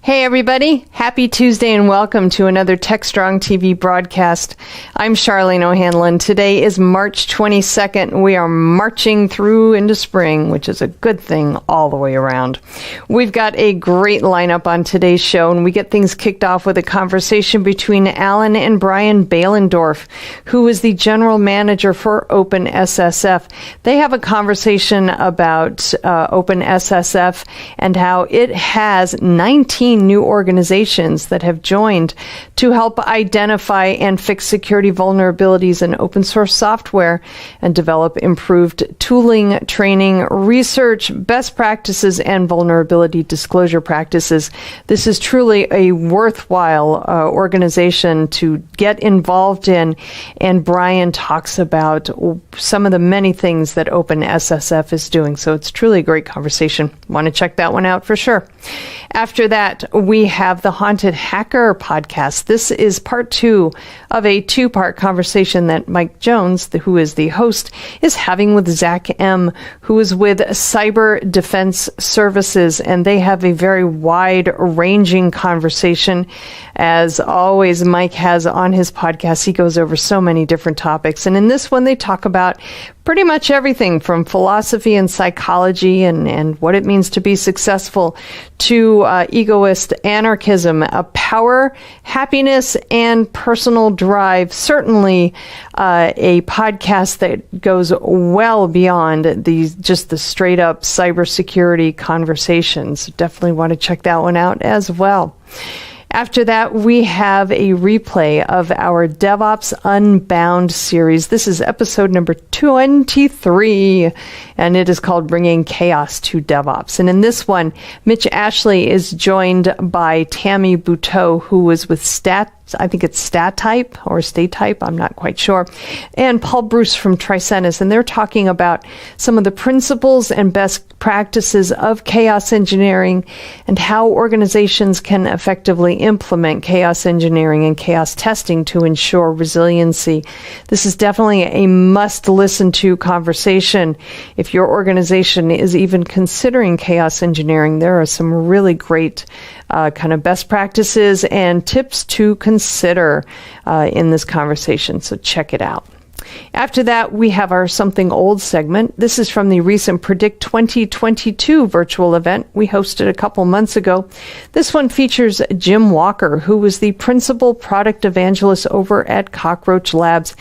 Hey everybody, happy Tuesday and welcome to another TechstrongTV broadcast. I'm Charlene O'Hanlon. Today is March 22nd. We are marching through into spring, which is a good thing all the way around. We've got a great lineup on today's show, and we get things kicked off with a conversation between Alan and Brian Behlendorf, who is the general manager for OpenSSF. They have a conversation about OpenSSF and how it has 19 new organizations that have joined to help identify and fix security vulnerabilities in open source software and develop improved tooling, training, research, best practices, and vulnerability disclosure practices. This is truly a worthwhile organization to get involved in, and Brian talks about some of the many things that OpenSSF is doing. So it's truly a great conversation. Want to check that one out for sure. After that, we have the Haunted Hacker podcast. This is part 2 of a 2-part conversation that Mike Jones, who is the host, is having with Zach M., who is with Cyber Defense Services, and they have a very wide-ranging conversation. As always, Mike has on his podcast, he goes over so many different topics, and in this one, they talk about pretty much everything from philosophy and psychology and what it means to be successful to egoist anarchism, power, happiness, and personal drive. Certainly a podcast that goes well beyond just the straight up cybersecurity conversations. Definitely want to check that one out as well. After that, we have a replay of our DevOps Unbound series. This is episode number 23, and it is called Bringing Chaos to DevOps. And in this one, Mitch Ashley is joined by Tammy Buteau, who was with I think it's StatType or StateType, I'm not quite sure, and Paul Bruce from Tricentis, and they're talking about some of the principles and best practices of chaos engineering and how organizations can effectively implement chaos engineering and chaos testing to ensure resiliency. This is definitely a must-listen to conversation. If your organization is even considering chaos engineering, there are some really great kind of best practices and tips to consider in this conversation, so check it out. After that, we have our Something Old segment. This is from the recent Predict 2022 virtual event we hosted a couple months ago. This one features Jim Walker, who was the principal product evangelist over at Cockroach Labs.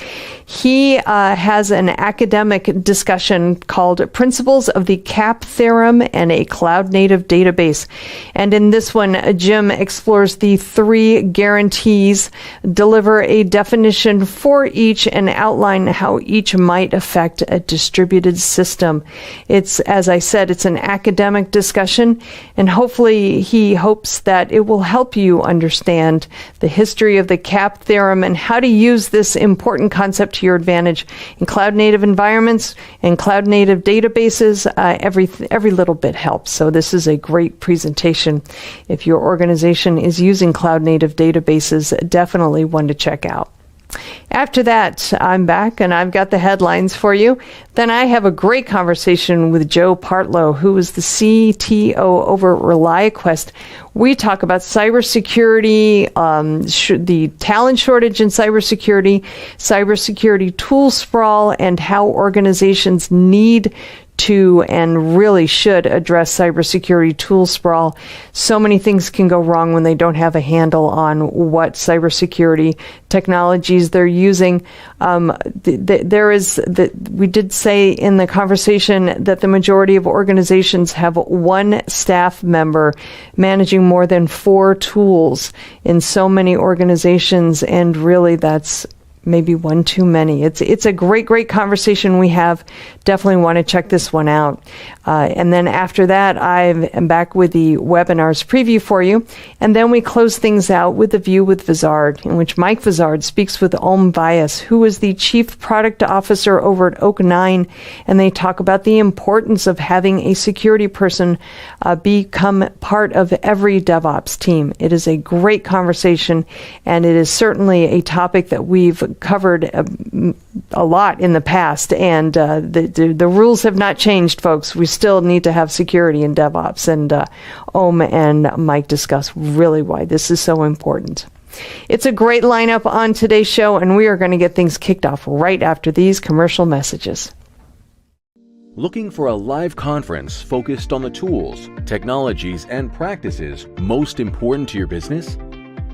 He has an academic discussion called Principles of the CAP Theorem and a Cloud-Native Database. And in this one, Jim explores the 3 guarantees, deliver a definition for each, and outline how each might affect a distributed system. It's, as I said, it's an academic discussion, and hopefully he hopes that it will help you understand the history of the CAP theorem and how to use this important concept to your advantage in cloud-native environments and cloud-native databases. Every little bit helps. So this is a great presentation. If your organization is using cloud-native databases, definitely one to check out. After that, I'm back and I've got the headlines for you. Then I have a great conversation with Joe Partlow, who is the CTO over ReliaQuest. We talk about cybersecurity, the talent shortage in cybersecurity, cybersecurity tool sprawl, and how organizations need to and really should address cybersecurity tool sprawl. So many things can go wrong when they don't have a handle on what cybersecurity technologies they're using. We did say in the conversation that the majority of organizations have one staff member managing more than 4 tools in so many organizations, and really that's maybe one too many. It's a great conversation we have. Definitely want to check this one out. And then after that, I am back with the webinars preview for you. And then we close things out with the View with Vizard, in which Mike Vizard speaks with Om Vyas, who is the Chief Product Officer over at Oak9. And they talk about the importance of having a security person become part of every DevOps team. It is a great conversation, and it is certainly a topic that we've covered a lot in the past, and the rules have not changed, folks. We still need to have security in DevOps, and Om and Mike discuss really why this is so important. It's a great lineup on today's show, and we are going to get things kicked off right after these commercial messages. Looking for a live conference focused on the tools, technologies, and practices most important to your business?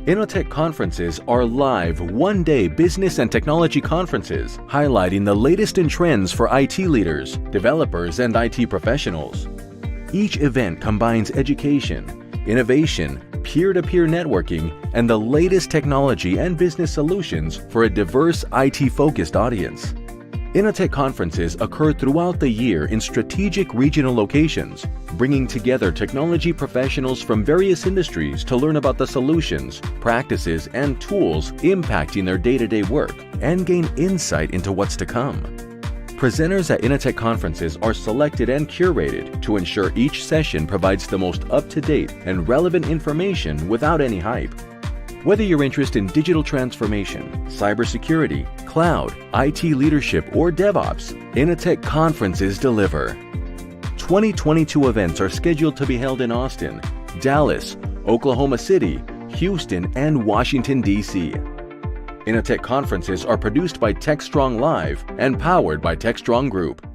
Innotech conferences are live one-day business and technology conferences highlighting the latest in trends for IT leaders, developers, and IT professionals. Each event combines education, innovation, peer-to-peer networking, and the latest technology and business solutions for a diverse IT-focused audience. Innotech conferences occur throughout the year in strategic regional locations, bringing together technology professionals from various industries to learn about the solutions, practices, and tools impacting their day-to-day work and gain insight into what's to come. Presenters at Innotech conferences are selected and curated to ensure each session provides the most up-to-date and relevant information without any hype. Whether you're interested in digital transformation, cybersecurity, cloud, IT leadership, or DevOps, Innotech conferences deliver. 2022 events are scheduled to be held in Austin, Dallas, Oklahoma City, Houston, and Washington, D.C. Innotech conferences are produced by TechStrong Live and powered by TechStrong Group.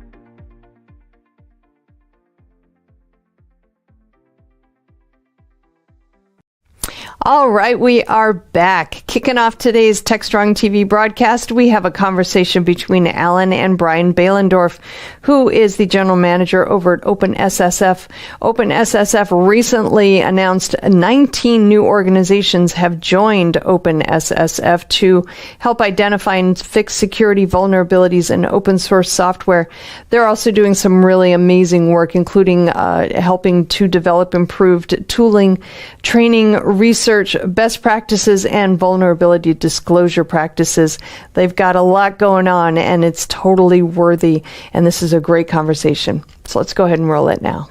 All right, we are back. Kicking off today's TechStrong TV broadcast, we have a conversation between Alan and Brian Behlendorf, who is the general manager over at OpenSSF. OpenSSF recently announced 19 new organizations have joined OpenSSF to help identify and fix security vulnerabilities in open source software. They're also doing some really amazing work, including helping to develop improved tooling, training, research, best practices, and vulnerability disclosure practices. They've got a lot going on, and it's totally worthy, and this is a great conversation. So let's go ahead and roll it now.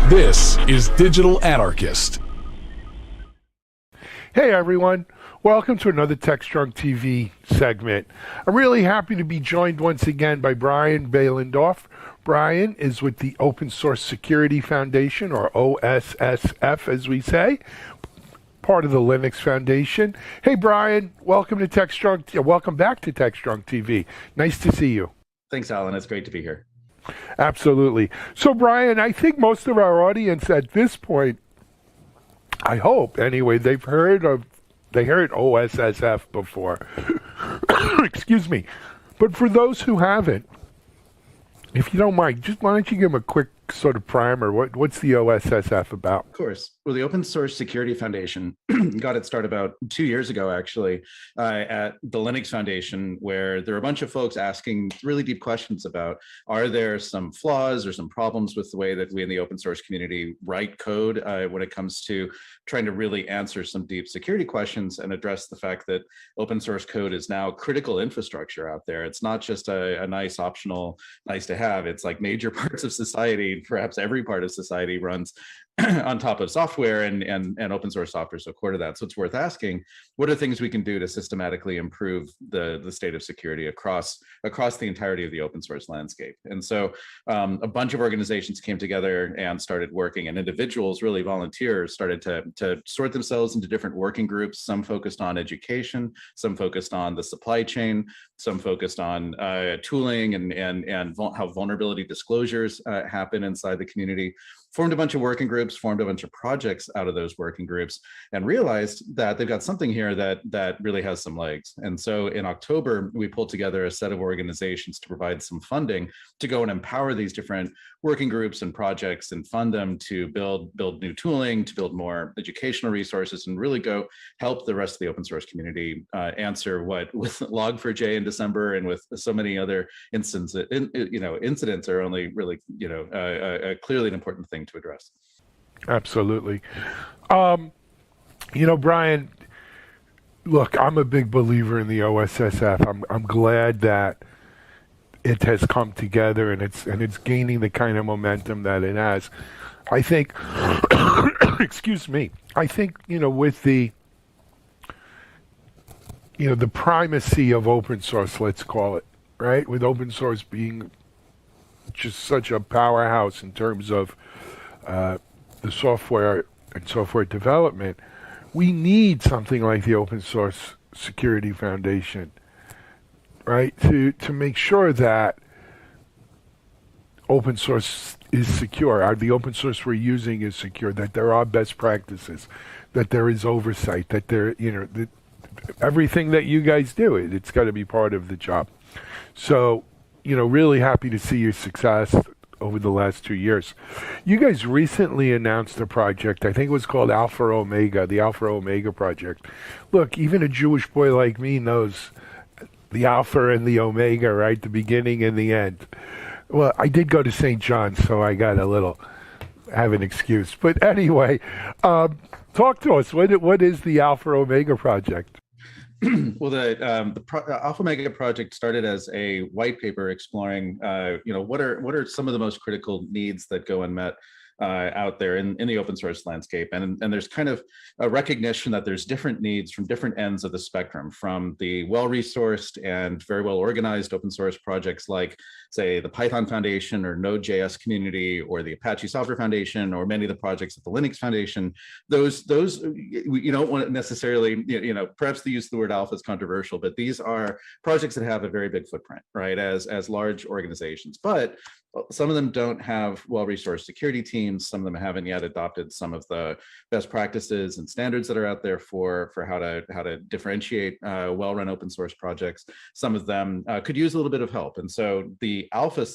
This is Digital Anarchist. Hey everyone, welcome to another TechStrong TV segment. I'm really happy to be joined once again by Brian Behlendorf. Brian is with the Open Source Security Foundation, or OSSF as we say, part of the Linux Foundation. Hey Brian, welcome to welcome back to TechStrong TV. Nice to see you. Thanks, Alan. It's great to be here. Absolutely. So Brian, I think most of our audience at this point, I hope anyway, they heard OSSF before. Excuse me. But for those who haven't, if you don't mind, just why don't you give them a quick sort of primer? What's the OSSF about? Of course. Well, the Open Source Security Foundation got its start about 2 years ago, actually, at the Linux Foundation, where there are a bunch of folks asking really deep questions about, are there some flaws or some problems with the way that we in the open source community write code when it comes to trying to really answer some deep security questions and address the fact that open source code is now critical infrastructure out there. It's not just a nice optional, nice to have. It's like major parts of society, perhaps every part of society runs on top of software, and open source software is so core to that. So it's worth asking, what are things we can do to systematically improve the state of security across the entirety of the open source landscape? And so a bunch of organizations came together and started working, and individuals, really volunteers, started to sort themselves into different working groups. Some focused on education, some focused on the supply chain, some focused on tooling and how vulnerability disclosures happen inside the community. Formed a bunch of working groups, formed a bunch of projects out of those working groups, and realized that they've got something here that really has some legs. And so in October, we pulled together a set of organizations to provide some funding to go and empower these different working groups and projects and fund them to build new tooling, to build more educational resources, and really go help the rest of the open source community answer what, with Log4j in December and with so many other incidents are only really clearly an important thing to address. Absolutely. Brian, look, I'm a big believer in the OSSF. I'm glad that it has come together and it's gaining the kind of momentum that it has. I think, excuse me, I think, with the primacy of open source, let's call it, right? With open source being just such a powerhouse in terms of the software and software development, we need something like the Open Source Security Foundation, right? To make sure that open source is secure, the open source we're using is secure, that there are best practices, that there is oversight, that there, that everything that you guys do, it's got to be part of the job. So, really happy to see your success over the last 2 years. You guys recently announced a project, I think it was called Alpha Omega, the Alpha Omega project. Look, even a Jewish boy like me knows the Alpha and the Omega, right? The beginning and the end. Well, I did go to St. John's, so I got have an excuse. But anyway, talk to us. What is the Alpha Omega project? Well, the Alpha Omega project started as a white paper exploring, what are some of the most critical needs that go unmet out there in the open source landscape. And there's kind of a recognition that there's different needs from different ends of the spectrum, from the well-resourced and very well-organized open source projects like, say, the Python Foundation or Node.js community or the Apache Software Foundation or many of the projects at the Linux Foundation. Those you don't want to necessarily, perhaps the use of the word alpha is controversial, but these are projects that have a very big footprint, right, as large organizations. But some of them don't have well-resourced security teams. Some of them haven't yet adopted some of the best practices and standards that are out there for how to differentiate well-run open source projects. Some of them could use a little bit of help. And so the alpha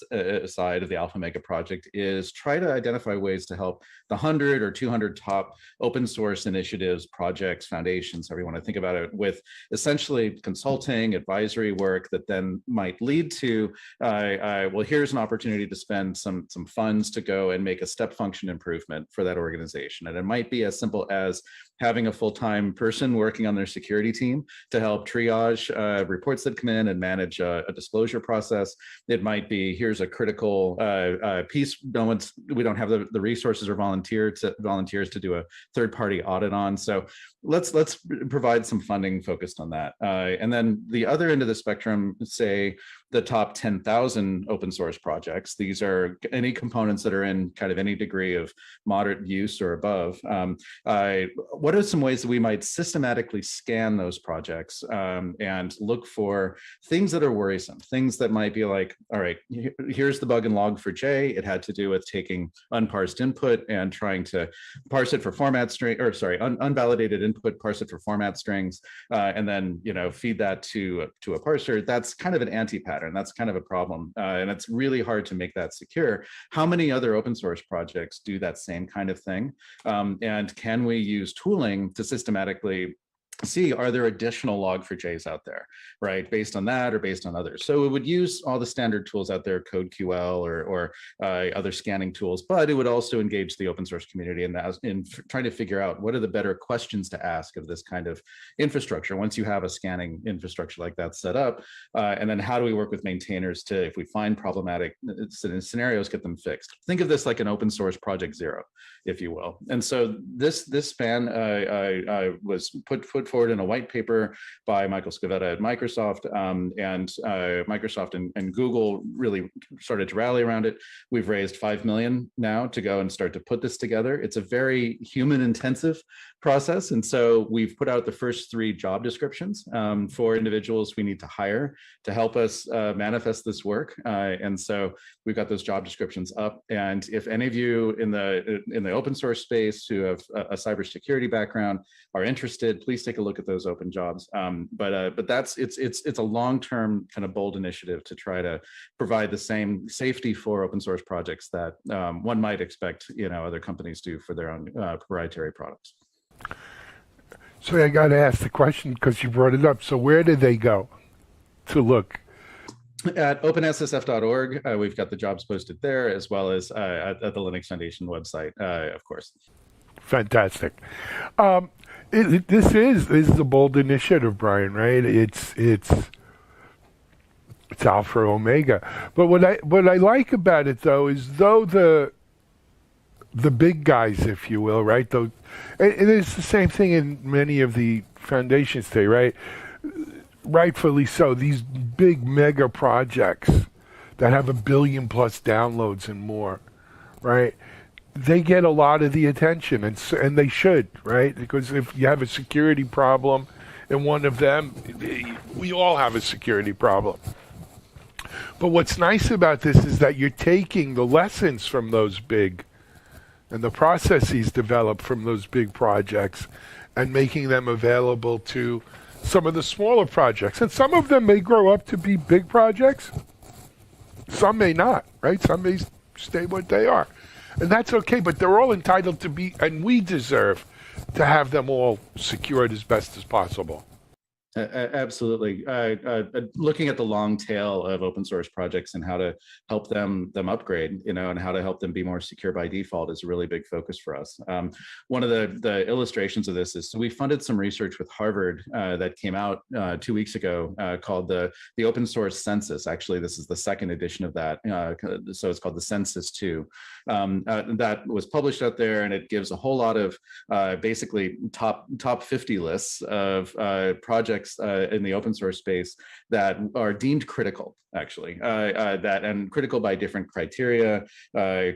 side of the Alpha Mega project is try to identify ways to help the 100 or 200 top open source initiatives, projects, foundations, however you want to think about it, with essentially consulting, advisory work that then might lead to, well, here's an opportunity to spend some funds to go and make a step function improvement for that organization. And it might be as simple as having a full-time person working on their security team to help triage reports that come in and manage a disclosure process. It might be, here's a critical piece we don't have the resources or volunteers to do a third-party audit on. So let's provide some funding focused on that. And then the other end of the spectrum, say the top 10,000 open source projects. These are any components that are in kind of any degree of moderate use or above. What are some ways that we might systematically scan those projects and look for things that are worrisome, things that might be like, all right, here's the bug in log4j. It had to do with taking unparsed input and trying to parse it for format string, or sorry, unvalidated input, parse it for format strings, and then feed that to a parser. That's kind of an anti-pattern. That's kind of a problem, and it's really hard to make that secure. How many other open source projects do that same kind of thing? And can we use tooling to systematically see, are there additional log4js out there, right, based on that or based on others? So it would use all the standard tools out there, CodeQL or other scanning tools, but it would also engage the open source community in trying to figure out what are the better questions to ask of this kind of infrastructure once you have a scanning infrastructure like that set up. And then how do we work with maintainers to, if we find problematic scenarios, get them fixed? Think of this like an open source project zero, if you will. And so this span was put forward in a white paper by Michael Scavetta at Microsoft, and Microsoft and Google really started to rally around it. We've raised $5 million now to go and start to put this together. It's a very human-intensive process, and so we've put out the first 3 job descriptions for individuals we need to hire to help us manifest this work. And so we've got those job descriptions up. And if any of you in the open source space who have a cybersecurity background are interested, please take a look at those open jobs. But it's a long-term kind of bold initiative to try to provide the same safety for open source projects that one might expect other companies do for their own proprietary products. So I got to ask the question because you brought it up. So where did they go to look? At openssf.org, we've got the jobs posted there, as well as at the Linux Foundation website, of course. Fantastic. This is a bold initiative, Brian, right? It's Alpha Omega. But what I like about it, though, is the big guys, if you will, right? And it's the same thing in many of the foundations today, right? rightfully so, these big mega projects that have 1 billion plus downloads and more, right? They get a lot of the attention, and they should, right? Because if you have a security problem in one of them, we all have a security problem. But what's nice about this is that you're taking the lessons from those big and the processes developed from those big projects and making them available to some of the smaller projects. And some of them may grow up to be big projects. Some may not, right? Some may stay what they are. And that's okay, but they're all entitled to be, and we deserve to have them all secured as best as possible. Absolutely. Looking at the long tail of open source projects and how to help them upgrade, and how to help them be more secure by default is a really big focus for us. One of the illustrations of this is, so we funded some research with Harvard that came out 2 weeks ago called the Open Source Census. Actually, this is the second edition of that. So it's called the Census 2. That was published out there, and it gives a whole lot of basically top 50 lists of projects in the open source space that are deemed critical, actually, that and critical by different criteria,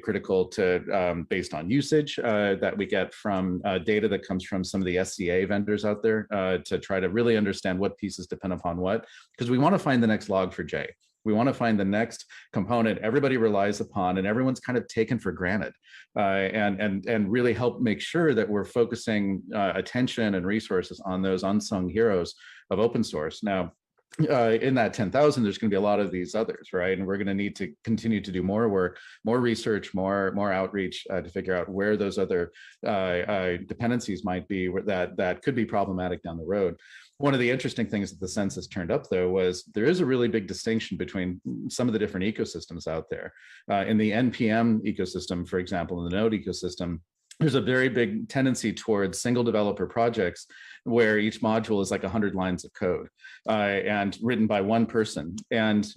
critical to based on usage that we get from data that comes from some of the SCA vendors out there to try to really understand what pieces depend upon what, because we want to find the next Log4j. We want to find the next component everybody relies upon and everyone's kind of taken for granted, and really help make sure that we're focusing attention and resources on those unsung heroes of open source. Now, in that 10,000, there's going to be a lot of these others, right? And we're going to need to continue to do more work, more research, more outreach to figure out where those other dependencies might be that could be problematic down the road. One of the interesting things that the census turned up, though, was there is a really big distinction between some of the different ecosystems out there. In the NPM ecosystem, for example, in the Node ecosystem, there's a very big tendency towards single developer projects where each module is like 100 lines of code and written by one person. And,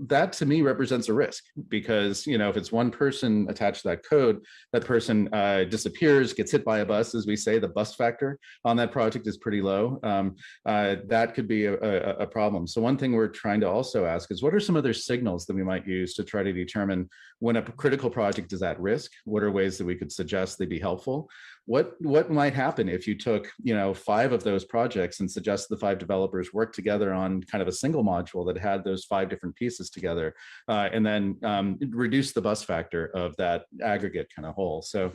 that to me represents a risk because, if it's one person attached to that code, that person disappears, gets hit by a bus, as we say, the bust factor on that project is pretty low. That could be a problem. So one thing we're trying to also ask is what are some other signals that we might use to try to determine when a critical project is at risk? What are ways that we could suggest they be helpful? What might happen if you took 5 of those projects and suggested the 5 developers work together on kind of a single module that had those 5 different pieces together, and then reduce the bus factor of that aggregate kind of whole? So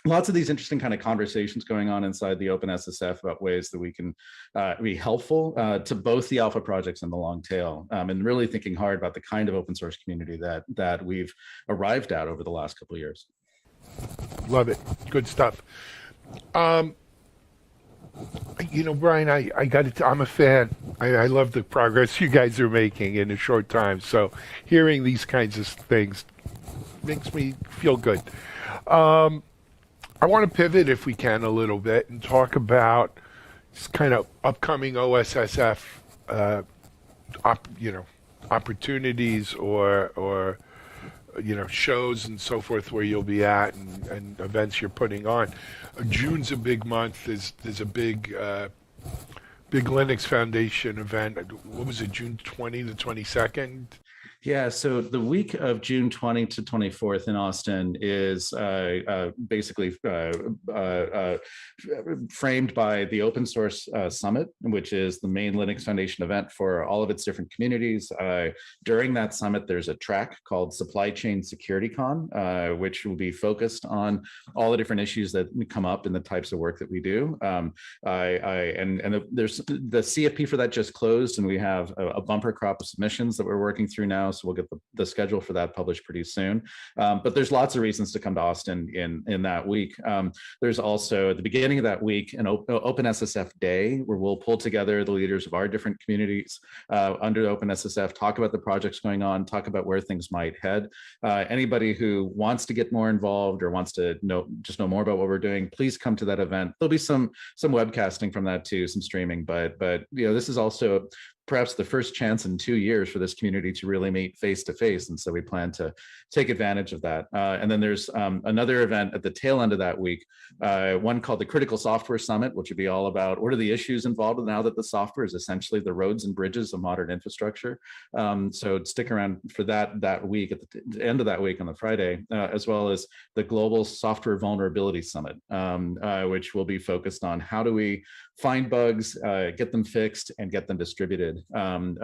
lots of these interesting kind of conversations going on inside the OpenSSF about ways that we can be helpful to both the alpha projects and the long tail, and really thinking hard about the kind of open source community that we've arrived at over the last couple of years. Love it. Good stuff. Brian, I got it. I'm a fan. I love the progress you guys are making in a short time. So hearing these kinds of things makes me feel good. I want to pivot, if we can, a little bit and talk about this kind of upcoming OSSF, opportunities or shows and so forth where you'll be at and events you're putting on. June's a big month. There's a big Linux Foundation event. What was it, June 20 to 22nd? Yeah, so the week of June 20 to 24th in Austin is basically framed by the Open Source Summit, which is the main Linux Foundation event for all of its different communities. During that summit, there's a track called Supply Chain Security Con, which will be focused on all the different issues that come up in the types of work that we do. There's the CFP for that just closed, and we have a bumper crop of submissions that we're working through now. So we'll get the schedule for that published pretty soon. But there's lots of reasons to come to Austin in that week. There's also at the beginning of that week an OpenSSF Day where we'll pull together the leaders of our different communities under OpenSSF, talk about the projects going on, talk about where things might head. Anybody who wants to get more involved or wants to know more about what we're doing, please come to that event. There'll be some webcasting from that too, some streaming, but this is also perhaps the first chance in 2 years for this community to really meet face to face. And so we plan to take advantage of that. And then there's another event at the tail end of that week, one called the Critical Software Summit, which would be all about what are the issues involved now that the software is essentially the roads and bridges of modern infrastructure. So stick around for that week, at the end of that week on the Friday, as well as the Global Software Vulnerability Summit, which will be focused on how do we find bugs, get them fixed, and get them distributed, and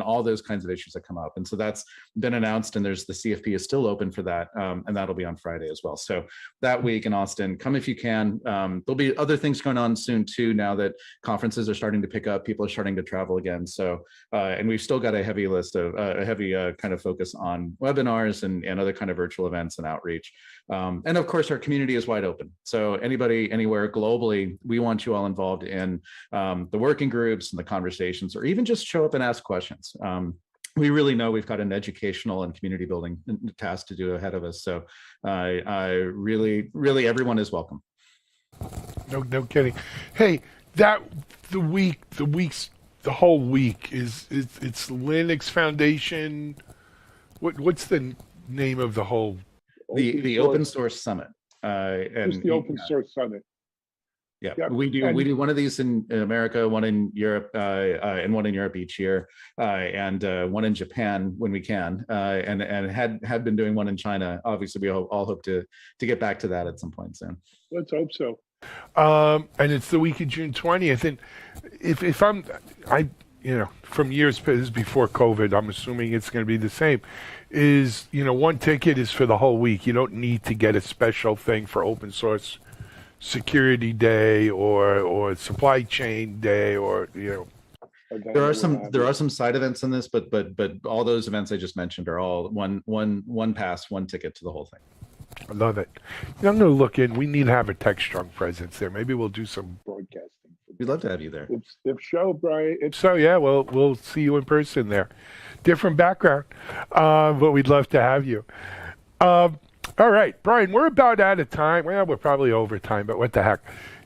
all those kinds of issues that come up. And so that's been announced, and there's the CFP is still open for that, and that'll be on Friday as well. So that week in Austin, come if you can. There'll be other things going on soon too, now that conferences are starting to pick up, people are starting to travel again. So, and we've still got a heavy list of a heavy kind of focus on webinars and other kind of virtual events and outreach. And of course, our community is wide open. So anybody, anywhere globally, we want you all involved in the working groups and the conversations, or even just show up and ask questions. We really know we've got an educational and community building task to do ahead of us. So I really, everyone is welcome. No kidding. Hey, the whole week is it's Linux Foundation. What's the name of the whole? The Open Source Summit. And the Open Source Summit. Yeah, we do one of these in America, one in Europe, and one in Europe each year, and one in Japan when we can, and had been doing one in China. Obviously, we all hope to get back to that at some point soon. Let's hope so. And it's the week of June 20th, and if from years before COVID, I'm assuming it's going to be the same. Is one ticket is for the whole week. You don't need to get a special thing for Open Source Security Day or Supply Chain Day, or There are some side events in this, but all those events I just mentioned are all one pass, one ticket to the whole thing. I love it. I'm going to look in. We need to have a TechStrong presence there. Maybe we'll do some broadcasting. We'd love to have you there. If so, Brian. Yeah, we'll see you in person there. Different background, but we'd love to have you. All right, Brian, we're about out of time. Well, we're probably over time, but what the heck.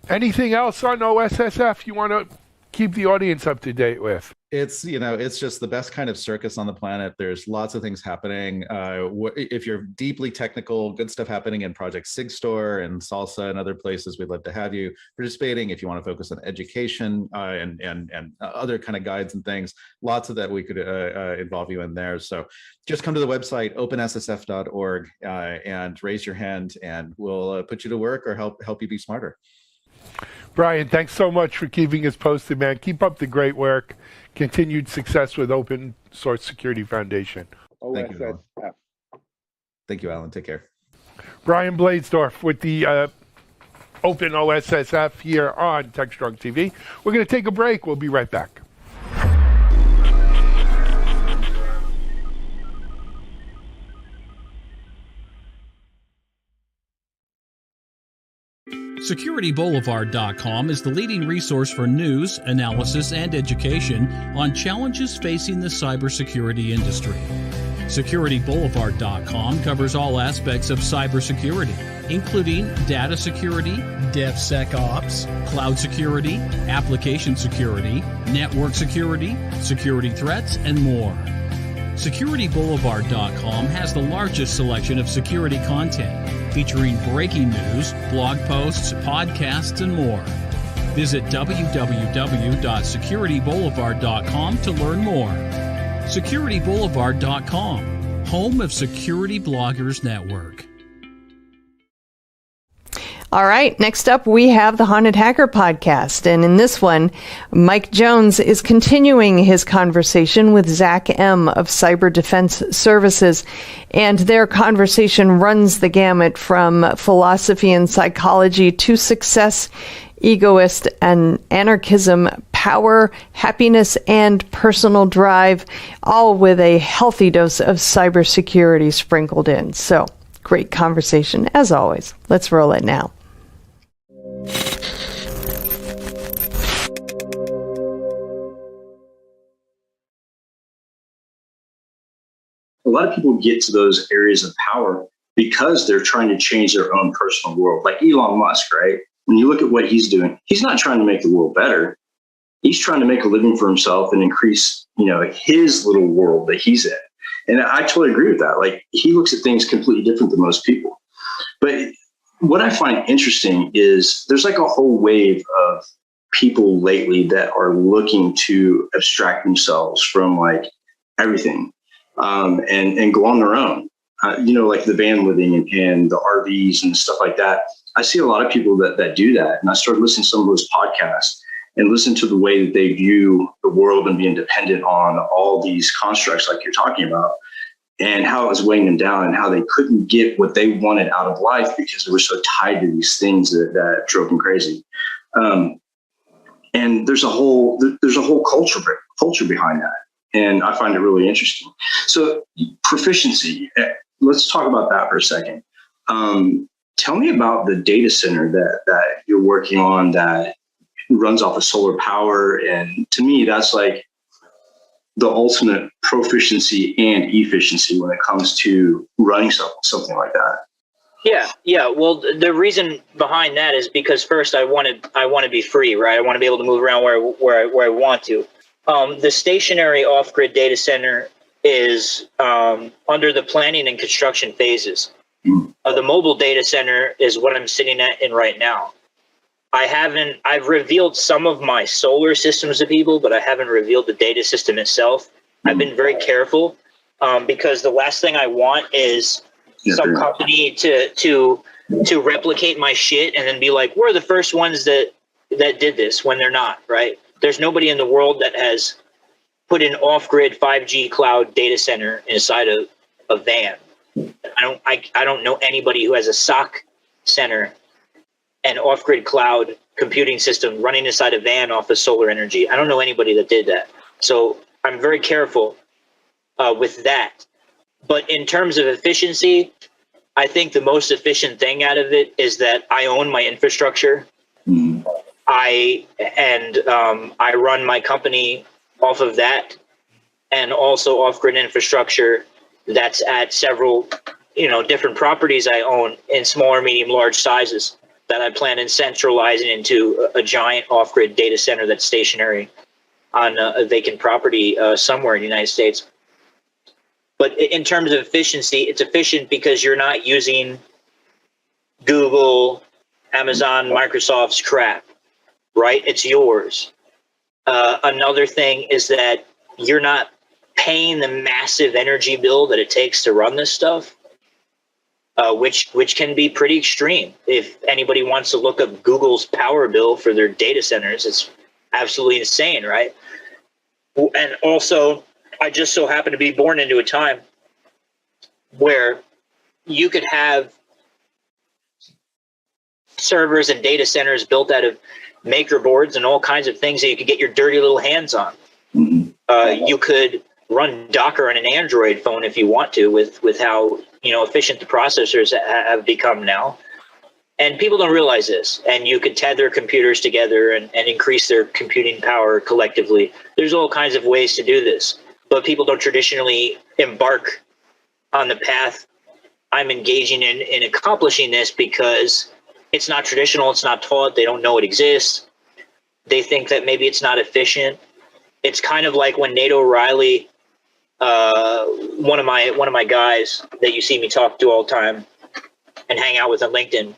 Anything else on OSSF you want to keep the audience up to date with? It's just the best kind of circus on the planet. There's lots of things happening. If you're deeply technical, good stuff happening in Project SigStore and Salsa and other places. We'd love to have you participating. If you want to focus on education and other kind of guides and things, lots of that we could involve you in there. So just come to the website openssf.org and raise your hand, and we'll put you to work or help you be smarter. Brian, thanks so much for keeping us posted, man. Keep up the great work. Continued success with Open Source Security Foundation. Thank you, Alan. Thank you, Alan. Take care. Brian Bladesdorf with the Open OSSF here on TechStrong TV. We're going to take a break. We'll be right back. SecurityBoulevard.com is the leading resource for news, analysis, and education on challenges facing the cybersecurity industry. SecurityBoulevard.com covers all aspects of cybersecurity, including data security, DevSecOps, cloud security, application security, network security, security threats, and more. SecurityBoulevard.com has the largest selection of security content, featuring breaking news, blog posts, podcasts, and more. Visit www.securityboulevard.com to learn more. SecurityBoulevard.com, home of Security Bloggers Network. All right, next up we have the Haunted Hacker Podcast. And in this one, Mike Jones is continuing his conversation with Zach M. of Cyber Defense Services. And their conversation runs the gamut from philosophy and psychology to success, egoist and anarchism, power, happiness, and personal drive, all with a healthy dose of cybersecurity sprinkled in. So, great conversation as always. Let's roll it now. A lot of people get to those areas of power because they're trying to change their own personal world, like Elon Musk, right? When you look at what he's doing, he's not trying to make the world better. He's trying to make a living for himself and increase, his little world that he's in. And I totally agree with that. Like, he looks at things completely different than most people. But what I find interesting is there's like a whole wave of people lately that are looking to abstract themselves from like everything, and go on their own. Like the van living and the RVs and stuff like that. I see a lot of people that do that. And I started listening to some of those podcasts and listen to the way that they view the world and being dependent on all these constructs like you're talking about, and how it was weighing them down and how they couldn't get what they wanted out of life because they were so tied to these things that drove them crazy. And there's a whole culture behind that. And I find it really interesting. So proficiency, let's talk about that for a second. Tell me about the data center that you're working on that runs off of solar power. And to me, that's like the ultimate proficiency and efficiency when it comes to running something like that. Yeah. Well, the reason behind that is because first I want to be free, right? I want to be able to move around where I want to. The stationary off-grid data center is under the planning and construction phases. The mobile data center is what I'm sitting in right now. I've revealed some of my solar systems to people, but I haven't revealed the data system itself. I've been very careful because the last thing I want is some company to replicate my shit and then be like, we're the first ones that did this, when they're not, right? There's nobody in the world that has put an off-grid 5G cloud data center inside a van. I don't know anybody who has a SOC center and off-grid cloud computing system running inside a van off of solar energy. I don't know anybody that did that. So I'm very careful with that. But in terms of efficiency, I think the most efficient thing out of it is that I own my infrastructure. I run my company off of that, and also off-grid infrastructure that's at several, different properties I own in smaller, medium, large sizes that I plan on centralizing into a giant off-grid data center that's stationary on a vacant property somewhere in the United States. But in terms of efficiency, it's efficient because you're not using Google, Amazon, Microsoft's crap, right? It's yours. Another thing is that you're not paying the massive energy bill that it takes to run this stuff, which can be pretty extreme. If anybody wants to look up Google's power bill for their data centers, it's absolutely insane, right? And also, I just so happen to be born into a time where you could have servers and data centers built out of maker boards and all kinds of things that you could get your dirty little hands on. You could run Docker on an Android phone if you want to, with how efficient the processors have become now. And people don't realize this. And you could tether computers together and increase their computing power collectively. There's all kinds of ways to do this, but people don't traditionally embark on the path I'm engaging in accomplishing this because it's not traditional. It's not taught. They don't know it exists. They think that maybe it's not efficient. It's kind of like when Nate O'Reilly, one of my guys that you see me talk to all the time and hang out with on LinkedIn,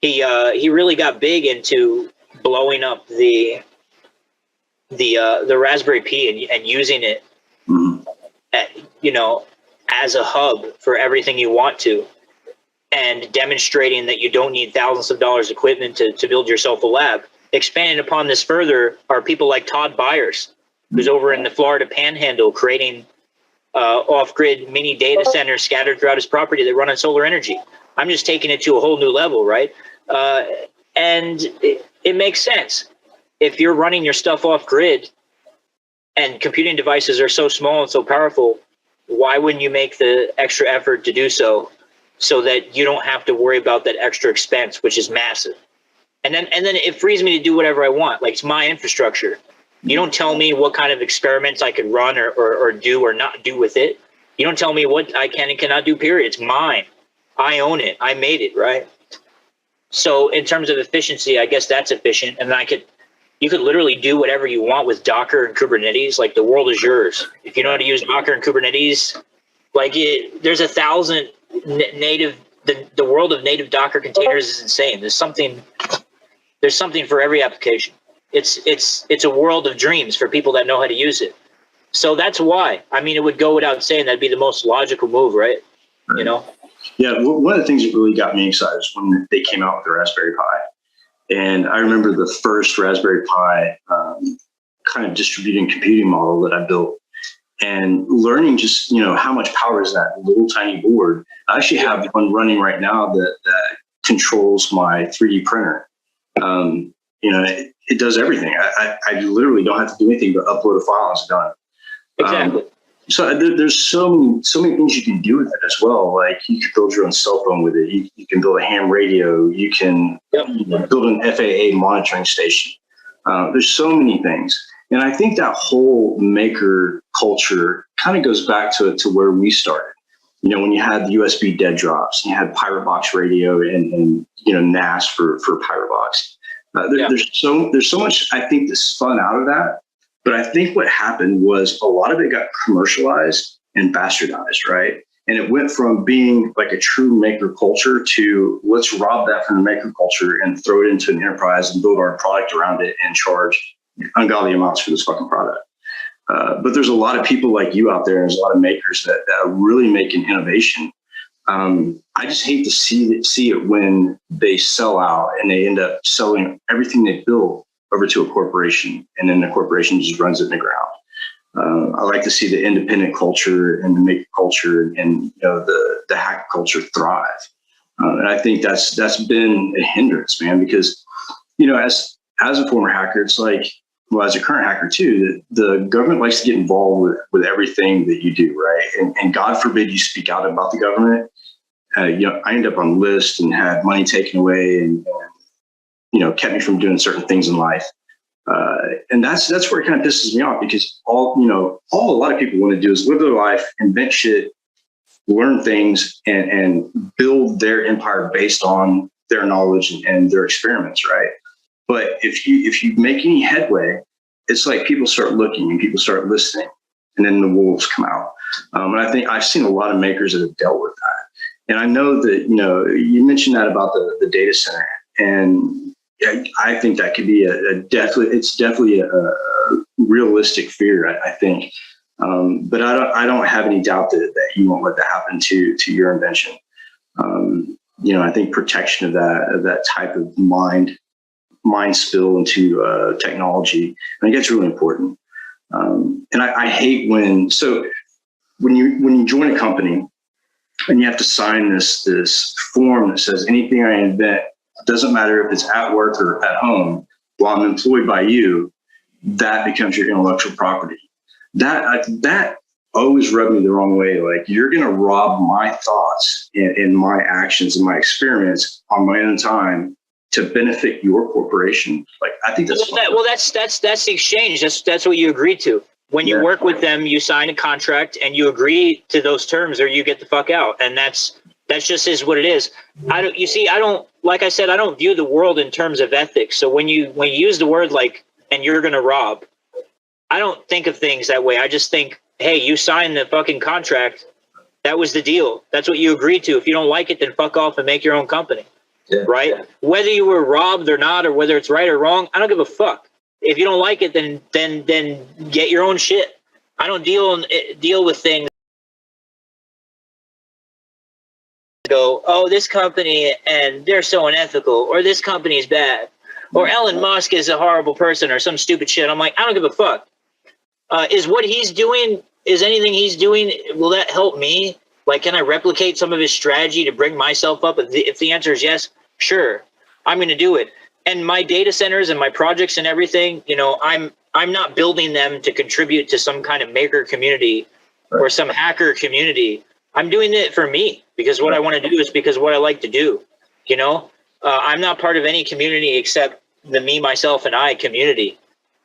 he really got big into blowing up the Raspberry Pi and using it, as a hub for everything you want to, and demonstrating that you don't need thousands of dollars equipment to build yourself a lab. Expanding upon this further are people like Todd Byers, who's over in the Florida Panhandle creating off-grid mini data centers scattered throughout his property that run on solar energy. I'm just taking it to a whole new level, right? And it makes sense. If you're running your stuff off-grid and computing devices are so small and so powerful, why wouldn't you make the extra effort to do so that you don't have to worry about that extra expense, which is massive? And then it frees me to do whatever I want. Like, it's my infrastructure. You don't tell me what kind of experiments I could run or do or not do with it. You don't tell me what I can and cannot do, period. It's mine. I own it. I made it, right? So in terms of efficiency, I guess that's efficient. And I could You could literally do whatever you want with Docker and Kubernetes. Like, the world is yours. If you know how to use Docker and Kubernetes, like, there's 1,000 native. The world of native Docker containers is insane. There's something for every application. It's a world of dreams for people that know how to use it. So that's why. I mean, it would go without saying that'd be the most logical move, right? You know? Yeah, one of the things that really got me excited was when they came out with the Raspberry Pi. And I remember the first Raspberry Pi kind of distributed computing model that I built, and learning just, how much power is that little tiny board. I actually have one running right now that controls my 3D printer. It does everything. I literally don't have to do anything but upload a file and it's done. Exactly. So there's so many things you can do with it as well. Like, you can build your own cell phone with it. You can build a ham radio. You can build an FAA monitoring station. There's so many things. And I think that whole maker culture kind of goes back to where we started. When you had the USB dead drops, you had Pirate Box radio and NAS for Pirate Box. There's so much, I think, that's spun out of that. But I think what happened was a lot of it got commercialized and bastardized, right? And it went from being like a true maker culture to, let's rob that from the maker culture and throw it into an enterprise and build our product around it and charge ungodly amounts for this fucking product. But there's a lot of people like you out there, and there's a lot of makers that are really making innovation. I just hate to see it when they sell out and they end up selling everything they build over to a corporation, and then the corporation just runs it in the ground. I like to see the independent culture and the maker culture and the hacker culture thrive. And I think that's been a hindrance, man, because as a former hacker, it's like, well, as a current hacker too, the government likes to get involved with everything that you do, right? And God forbid you speak out about the government. I ended up on lists and had money taken away and kept me from doing certain things in life. And that's where it kind of pisses me off, because all a lot of people want to do is live their life, invent shit, learn things, and build their empire based on their knowledge and their experiments, right? But if you make any headway, it's like people start looking and people start listening, and then the wolves come out. And I think I've seen a lot of makers that have dealt with that. And I know that, you mentioned that about the data center, and I think that could be it's definitely a realistic fear, I think. But I don't have any doubt that you won't let that happen to your invention. I think protection of that type of mind spill into technology, I think it's really important. And I hate when you join a company and you have to sign this form that says anything I invent, doesn't matter if it's at work or at home, while I'm employed by you, that becomes your intellectual property. That always rubbed me the wrong way. Like, you're going to rob my thoughts and my actions and my experience on my own time to benefit your corporation. Like, I think that's that's the exchange. That's what you agreed to. When you work with them, you sign a contract and you agree to those terms, or you get the fuck out. And that's just is what it is. I don't view the world in terms of ethics. So when you use the word like, and you're going to rob, I don't think of things that way. I just think, hey, you signed the fucking contract. That was the deal. That's what you agreed to. If you don't like it, then fuck off and make your own company. Yeah. Right? Whether you were robbed or not, or whether it's right or wrong, I don't give a fuck. If you don't like it, then get your own shit. I don't deal with things. Go, oh, this company and they're so unethical, or this company's bad, or Elon Musk is a horrible person, or some stupid shit. I'm like, I don't give a fuck. Is what he's doing, is anything he's doing, will that help me? Like, can I replicate some of his strategy to bring myself up? If the answer is yes, sure, I'm going to do it. And my data centers and my projects and everything, I'm not building them to contribute to some kind of maker community or some hacker community. I'm doing it for me, because what I want to do is because what I like to do. I'm not part of any community except the me, myself, and I community.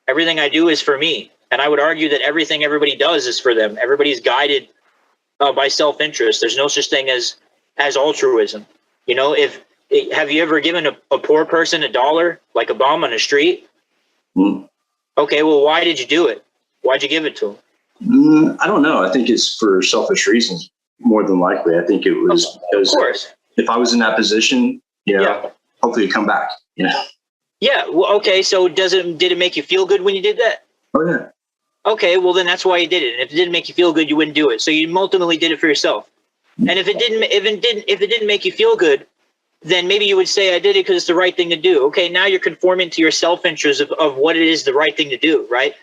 Everything I do is for me. And I would argue that everything everybody does is for them. Everybody's guided by self-interest. There's no such thing as altruism. Have you ever given a poor person $1, like a bum on the street? Mm. Okay, well, why did you do it? Why'd you give it to him? I don't know. I think it's for selfish reasons, more than likely. I think it was because of course. If I was in that position, hopefully you'd come back, Yeah. Well, okay. So did it make you feel good when you did that? Oh, yeah. Okay. Well, then that's why you did it. And if it didn't make you feel good, you wouldn't do it. So you ultimately did it for yourself. And if it didn't make you feel good, then maybe you would say, I did it because it's the right thing to do. Okay. Now you're conforming to your self-interest of what it is the right thing to do, right?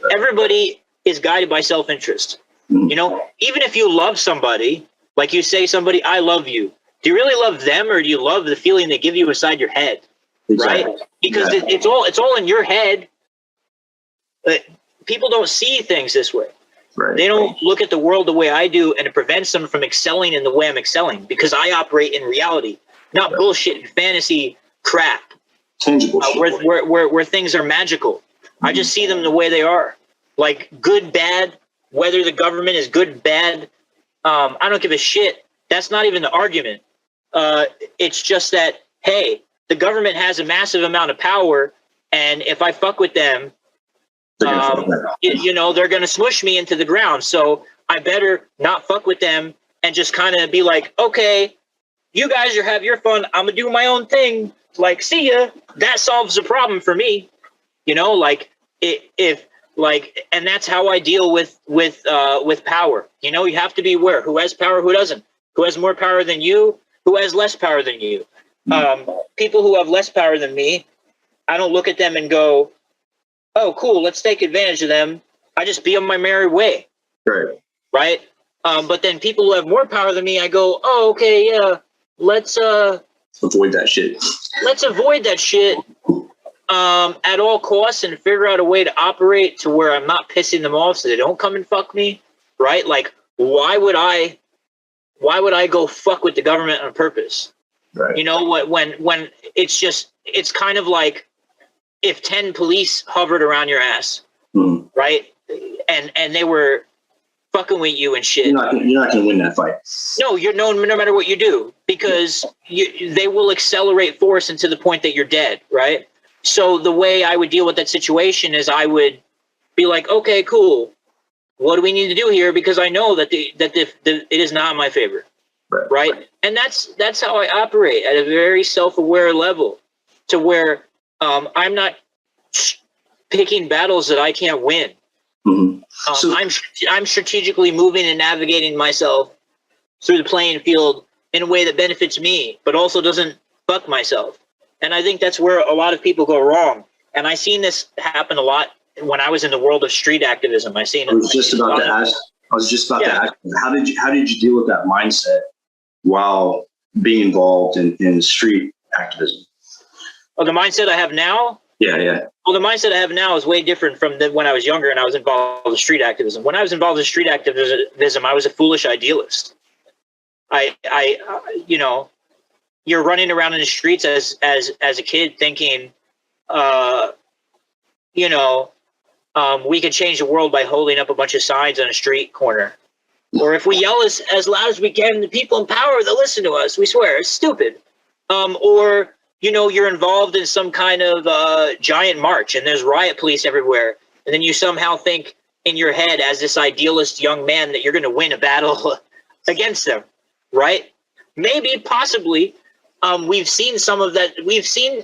Everybody is guided by self-interest. Even if you love somebody, like you say somebody, I love you. Do you really love them, or do you love the feeling they give you inside your head? Exactly. Right? Because it's all in your head. People don't see things this way. Right. They don't look at the world the way I do, and it prevents them from excelling in the way I'm excelling, because I operate in reality, not bullshit and fantasy crap. Tangible shit. Where things are magical. I just see them the way they are. Like good, bad, whether the government is good, bad. I don't give a shit. That's not even the argument. It's just that, hey, the government has a massive amount of power, and if I fuck with them, they're going to smush me into the ground. So I better not fuck with them and just kind of be like, okay, you guys have your fun. I'm going to do my own thing. Like, see ya. That solves the problem for me. And that's how I deal with power. You have to be aware who has power, who doesn't, who has more power than you, who has less power than you. People who have less power than me, I don't look at them and go, oh, cool, let's take advantage of them. I just be on my merry way. Right? But then people who have more power than me, I go, oh, okay, yeah, let's avoid that shit. Let's avoid that shit at all costs and figure out a way to operate to where I'm not pissing them off so they don't come and fuck me. Right? Like, why would I go fuck with the government on purpose? Right. When it's kind of like if 10 police hovered around your ass, right? And they were fucking with you and shit. You're not going to win that fight. No, no matter what you do, because they will accelerate force into the point that you're dead, right? So the way I would deal with that situation is I would be like, okay, cool. What do we need to do here? Because I know that it is not in my favor. Right. And that's how I operate at a very self-aware level, to where I'm not picking battles that I can't win. I'm strategically moving and navigating myself through the playing field in a way that benefits me, but also doesn't fuck myself. And I think that's where a lot of people go wrong. And I seen this happen a lot when I was in the world of street activism. I was just about to ask, how did you deal with that mindset while being involved in street activism? Oh, the mindset I have now? Yeah. Well, the mindset I have now is way different from when I was younger and I was involved in street activism. When I was involved in street activism, I was a foolish idealist. You're running around in the streets as a kid thinking, we could change the world by holding up a bunch of signs on a street corner. Or if we yell as loud as we can, the people in power, they'll listen to us. We swear, it's stupid. Or you're involved in some kind of giant march and there's riot police everywhere. And then you somehow think in your head as this idealist young man that you're going to win a battle against them, right? Maybe, possibly. We've seen some of that. We've seen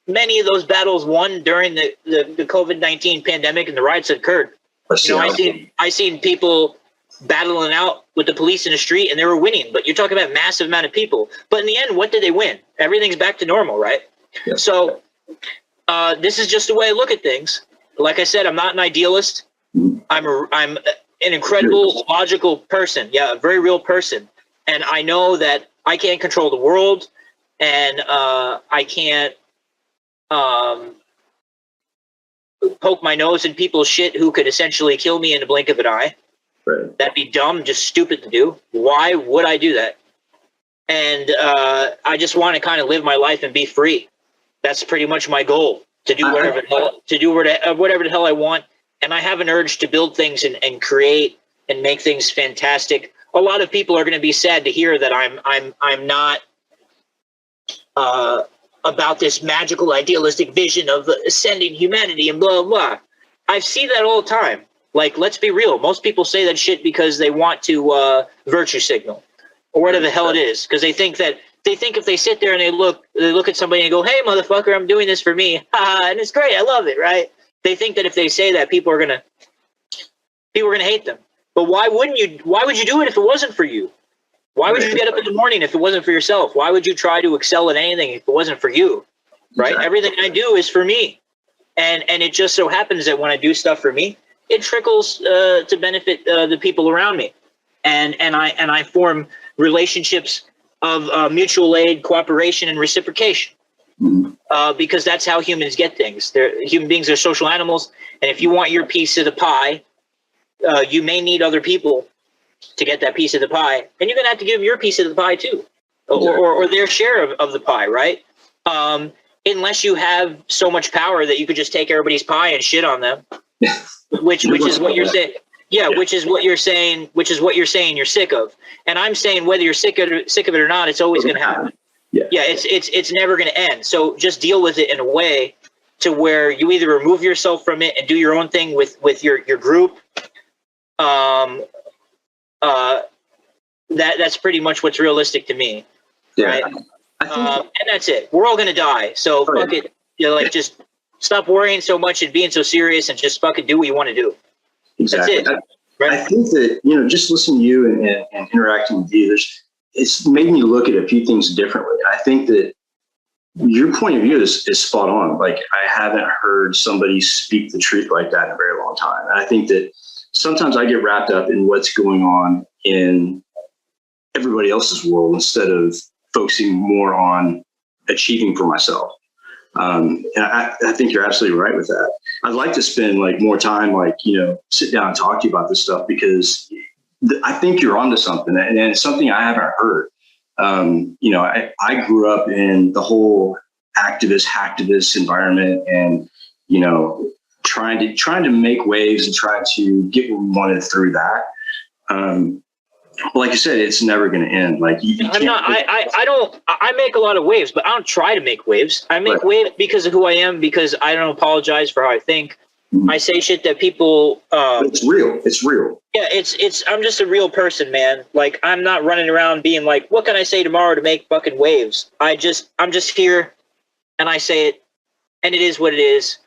many of those battles won during the COVID-19 pandemic and the riots that occurred. I seen people battling out with the police in the street and they were winning, but you're talking about a massive amount of people. But in the end, what did they win? Everything's back to normal, right? Yeah. So this is just the way I look at things. Like I said, I'm not an idealist. I'm an incredible, logical person. Yeah, a very real person. And I know that I can't control the world, and I can't poke my nose in people's shit who could essentially kill me in the blink of an eye. Right. That'd be dumb, just stupid to do. Why would I do that? And I just want to kind of live my life and be free. That's pretty much my goal, to do whatever the hell I want. And I have an urge to build things and create and make things fantastic. A lot of people are going to be sad to hear that I'm not about this magical, idealistic vision of ascending humanity and blah, blah, blah. I see that all the time. Like, let's be real. Most people say that shit because they want to virtue signal or whatever the hell it is. Because they think if they sit there and they look at somebody and go, hey, motherfucker, I'm doing this for me. And it's great. I love it. Right. They think that if they say that, people are going to hate them. But why would you do it if it wasn't for you? Why would you get up in the morning if it wasn't for yourself? Why would you try to excel at anything if it wasn't for you? Right? Exactly. Everything I do is for me. And it just so happens that when I do stuff for me, it trickles to benefit the people around me. And I form relationships of mutual aid, cooperation, and reciprocation. Because that's how humans get things. Human beings are social animals. And if you want your piece of the pie, you may need other people to get that piece of the pie, and you're gonna have to give them your piece of the pie too, or their share of the pie, right? Unless you have so much power that you could just take everybody's pie and shit on them, which is what you're saying. Yeah, which is what you're saying. Which is what you're saying. You're sick of, and I'm saying whether you're sick of it or not, it's always gonna happen. Yeah, it's never gonna end. So just deal with it in a way to where you either remove yourself from it and do your own thing with your group. That's pretty much what's realistic to me, right? And that's it. We're all gonna die, so fuck it. Like just stop worrying so much and being so serious, and just fucking do what you want to do. Exactly. That's it. Right? I think that just listening to you and interacting with you, it's made me look at a few things differently. I think that your point of view is spot on. Like, I haven't heard somebody speak the truth like that in a very long time. And I think that sometimes I get wrapped up in what's going on in everybody else's world instead of focusing more on achieving for myself. And I think you're absolutely right with that. I'd like to spend more time, sit down and talk to you about this stuff, because I think you're onto something, and it's something I haven't heard. I grew up in the whole hacktivist environment, and, trying to make waves and trying to get what we wanted through that. Like you said, it's never going to end. I make a lot of waves, but I don't try to make waves. I make waves because of who I am, because I don't apologize for how I think. I say shit that people, it's real. It's real. Yeah. I'm just a real person, man. Like, I'm not running around being like, what can I say tomorrow to make fucking waves? I'm just here and I say it, and it is what it is.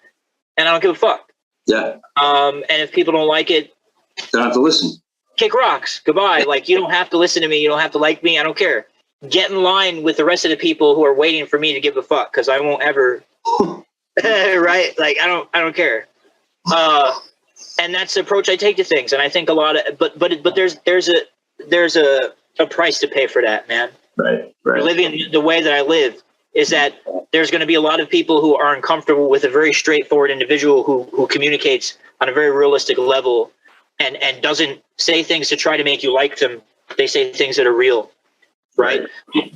And I don't give a fuck. Yeah. And if people don't like it, don't have to listen. Kick rocks. Goodbye. You don't have to listen to me. You don't have to like me. I don't care. Get in line with the rest of the people who are waiting for me to give a fuck, because I won't ever. Right? I don't care. And that's the approach I take to things. And I think a lot of, but there's a price to pay for that, man. Right. Living the way that I live is that there's going to be a lot of people who are uncomfortable with a very straightforward individual who communicates on a very realistic level and doesn't say things to try to make you like them. They say things that are real, right?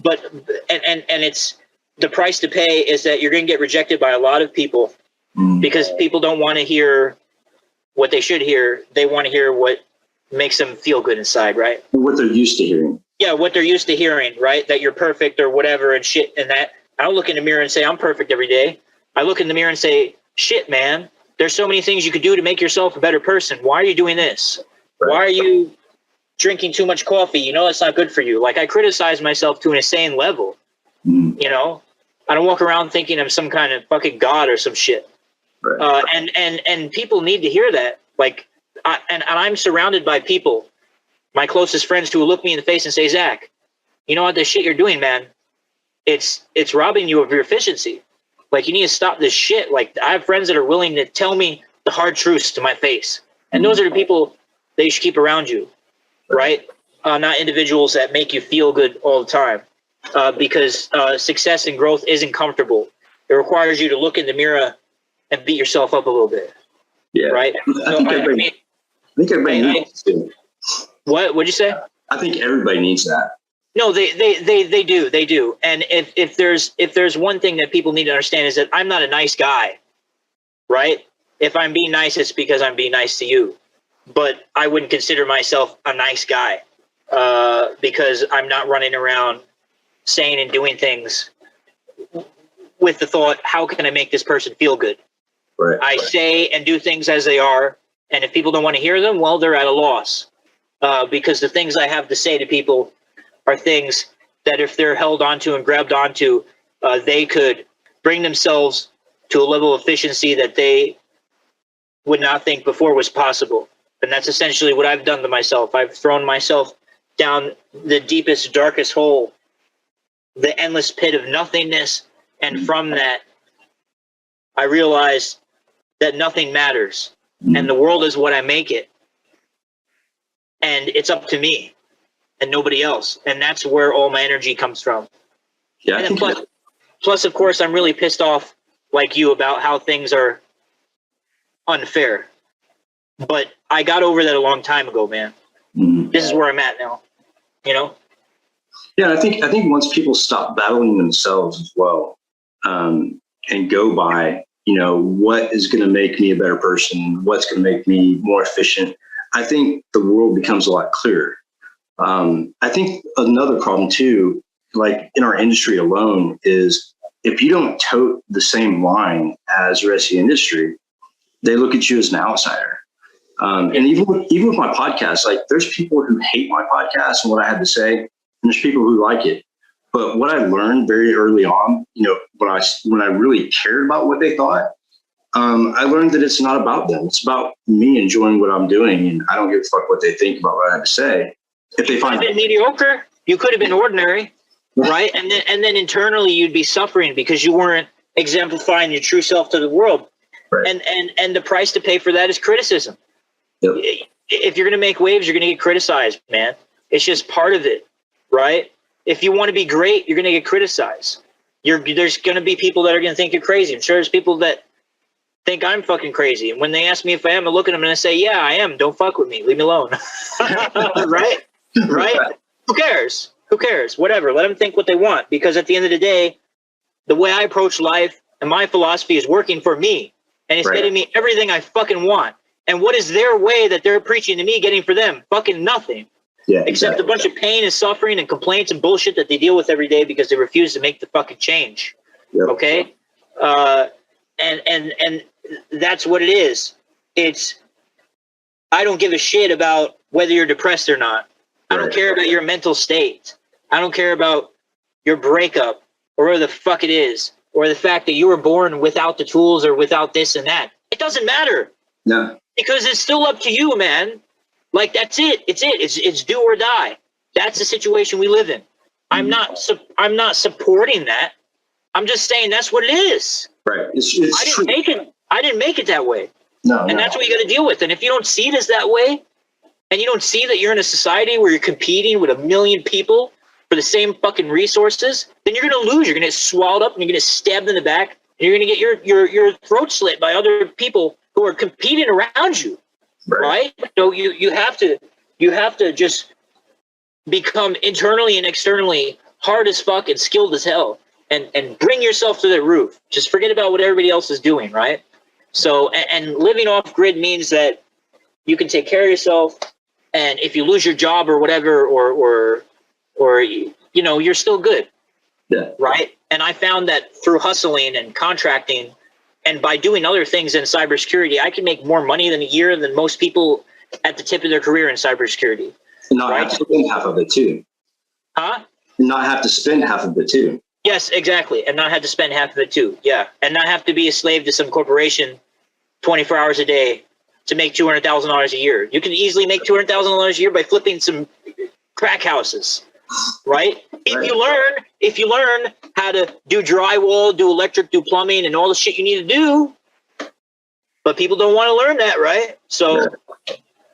But it's the price to pay is that you're going to get rejected by a lot of people because people don't want to hear what they should hear. They want to hear what makes them feel good inside, right? What they're used to hearing. Yeah, what they're used to hearing, right? That you're perfect or whatever and shit and that. I don't look in the mirror and say I'm perfect every day. I look in the mirror and say, shit, man, there's so many things you could do to make yourself a better person. Why are you doing this? Why are you drinking too much coffee? It's not good for you. I criticize myself to an insane level. I don't walk around thinking I'm some kind of fucking god or some shit. And people need to hear that. And I'm surrounded by people, my closest friends, who will look me in the face and say, Zach, you know what, the shit you're doing, man, it's robbing you of your efficiency. You need to stop this shit. I have friends that are willing to tell me the hard truths to my face. And those are the people that you should keep around you, right? Not individuals that make you feel good all the time. Because success and growth isn't comfortable. It requires you to look in the mirror and beat yourself up a little bit. Yeah. Right? I think everybody needs to. What'd you say? I think everybody needs that. No, they do. And if there's one thing that people need to understand is that I'm not a nice guy, right? If I'm being nice, it's because I'm being nice to you. But I wouldn't consider myself a nice guy because I'm not running around saying and doing things with the thought, how can I make this person feel good? Right. I say and do things as they are, and if people don't want to hear them, well, they're at a loss. Because the things I have to say to people are things that if they're held onto and grabbed onto, they could bring themselves to a level of efficiency that they would not think before was possible. And that's essentially what I've done to myself. I've thrown myself down the deepest, darkest hole, the endless pit of nothingness. And from that, I realized that nothing matters. And the world is what I make it. And it's up to me and nobody else. And that's where all my energy comes from. Yeah. And then plus, of course, I'm really pissed off, like you, about how things are unfair. But I got over that a long time ago, man. This is where I'm at now, you know? Yeah, I think once people stop battling themselves as well, and go by, you know, what is going to make me a better person, what's going to make me more efficient, I think the world becomes a lot clearer. I think another problem too, like in our industry alone, is if you don't tote the same line as the rest of the industry, they look at you as an outsider. And even with my podcast, like there's people who hate my podcast and what I had to say, and there's people who like it. But what I learned very early on, you know, when I really cared about what they thought, I learned that it's not about them. It's about me enjoying what I'm doing, and I don't give a fuck what they think about what I have to say. If they find been mediocre, you could have been ordinary, right? And then internally you'd be suffering because you weren't exemplifying your true self to the world. Right. And the price to pay for that is criticism. Yep. If you're going to make waves, you're going to get criticized, man. It's just part of it, right? If you want to be great, you're going to get criticized. There's going to be people that are going to think you're crazy. I'm sure there's people that think I'm fucking crazy. And when they ask me if I am, I look at them and I say, yeah, I am. Don't fuck with me. Leave me alone. Right? Right? Who cares? Who cares? Whatever. Let them think what they want. Because at the end of the day, the way I approach life and my philosophy is working for me. And it's getting me everything I fucking want. And what is their way that they're preaching to me getting for them? Fucking nothing. Yeah, except a bunch of pain and suffering and complaints and bullshit that they deal with every day because they refuse to make the fucking change. Yep. Okay? And that's what it is. It's, I don't give a shit about whether you're depressed or not. I don't care about your mental state. I don't care about your breakup or whatever the fuck it is, or the fact that you were born without the tools or without this and that. It doesn't matter. No. Because it's still up to you, man. Like, that's it. It's do or die. That's the situation we live in. I'm not supporting that. I'm just saying that's what it is. Right. I didn't make it that way. No. And that's what you got to deal with. And if you don't see it as that way, and you don't see that you're in a society where you're competing with 1 million people for the same fucking resources, then you're going to lose. You're going to get swallowed up and you're going to get stabbed in the back. And you're going to get your throat slit by other people who are competing around you. Right? So you have to just become internally and externally hard as fuck and skilled as hell and bring yourself to the roof. Just forget about what everybody else is doing, right? So and living off grid means that you can take care of yourself, and if you lose your job or whatever, or you know, you're still good. Yeah. Right? And I found that through hustling and contracting and by doing other things in cybersecurity, I can make more money than a year than most people at the tip of their career in cybersecurity. And not have to spend half of it too. Huh? And not have to spend half of it too. Yes, exactly. And not have to spend half of it too. Yeah. And not have to be a slave to some corporation 24 hours a day to make $200,000 a year. You can easily make $200,000 a year by flipping some crack houses. Right? If you learn how to do drywall, do electric, do plumbing, and all the shit you need to do, but people don't want to learn that, right? So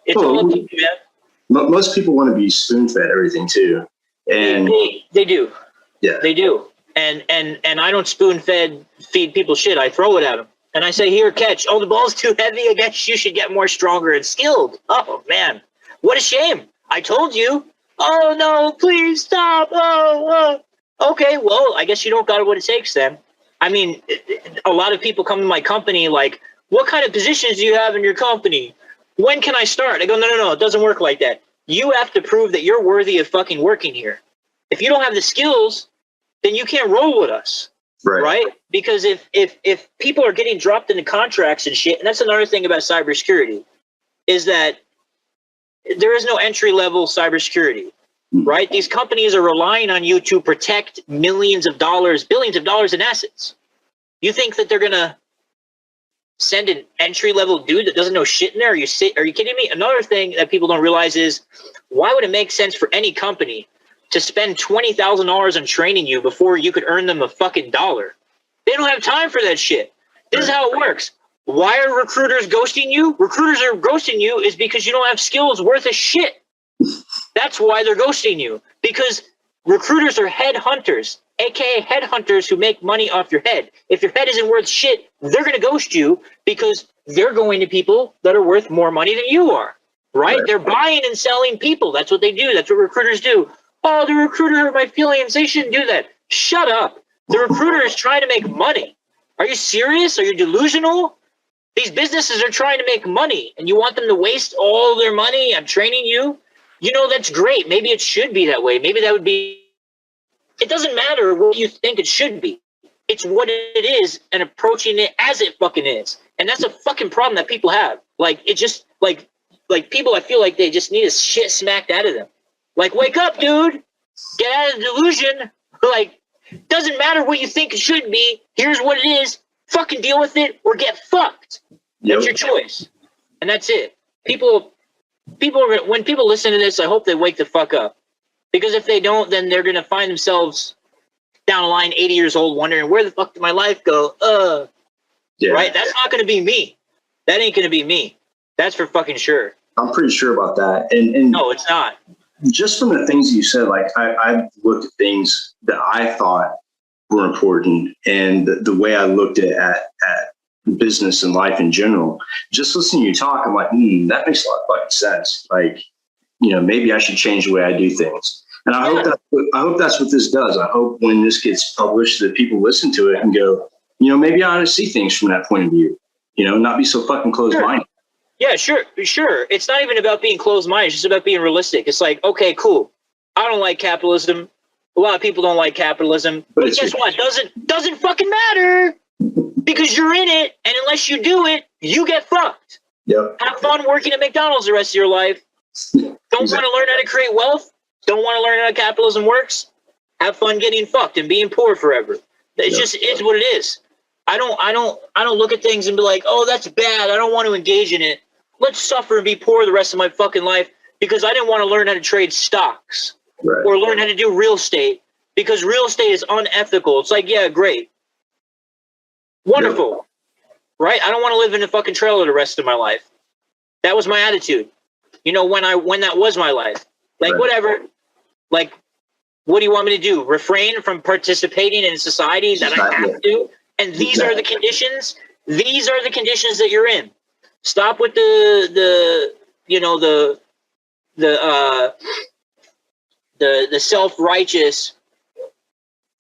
it's all up to you, man. Most people want to be spoon-fed everything too, and they do. Yeah, they do. And I don't feed people shit. I throw it at them, and I say, "Here, catch. Oh, the ball's too heavy. I guess you should get more stronger and skilled." Oh man, what a shame! I told you. Oh no, please stop. Oh. Okay, well, I guess you don't got what it takes then. I mean, a lot of people come to my company like, what kind of positions do you have in your company? When can I start? I go, no, it doesn't work like that. You have to prove that you're worthy of fucking working here. If you don't have the skills, then you can't roll with us. Right? Because if people are getting dropped into contracts and shit, and that's another thing about cybersecurity, is that there is no entry level cybersecurity, right? These companies are relying on you to protect millions of dollars, billions of dollars in assets. You think that they're gonna send an entry level dude that doesn't know shit in there? Are you kidding me? Another thing that people don't realize is, why would it make sense for any company to spend $20,000 on training you before you could earn them a fucking dollar? They don't have time for that shit. This is how it works. Why are recruiters ghosting you? Recruiters are ghosting you is because you don't have skills worth a shit. That's why they're ghosting you. Because recruiters are headhunters, aka headhunters who make money off your head. If your head isn't worth shit, they're going to ghost you because they're going to people that are worth more money than you are. Right? They're buying and selling people. That's what they do. That's what recruiters do. Oh, the recruiter hurt my feelings. They shouldn't do that. Shut up. The recruiter is trying to make money. Are you serious? Are you delusional? These businesses are trying to make money, and you want them to waste all their money on training you? You know, that's great. Maybe it should be that way. Maybe that would be... It doesn't matter what you think it should be. It's what it is and approaching it as it fucking is. And that's a fucking problem that people have. Like, it just... Like people, I feel like they just need a shit smacked out of them. Like, wake up, dude. Get out of the delusion. Like, doesn't matter what you think it should be. Here's what it is. Fucking deal with it or get fucked. That's your choice. And that's it. People are, when people listen to this, I hope they wake the fuck up. Because if they don't, then they're going to find themselves down the line 80 years old wondering, where the fuck did my life go? Right? That's not going to be me. That ain't going to be me. That's for fucking sure. I'm pretty sure about that. And no, it's not. Just from the things you said, like I've looked at things that I thought were important, and the way I looked at business and life in general. Just listening to you talk, I'm like, that makes a lot of fucking sense. Like, you know, maybe I should change the way I do things. And I hope that's what this does. I hope when this gets published that people listen to it and go, you know, maybe I ought to see things from that point of view. You know, not be so fucking closed-minded. Yeah, sure. It's not even about being closed-minded. It's just about being realistic. It's like, okay, cool. I don't like capitalism. A lot of people don't like capitalism. But guess what? Doesn't fucking matter because you're in it. And unless you do it, you get fucked. Yep. Have fun working at McDonald's the rest of your life. Don't want to learn how to create wealth. Don't want to learn how capitalism works. Have fun getting fucked and being poor forever. It's just is what it is. I don't look at things and be like, oh, that's bad. I don't want to engage in it. Let's suffer and be poor the rest of my fucking life because I didn't want to learn how to trade stocks or learn how to do real estate because real estate is unethical. It's like, yeah, great. Wonderful. Right? I don't want to live in a fucking trailer the rest of my life. That was my attitude. You know, when that was my life. Like, whatever. Like, what do you want me to do? Refrain from participating in society that I have to? And these are the conditions. These are the conditions that you're in. Stop with the self-righteous.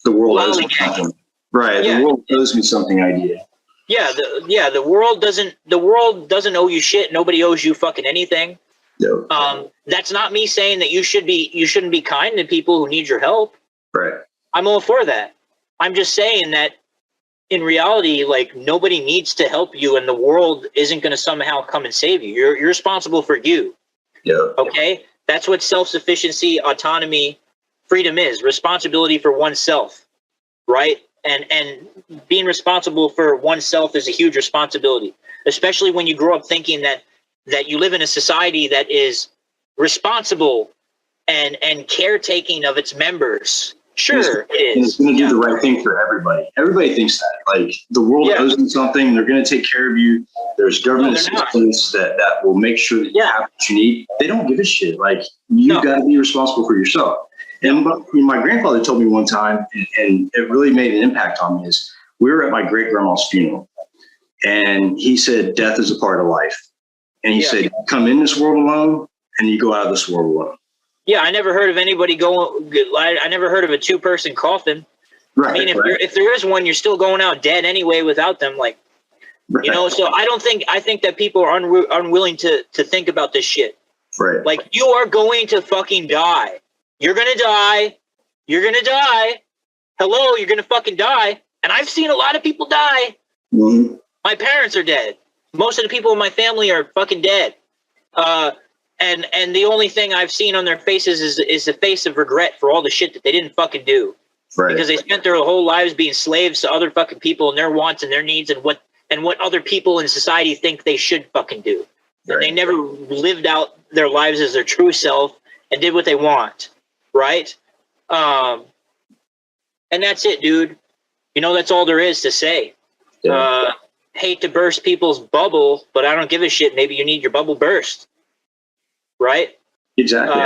The world owes me something. Right. Yeah. The world owes me something idea. Yeah. The world doesn't owe you shit. Nobody owes you fucking anything. No. That's not me saying that you shouldn't be kind to people who need your help. Right. I'm all for that. I'm just saying that in reality, like, nobody needs to help you and the world isn't going to somehow come and save you. You're responsible for you. Yeah. Okay? That's what self-sufficiency, autonomy, freedom is. Responsibility for oneself. Right? And being responsible for oneself is a huge responsibility, especially when you grow up thinking that you live in a society that is responsible and caretaking of its members. Sure, it is. And it's going to do the right thing for everybody. Everybody thinks that. Like, the world owes them something. They're going to take care of you. There's government assistance that will make sure that you have what you need. They don't give a shit. Like, you've got to be responsible for yourself. And my grandfather told me one time, and it really made an impact on me, is we were at my great-grandma's funeral. And he said, death is a part of life. And he said, you come in this world alone, and you go out of this world alone. Yeah, I never heard of anybody I never heard of a two-person coffin. Right. I mean, if there is one, you're still going out dead anyway without them. Like, you know, so I think that people are unwilling to think about this shit. Right. Like, you are going to fucking die. You're going to die. You're going to die. Hello, you're going to fucking die. And I've seen a lot of people die. Mm-hmm. My parents are dead. Most of the people in my family are fucking dead. And the only thing I've seen on their faces is the face of regret for all the shit that they didn't fucking do. Right. Because they spent their whole lives being slaves to other fucking people and their wants and their needs and what other people in society think they should fucking do. Right. And they never lived out their lives as their true self and did what they want. Right? And that's it, dude. You know, that's all there is to say. Yeah. Hate to burst people's bubble, but I don't give a shit. Maybe you need your bubble burst. Right? Exactly.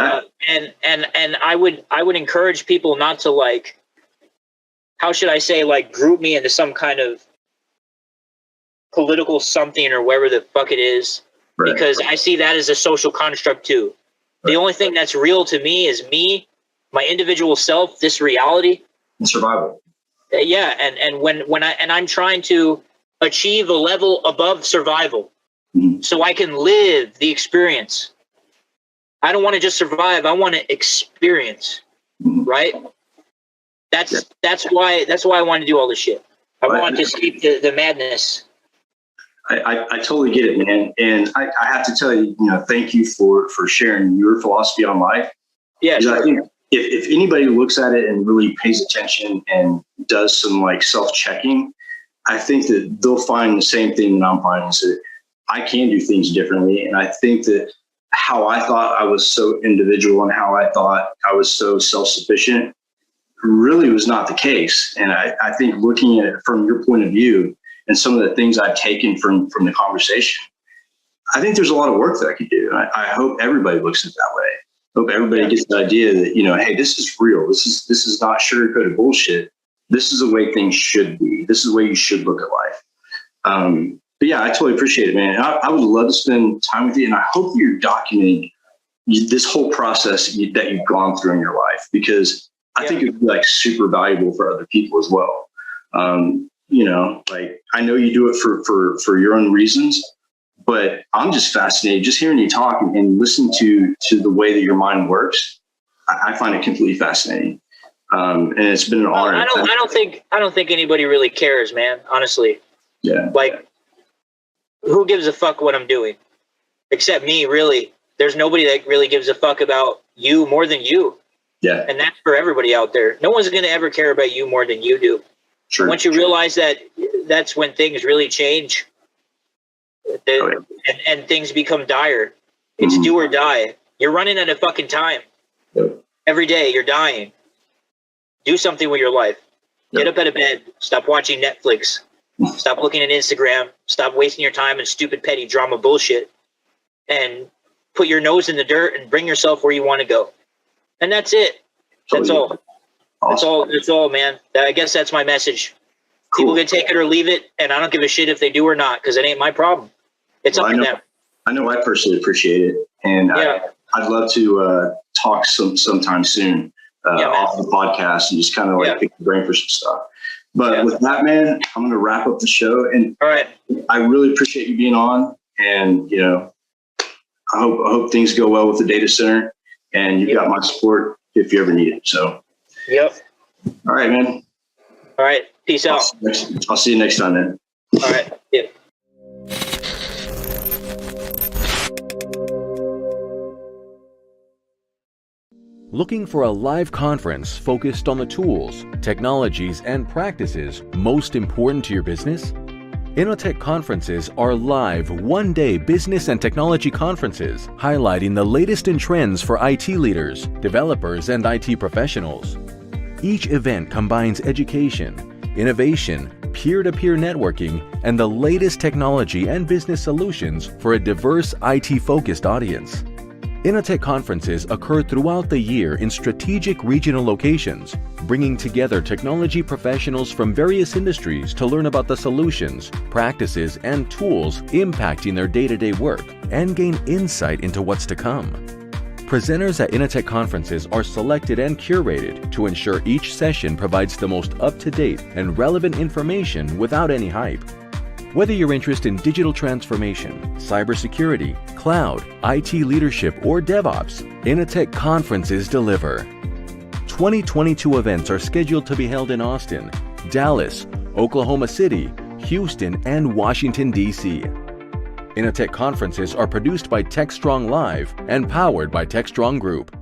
And I would encourage people not to, like, how should I say, like, group me into some kind of political something or wherever the fuck it is. Right. Because I see that as a social construct too. Right. The only thing that's real to me is me, my individual self, this reality. And survival. Yeah, and I'm trying to achieve a level above survival, so I can live the experience. I don't want to just survive. I want to experience, right? That's why I want to do all this shit. I want to escape the madness. I totally get it, man. And I have to tell you, thank you for sharing your philosophy on life. Yeah, sure. I think if anybody looks at it and really pays attention and does some like self-checking, I think that they'll find the same thing that I'm finding, is that I can do things differently. And I think that how I thought I was so individual and how I thought I was so self-sufficient really was not the case. And I think looking at it from your point of view and some of the things I've taken from the conversation, I think there's a lot of work that I could do. I hope everybody looks at it that way. I hope everybody gets the idea that, hey, this is real. This is not sugar-coated bullshit. This is the way things should be. This is the way you should look at life. But yeah, I totally appreciate it, man. I would love to spend time with you, and I hope you're documenting this whole process that you've gone through in your life, because I think it'd be like super valuable for other people as well. Like I know you do it for your own reasons, but I'm just fascinated just hearing you talk and listen to the way that your mind works. I find it completely fascinating. And it's been an honor. I don't think anybody really cares, man. Honestly. Yeah. Like, who gives a fuck what I'm doing? Except me, really. There's nobody that really gives a fuck about you more than you. Yeah. And that's for everybody out there. No one's going to ever care about you more than you do. True. Once you realize that, that's when things really change. And things become dire. It's do or die. You're running out of fucking time. Yep. Every day you're dying. Do something with your life. Get up out of bed. Stop watching Netflix. Stop looking at Instagram. Stop wasting your time in stupid petty drama bullshit. And put your nose in the dirt and bring yourself where you want to go. And that's it. That's all. Awesome. That's all, man. I guess that's my message. Cool. People can take it or leave it, and I don't give a shit if they do or not, because it ain't my problem. It's up to them. I know I personally appreciate it, and I'd love to talk sometime soon off the podcast and just kind of pick the brain for some stuff. But with that, man, I'm going to wrap up the show. And all right, I really appreciate you being on, and I hope things go well with the data center. And you've got my support if you ever need it. So. Yep. All right, man. All right. Peace out. I'll see you next time, man. All right. Yep. Looking for a live conference focused on the tools, technologies, and practices most important to your business? Innotech conferences are live one-day business and technology conferences highlighting the latest in trends for IT leaders, developers, and IT professionals. Each event combines education, innovation, peer-to-peer networking, and the latest technology and business solutions for a diverse IT-focused audience. Innotech conferences occur throughout the year in strategic regional locations, bringing together technology professionals from various industries to learn about the solutions, practices, and tools impacting their day-to-day work and gain insight into what's to come. Presenters at Innotech conferences are selected and curated to ensure each session provides the most up-to-date and relevant information without any hype. Whether you're interested in digital transformation, cybersecurity, cloud, IT leadership, or DevOps, Innotech conferences deliver. 2022 events are scheduled to be held in Austin, Dallas, Oklahoma City, Houston, and Washington, D.C. Inotech conferences are produced by TechStrong Live and powered by TechStrong Group.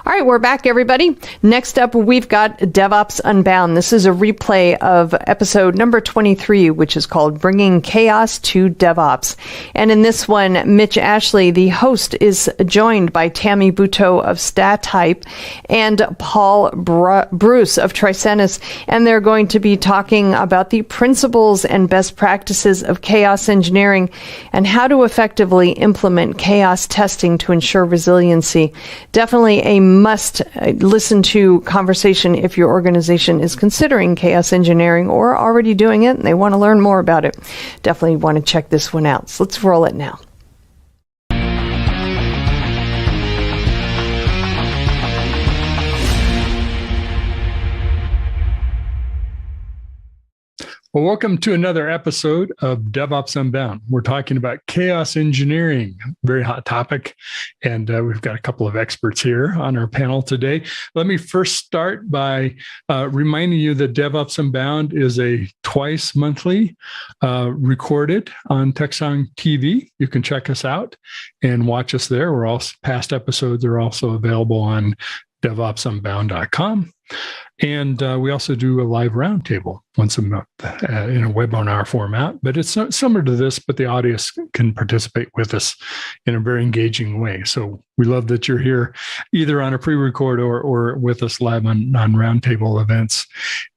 All right, we're back, everybody. Next up, we've got DevOps Unbound. This is a replay of episode number 23, which is called Bringing Chaos to DevOps. And in this one, Mitch Ashley, the host, is joined by Tammy Buteau of StatType and Paul Bruce of Tricentis. And they're going to be talking about the principles and best practices of chaos engineering and how to effectively implement chaos testing to ensure resiliency. Definitely a must listen to conversation if your organization is considering chaos engineering or already doing it and they want to learn more about it. Definitely want to check this one out. So let's roll it now. Well, welcome to another episode of DevOps Unbound. We're talking about chaos engineering, very hot topic, and we've got a couple of experts here on our panel today. Let me first start by reminding you that DevOps Unbound is a twice monthly recorded on TechstrongTV. You can check us out and watch us there. We're all past episodes are also available on DevOpsUnbound.com. And we also do a live roundtable once a month in a webinar format. But it's similar to this, but the audience can participate with us in a very engaging way. So we love that you're here either on a pre-record or with us live on roundtable events.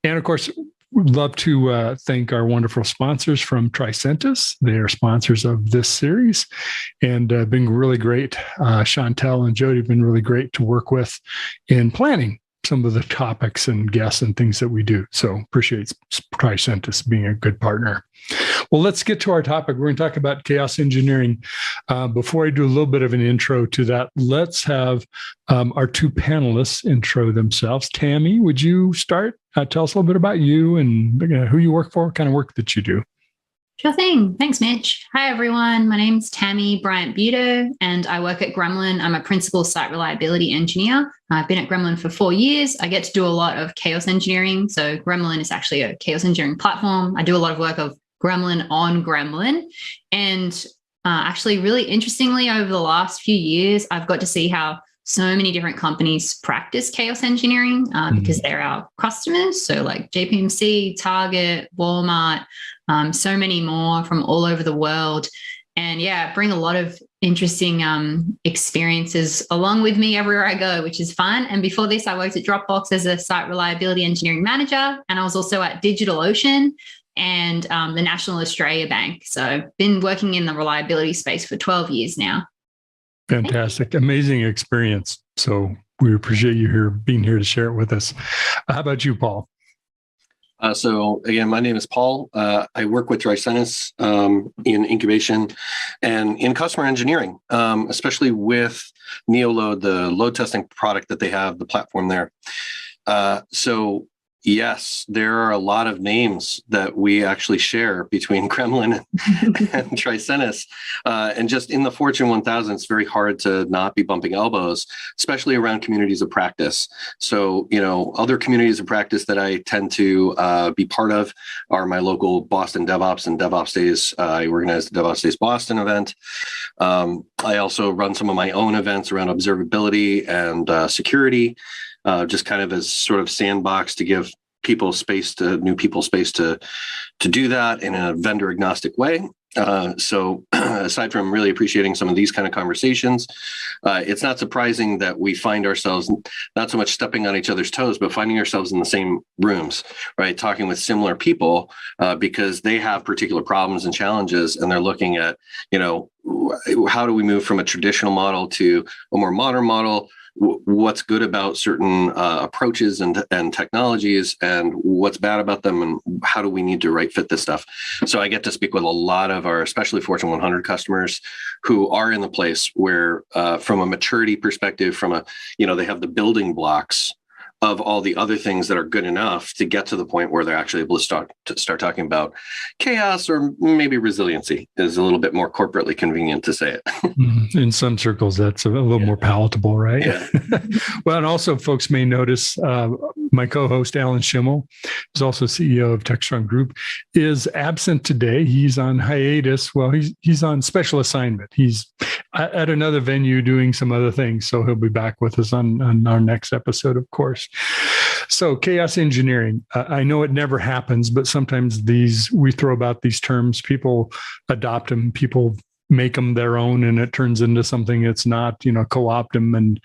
And of course, we'd love to thank our wonderful sponsors from Tricentis. They are sponsors of this series and been really great. Chantel and Jody have been really great to work with in planning some of the topics and guests and things that we do. So appreciate Tricentis being a good partner. Well, let's get to our topic. We're going to talk about chaos engineering. Before I do a little bit of an intro to that, let's have our two panelists intro themselves. Tammy, would you start? Tell us a little bit about you and who you work for, what kind of work that you do. Sure thing. Thanks, Mitch. Hi, everyone. My name's Tammy Bryant-Buteau, and I work at Gremlin. I'm a principal site reliability engineer. I've been at Gremlin for 4 years. I get to do a lot of chaos engineering. So Gremlin is actually a chaos engineering platform. I do a lot of work of Gremlin on Gremlin. And actually, really interestingly, over the last few years, I've got to see how so many different companies practice chaos engineering because they're our customers. So like JPMC, Target, Walmart, so many more from all over the world. And yeah, bring a lot of interesting experiences along with me everywhere I go, which is fun. And before this, I worked at Dropbox as a site reliability engineering manager. And I was also at DigitalOcean and the National Australia Bank. So I've been working in the reliability space for 12 years now. Fantastic. Amazing experience. So we appreciate you being here to share it with us. How about you, Paul? So again, my name is Paul. I work with Tricentis in incubation and in customer engineering, especially with NeoLoad, the load testing product that they have, the platform there. So yes, there are a lot of names that we actually share between Gremlin and Tricentis. And just in the Fortune 1000, it's very hard to not be bumping elbows, especially around communities of practice. So, other communities of practice that I tend to be part of are my local Boston DevOps and DevOps Days. I organize the DevOps Days Boston event. I also run some of my own events around observability and security. Just kind of as sort of sandbox to give new people space to do that in a vendor agnostic way. So aside from really appreciating some of these kind of conversations, it's not surprising that we find ourselves not so much stepping on each other's toes, but finding ourselves in the same rooms, right? Talking with similar people because they have particular problems and challenges, and they're looking at, how do we move from a traditional model to a more modern model? What's good about certain approaches and technologies, and what's bad about them, and how do we need to right fit this stuff? So I get to speak with a lot of our, especially Fortune 100 customers who are in the place where, from a maturity perspective, they have the building blocks of all the other things that are good enough to get to the point where they're actually able to start talking about chaos, or maybe resiliency is a little bit more corporately convenient to say it. In some circles, that's a little more palatable, right? Yeah. Well, and also folks may notice my co-host, Alan Schimmel, who's also CEO of Techstrong Group, is absent today. He's on hiatus. Well, he's on special assignment. He's at another venue doing some other things. So he'll be back with us on our next episode, of course. So chaos engineering, I know it never happens, but sometimes we throw about these terms, people adopt them, people make them their own, and it turns into something it's not, co-opt them. And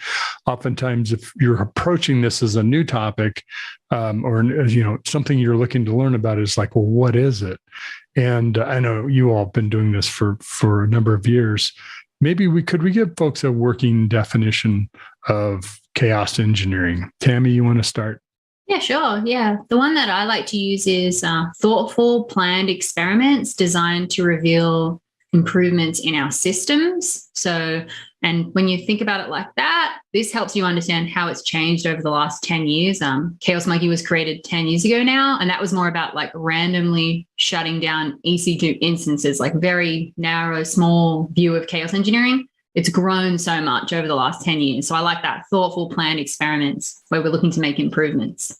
oftentimes if you're approaching this as a new topic, or something you're looking to learn about, is like, well, what is it? And I know you all have been doing this for a number of years. Maybe we give folks a working definition of chaos engineering. Tammy, you want to start? Yeah, sure. Yeah. The one that I like to use is thoughtful, planned experiments designed to reveal improvements in our systems. So, and when you think about it like that, this helps you understand how it's changed over the last 10 years. Chaos Monkey was created 10 years ago now, and that was more about like randomly shutting down EC2 instances, like very narrow, small view of chaos engineering. It's grown so much over the last 10 years. So I like that thoughtful, planned experiments where we're looking to make improvements.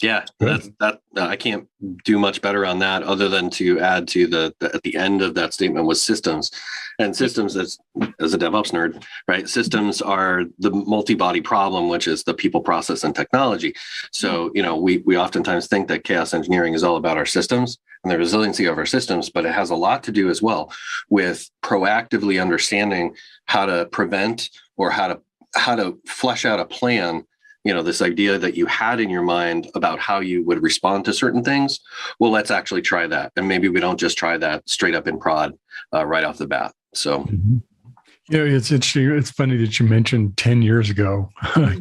Yeah, that I can't do much better on that, other than to add to the at the end of that statement was systems. And systems, as a DevOps nerd, right? Systems are the multi-body problem, which is the people, process, and technology. So, we oftentimes think that chaos engineering is all about our systems and the resiliency of our systems, but it has a lot to do as well with proactively understanding how to prevent, or how to flesh out a plan. This idea that you had in your mind about how you would respond to certain things. Well, let's actually try that. And maybe we don't just try that straight up in prod right off the bat. So, it's interesting. It's funny that you mentioned 10 years ago,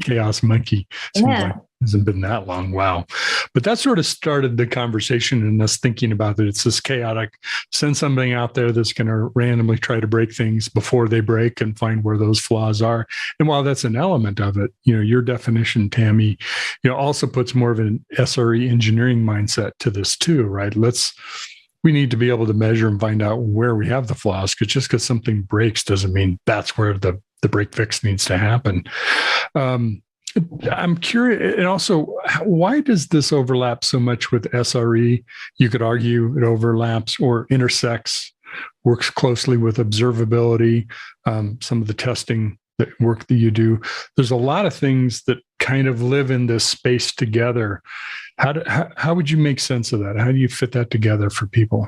Chaos Monkey. Seems like it hasn't been that long. Wow. But that sort of started the conversation and us thinking about it. It's this chaotic, send something out there that's going to randomly try to break things before they break and find where those flaws are. And while that's an element of it, your definition, Tammy, also puts more of an SRE engineering mindset to this too, right? We need to be able to measure and find out where we have the flaws, because just because something breaks doesn't mean that's where the break fix needs to happen. I'm curious, and also, why does this overlap so much with SRE? You could argue it overlaps or intersects, works closely with observability, some of the testing work that you do. There's a lot of things that kind of live in this space together. How would you make sense of that? How do you fit that together for people?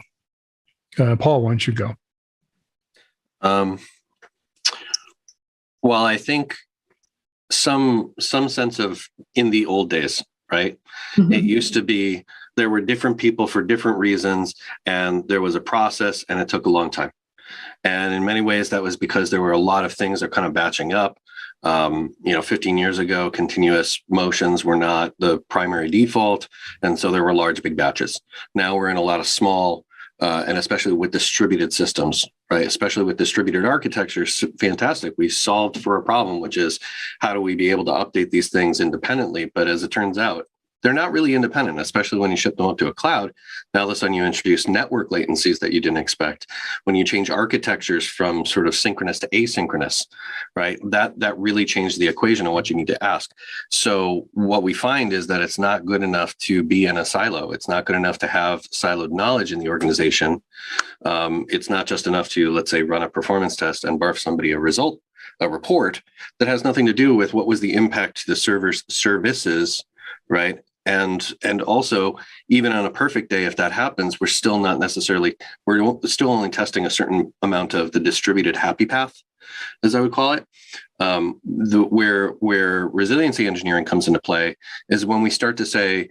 Paul, why don't you go? Well, I think some sense of, in the old days, right? Mm-hmm. It used to be there were different people for different reasons, and there was a process, and it took a long time. And in many ways, that was because there were a lot of things that are kind of batching up. 15 years ago, continuous motions were not the primary default. And so there were large, big batches. Now we're in a lot of small, and especially with distributed systems, right? Especially with distributed architecture, fantastic. We solved for a problem, which is how do we be able to update these things independently? But as it turns out, they're not really independent, especially when you ship them up to a cloud. Now, all of a sudden, you introduce network latencies that you didn't expect. When you change architectures from sort of synchronous to asynchronous, right? That really changed the equation of what you need to ask. So what we find is that it's not good enough to be in a silo. It's not good enough to have siloed knowledge in the organization. It's not just enough to, let's say, run a performance test and barf somebody a report that has nothing to do with what was the impact to the server's services, right? And also, even on a perfect day, if that happens, we're still only testing a certain amount of the distributed happy path, as I would call it. Where resiliency engineering comes into play is when we start to say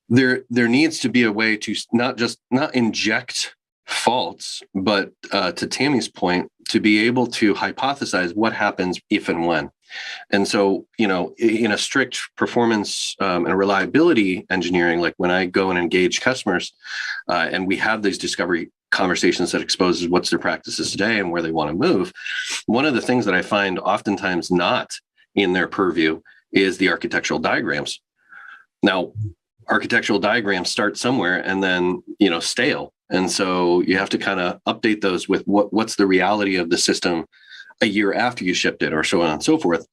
there needs to be a way to not inject faults, but to Tammy's point, to be able to hypothesize what happens if and when. And so, in a strict performance and reliability engineering, like when I go and engage customers and we have these discovery conversations that exposes what's their practices today and where they want to move, one of the things that I find oftentimes not in their purview is the architectural diagrams. Now, architectural diagrams start somewhere and then, stale. And so you have to kind of update those with what's the reality of the system a year after you shipped it, or so on and so forth.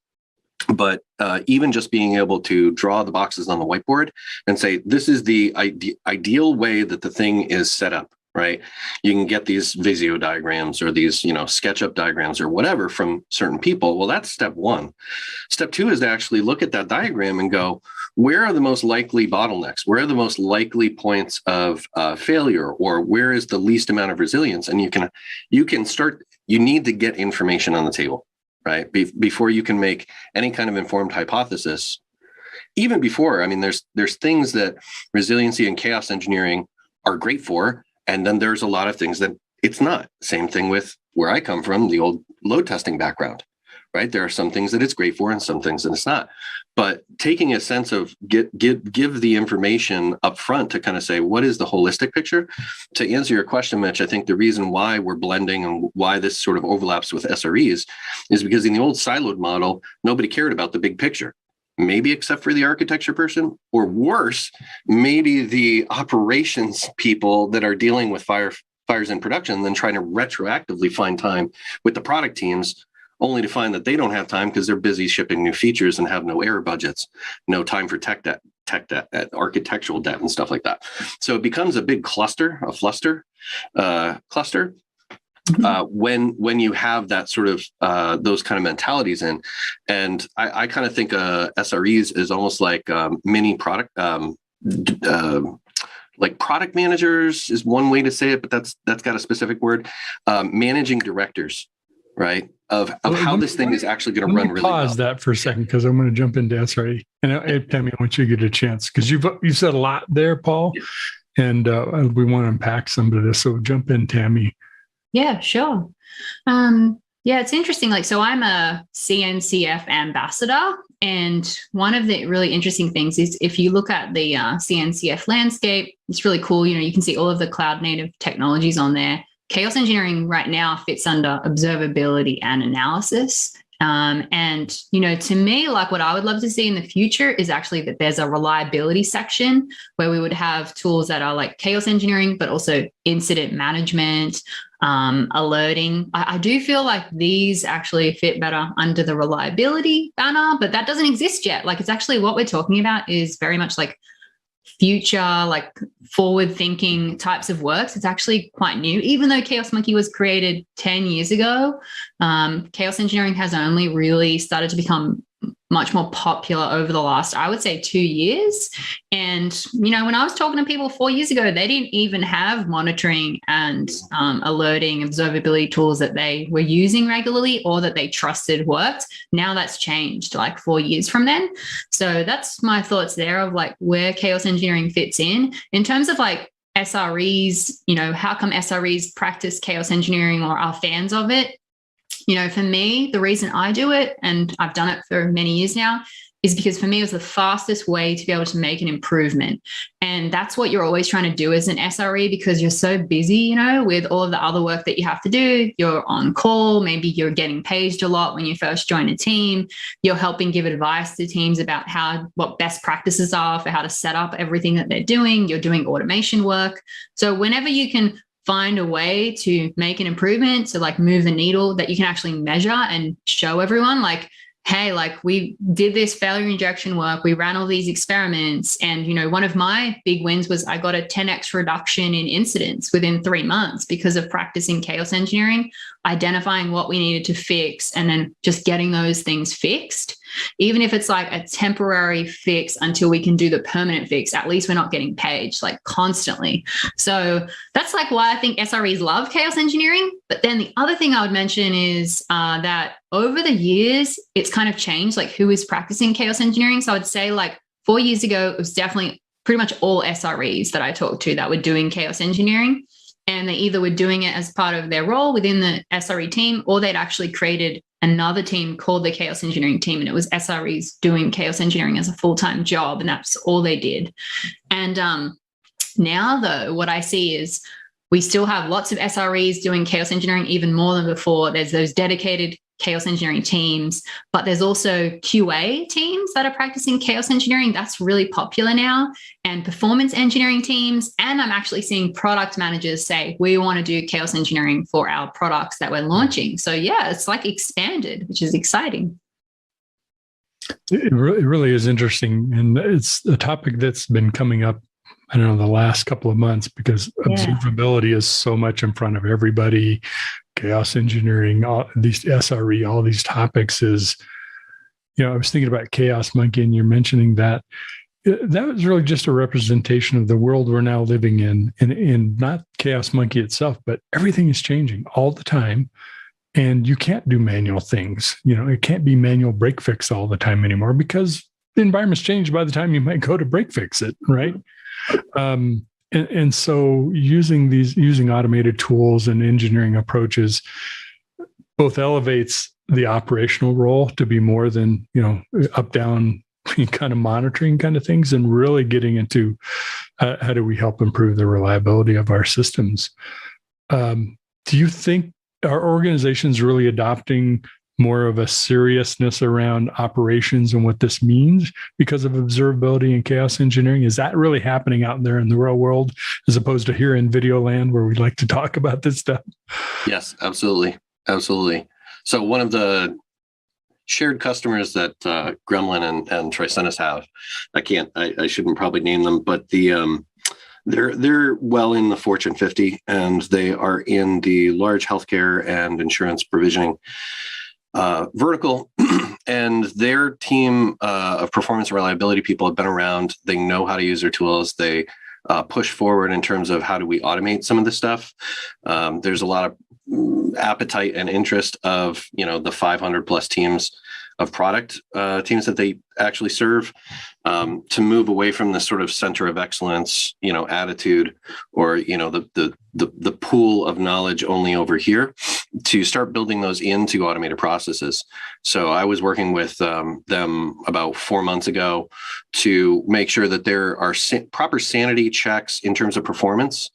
But even just being able to draw the boxes on the whiteboard and say, this is the ideal way that the thing is set up, right? You can get these Visio diagrams or these, SketchUp diagrams or whatever from certain people. Well, that's step one. Step two is to actually look at that diagram and go, where are the most likely bottlenecks? Where are the most likely points of failure? Or where is the least amount of resilience? And you can start, you need to get information on the table, right? Before you can make any kind of informed hypothesis. Even before, I mean, there's things that resiliency and chaos engineering are great for, and then there's a lot of things that it's not. Same thing with where I come from, the old load testing background, right? There are some things that it's great for and some things that it's not. But taking a sense of give the information up front to kind of say, what is the holistic picture? To answer your question, Mitch, I think the reason why we're blending and why this sort of overlaps with SREs is because in the old siloed model, nobody cared about the big picture. Maybe except for the architecture person, or worse, maybe the operations people that are dealing with fires in production, then trying to retroactively find time with the product teams, only to find that they don't have time because they're busy shipping new features and have no error budgets, no time for tech debt, architectural debt, and stuff like that. So it becomes a big cluster when you have that sort of those kind of mentalities in. And I kind of think SREs is almost like mini product, like product managers is one way to say it, but that's got a specific word. Managing directors, right? Of how this thing is actually going to run really well. Pause that for a second, because I'm going to jump into SRE. And Tammy, I want you to get a chance, because you've said a lot there, Paul, and we want to unpack some of this. So jump in, Tammy. Yeah, sure. It's interesting. So I'm a CNCF ambassador, and one of the really interesting things is if you look at the CNCF landscape, it's really cool. You can see all of the cloud native technologies on there. Chaos engineering right now fits under observability and analysis. To me, what I would love to see in the future is actually that there's a reliability section where we would have tools that are like chaos engineering, but also incident management, alerting. I do feel like these actually fit better under the reliability banner, but that doesn't exist yet. It's actually what we're talking about is very much future, forward thinking types of works. It's actually quite new. Even though Chaos Monkey was created 10 years ago, chaos engineering has only really started to become much more popular over the last, I would say, 2 years. And, when I was talking to people 4 years ago, they didn't even have monitoring and alerting observability tools that they were using regularly or that they trusted worked. Now that's changed 4 years from then. So that's my thoughts there of where chaos engineering fits in terms of SREs, how come SREs practice chaos engineering or are fans of it? For me, the reason I do it, and I've done it for many years now, is because for me, it was the fastest way to be able to make an improvement. And that's what you're always trying to do as an SRE, because you're so busy, with all of the other work that you have to do. You're on call. Maybe you're getting paged a lot when you first join a team. You're helping give advice to teams about what best practices are for how to set up everything that they're doing. You're doing automation work. So whenever you can find a way to make an improvement, to move the needle that you can actually measure and show everyone, hey, we did this failure injection work, we ran all these experiments, and one of my big wins was I got a 10x reduction in incidents within 3 months because of practicing chaos engineering, identifying what we needed to fix, and then just getting those things fixed. Even if it's a temporary fix until we can do the permanent fix, at least we're not getting paged constantly. So that's why I think SREs love chaos engineering. But then the other thing I would mention is that over the years, it's kind of changed who is practicing chaos engineering. So I would say 4 years ago, it was definitely pretty much all SREs that I talked to that were doing chaos engineering. And they either were doing it as part of their role within the SRE team, or they'd actually created another team called the chaos engineering team. And it was SREs doing chaos engineering as a full-time job. And that's all they did. And now, though, what I see is we still have lots of SREs doing chaos engineering even more than before. There's those dedicated chaos engineering teams, but there's also QA teams that are practicing chaos engineering. That's really popular now, and performance engineering teams. And I'm actually seeing product managers say, we want to do chaos engineering for our products that we're launching. So yeah, it's like expanded, which is exciting. It really is interesting. And it's a topic that's been coming up, I don't know, the last couple of months, because observability is so much in front of everybody. Chaos engineering, all these SRE, all these topics is, I was thinking about Chaos Monkey, and you're mentioning that. That was really just a representation of the world we're now living in, and not Chaos Monkey itself, but everything is changing all the time. And you can't do manual things. It can't be manual break fix all the time anymore, because the environment's changed by the time you might go to break fix it, right? And so using automated tools and engineering approaches both elevates the operational role to be more than, up, down kind of monitoring kind of things, and really getting into how do we help improve the reliability of our systems. Do you think our organizations really adopting more of a seriousness around operations and what this means because of observability and chaos engineering? Is that really happening out there in the real world, as opposed to here in video land where we like to talk about this stuff? Yes, absolutely. Absolutely. So one of the shared customers that Gremlin and Tricentis have, I shouldn't probably name them, but they're well in the Fortune 50, and they are in the large healthcare and insurance provisioning vertical. And their team of performance and reliability people have been around. They know how to use their tools. They push forward in terms of how do we automate some of this stuff. There's a lot of appetite and interest of, the 500 plus teams of product teams that they actually serve, to move away from the sort of center of excellence, attitude, or, the pool of knowledge only over here, to start building those into automated processes. So I was working with them about 4 months ago to make sure that there are proper sanity checks in terms of performance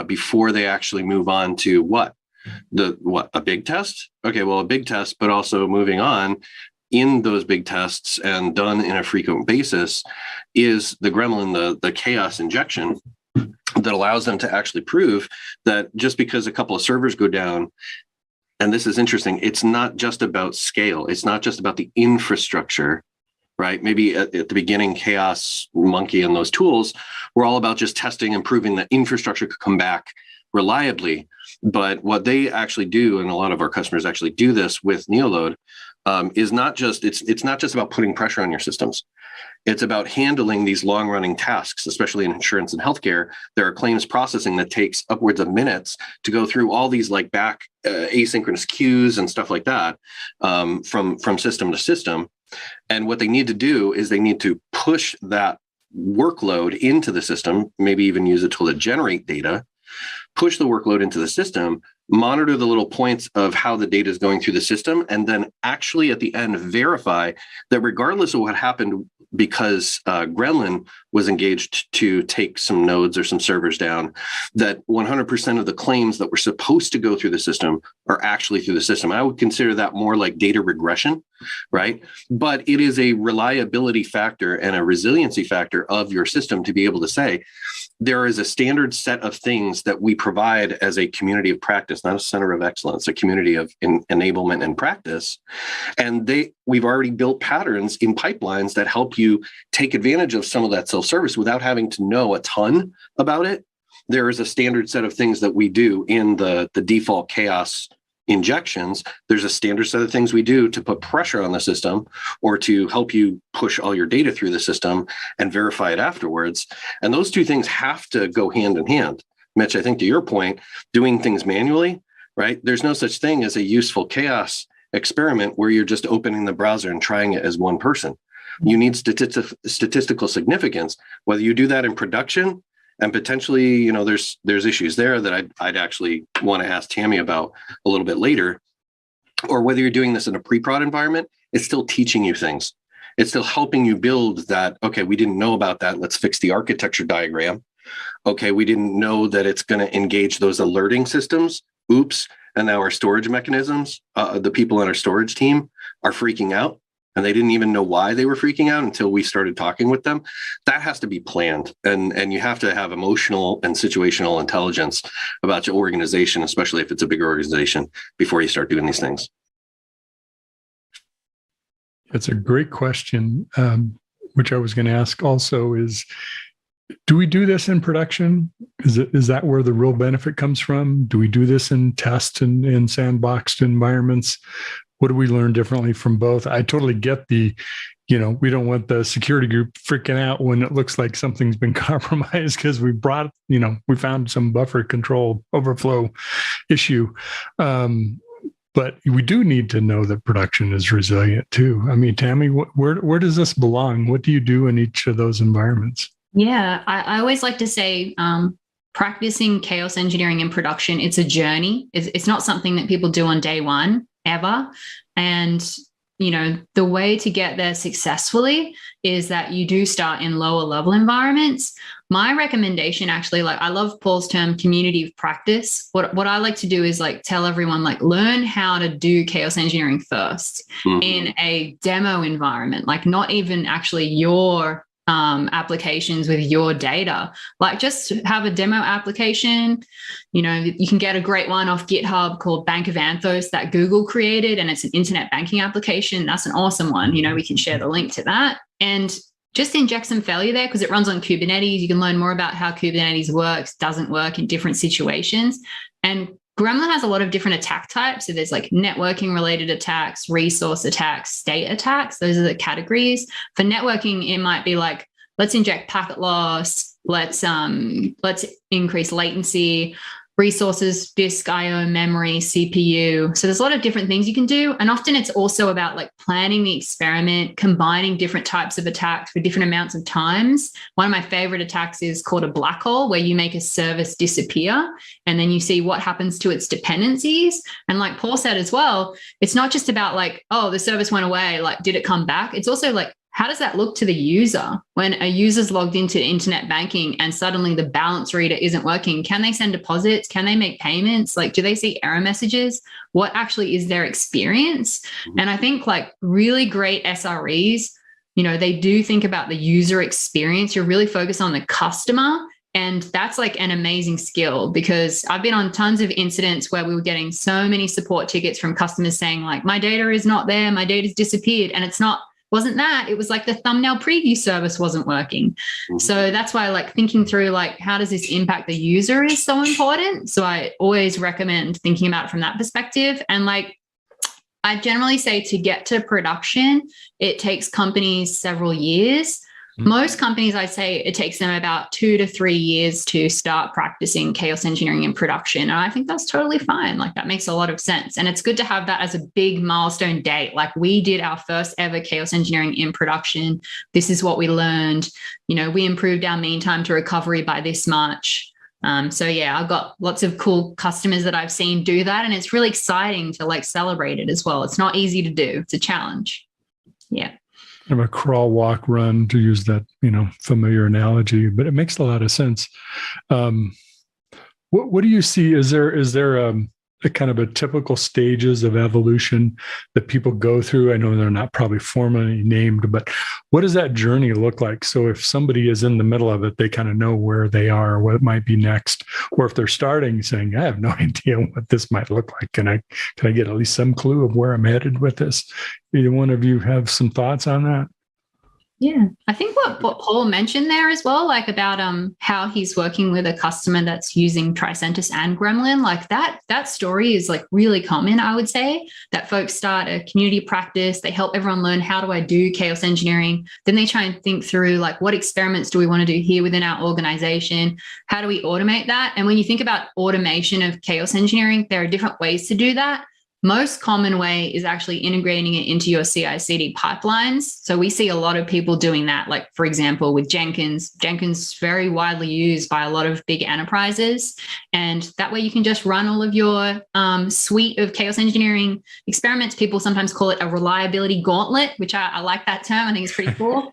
before they actually move on to a big test? Okay, well, a big test, but also moving on in those big tests and done in a frequent basis is the Gremlin, the chaos injection that allows them to actually prove that just because a couple of servers go down, and this is interesting, it's not just about scale. It's not just about the infrastructure, right? Maybe at the beginning, Chaos Monkey and those tools were all about just testing and proving that infrastructure could come back reliably. But what they actually do, and a lot of our customers actually do this with Neoload, is not just, it's not just about putting pressure on your systems. It's about handling these long-running tasks, especially in insurance and healthcare. There are claims processing that takes upwards of minutes to go through all these like back asynchronous queues and stuff like that, from system to system. And what they need to do is they need to push that workload into the system, maybe even use a tool to generate data, push the workload into the system, monitor the little points of how the data is going through the system, and then actually at the end verify that regardless of what happened, because Gremlin was engaged to take some nodes or some servers down, that 100% of the claims that were supposed to go through the system are actually through the system. I would consider that more like data regression, right? But it is a reliability factor and a resiliency factor of your system to be able to say, there is a standard set of things that we provide as a community of practice, not a center of excellence, a community of enablement and practice. And we've already built patterns in pipelines that help you take advantage of some of that self-service without having to know a ton about it. There is a standard set of things that we do in the default chaos injections. There's a standard set of things we do to put pressure on the system or to help you push all your data through the system and verify it afterwards. And those two things have to go hand in hand. Mitch, I think to your point, doing things manually, right? There's no such thing as a useful chaos experiment where you're just opening the browser and trying it as one person. You need statistical significance. Whether you do that in production, and potentially, there's issues there that I'd actually want to ask Tammy about a little bit later, or whether you're doing this in a pre-prod environment, it's still teaching you things. It's still helping you build that, okay, we didn't know about that. Let's fix the architecture diagram. Okay, we didn't know that it's going to engage those alerting systems. Oops, And now our storage mechanisms, the people on our storage team are freaking out. And they didn't even know why they were freaking out until we started talking with them. That has to be planned. And you have to have emotional and situational intelligence about your organization, especially if it's a bigger organization, before you start doing these things. It's a great question, which I was going to ask also is, do we do this in production? Is that where the real benefit comes from? Do we do this in test and in sandboxed environments? What do we learn differently from both? I totally get we don't want the security group freaking out when it looks like something's been compromised because we found some buffer control overflow issue. But we do need to know that production is resilient too. I mean, Tammy, where does this belong? What do you do in each of those environments? Yeah, I always like to say, practicing chaos engineering in production, it's a journey. It's not something that people do on day one, ever. And, the way to get there successfully is that you do start in lower level environments. My recommendation, actually, I love Paul's term, community of practice. What I like to do is tell everyone, learn how to do chaos engineering first in a demo environment, not even actually your applications with your data. Just have a demo application. You can get a great one off GitHub called Bank of Anthos that Google created, and it's an internet banking application. That's an awesome one. We can share the link to that and just inject some failure there because it runs on Kubernetes. You can learn more about how Kubernetes works, doesn't work in different situations. And Gremlin has a lot of different attack types. So there's networking related attacks, resource attacks, state attacks. Those are the categories. For networking, it might be let's inject packet loss, let's increase latency, resources, disk, IO, memory, CPU. So there's a lot of different things you can do. And often it's also about planning the experiment, combining different types of attacks for different amounts of times. One of my favorite attacks is called a black hole, where you make a service disappear and then you see what happens to its dependencies. And like Paul said as well, it's not just about the service went away, did it come back? It's also how does that look to the user when a user's logged into internet banking and suddenly the balance reader isn't working? Can they send deposits? Can they make payments? Do they see error messages? What actually is their experience? And I think really great SREs, they do think about the user experience. You're really focused on the customer. And that's an amazing skill, because I've been on tons of incidents where we were getting so many support tickets from customers saying my data is not there, my data's disappeared. And wasn't that, it was the thumbnail preview service wasn't working. So that's why thinking through how does this impact the user is so important. So I always recommend thinking about it from that perspective. And I generally say to get to production, it takes companies several years. Most companies, I'd say it takes them about 2 to 3 years to start practicing chaos engineering in production. And I think that's totally fine. That makes a lot of sense. And it's good to have that as a big milestone date. We did our first ever chaos engineering in production. This is what we learned. We improved our mean time to recovery by this much. So yeah, I've got lots of cool customers that I've seen do that. And it's really exciting to celebrate it as well. It's not easy to do. It's a challenge. Yeah. A crawl, walk, run, to use that familiar analogy, but it makes a lot of sense. What do you see? Is there a kind of a typical stages of evolution that people go through? I know they're not probably formally named, but what does that journey look like? So if somebody is in the middle of it, they kind of know where they are, what might be next, or if they're starting saying, I have no idea what this might look like. Can I get at least some clue of where I'm headed with this? Either one of you have some thoughts on that? Yeah, I think what Paul mentioned there as well, about how he's working with a customer that's using Tricentis and Gremlin, that story is really common. I would say that folks start a community practice, they help everyone learn how do I do chaos engineering, then they try and think through what experiments do we want to do here within our organization, how do we automate that? And when you think about automation of chaos engineering, there are different ways to do that. most common way is actually integrating it into your CI/CD pipelines. So we see a lot of people doing that. Like, for example, with Jenkins. Jenkins is very widely used by a lot of big enterprises. And that way you can just run all of your suite of chaos engineering experiments. People sometimes call it a reliability gauntlet, which I like that term. I think it's pretty cool.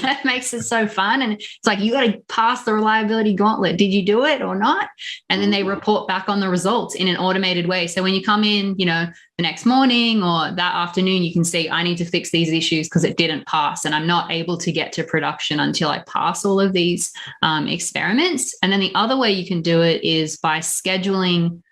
That makes it so fun. And it's like, you got to pass the reliability gauntlet. Did you do it or not? And then they report back on the results in an automated way. So when you come in, the next morning or that afternoon, you can see, I need to fix these issues because it didn't pass and I'm not able to get to production until I pass all of these experiments. And then the other way you can do it is by scheduling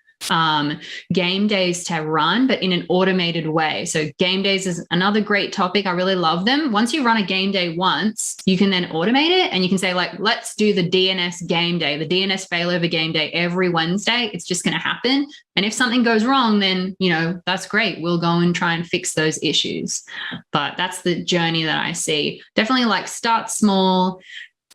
game days to run, but in an automated way. So game days is another great topic. I really love them. Once you run a game day once, you can then automate it and you can say, like, let's do the DNS game day, the DNS failover game day every Wednesday. It's just going to happen. And if something goes wrong, then, that's great. We'll go and try and fix those issues. But that's the journey that I see. Definitely like start small,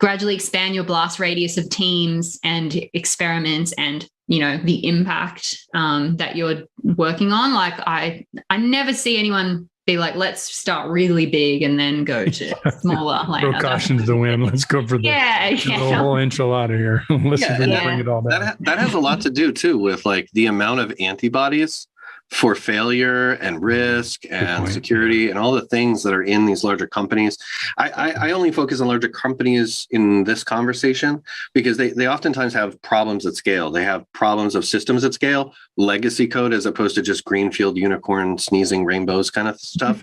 gradually expand your blast radius of teams and experiments and the impact that you're working on. Like I never see anyone be like, let's start really big and then go to smaller. Throw caution to the wind. Let's go for the whole enchilada here. Let's bring it all down. That has a lot to do too with like the amount of antibodies for failure and risk and security and all the things that are in these larger companies. I only focus on larger companies in this conversation because they oftentimes have problems at scale. They have problems of systems at scale, legacy code as opposed to just greenfield unicorn sneezing rainbows kind of stuff.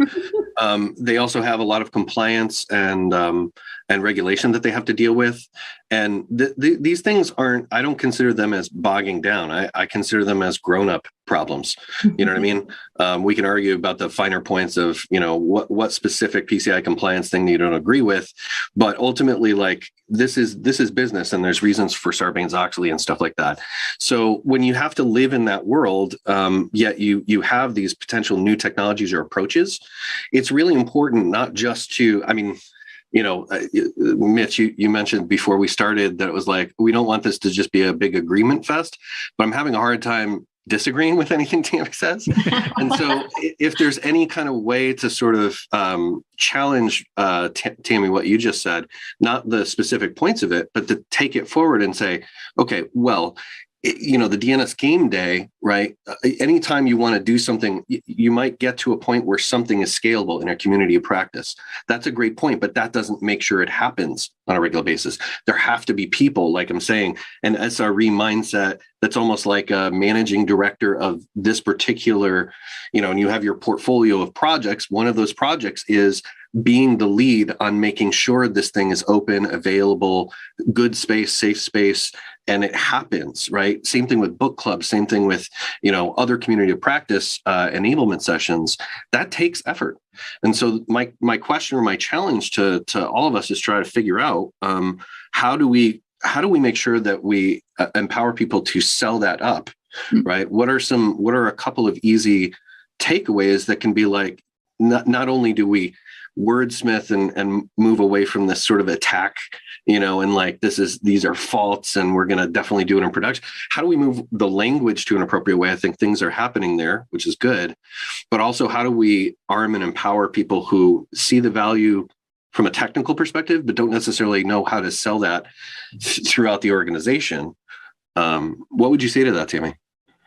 They also have a lot of compliance and regulation that they have to deal with. And these things I don't consider them as bogging down. I consider them as grown-up problems. You know what I mean? We can argue about the finer points of, what specific PCI compliance thing you don't agree with, but ultimately, like, this is business and there's reasons for Sarbanes-Oxley and stuff like that. So when you have to live in that world, yet you have these potential new technologies or approaches, it's really important not just to, Mitch, you mentioned before we started that it was like, we don't want this to just be a big agreement fest, but I'm having a hard time disagreeing with anything Tammy says. And so if there's any kind of way to sort of challenge, Tammy, what you just said, not the specific points of it, but to take it forward and say, okay, well, the DNS game day, right? Anytime you want to do something, you might get to a point where something is scalable in a community of practice. That's a great point, but that doesn't make sure it happens on a regular basis. There have to be people, like I'm saying, an SRE mindset that's almost like a managing director of this particular, and you have your portfolio of projects. One of those projects is being the lead on making sure this thing is open, available, good space, safe space, and it happens, right? Same thing with book clubs, same thing with, other community of practice enablement sessions. That takes effort. And so my question or my challenge to all of us is try to figure out how do we make sure that we empower people to sell that up, right? What are a couple of easy takeaways that can be like, not only do we wordsmith and move away from this sort of attack, and like these are faults and we're going to definitely do it in production. How do we move the language to an appropriate way? I think things are happening there, which is good, but also how do we arm and empower people who see the value from a technical perspective, but don't necessarily know how to sell that throughout the organization? What would you say to that, Tammy?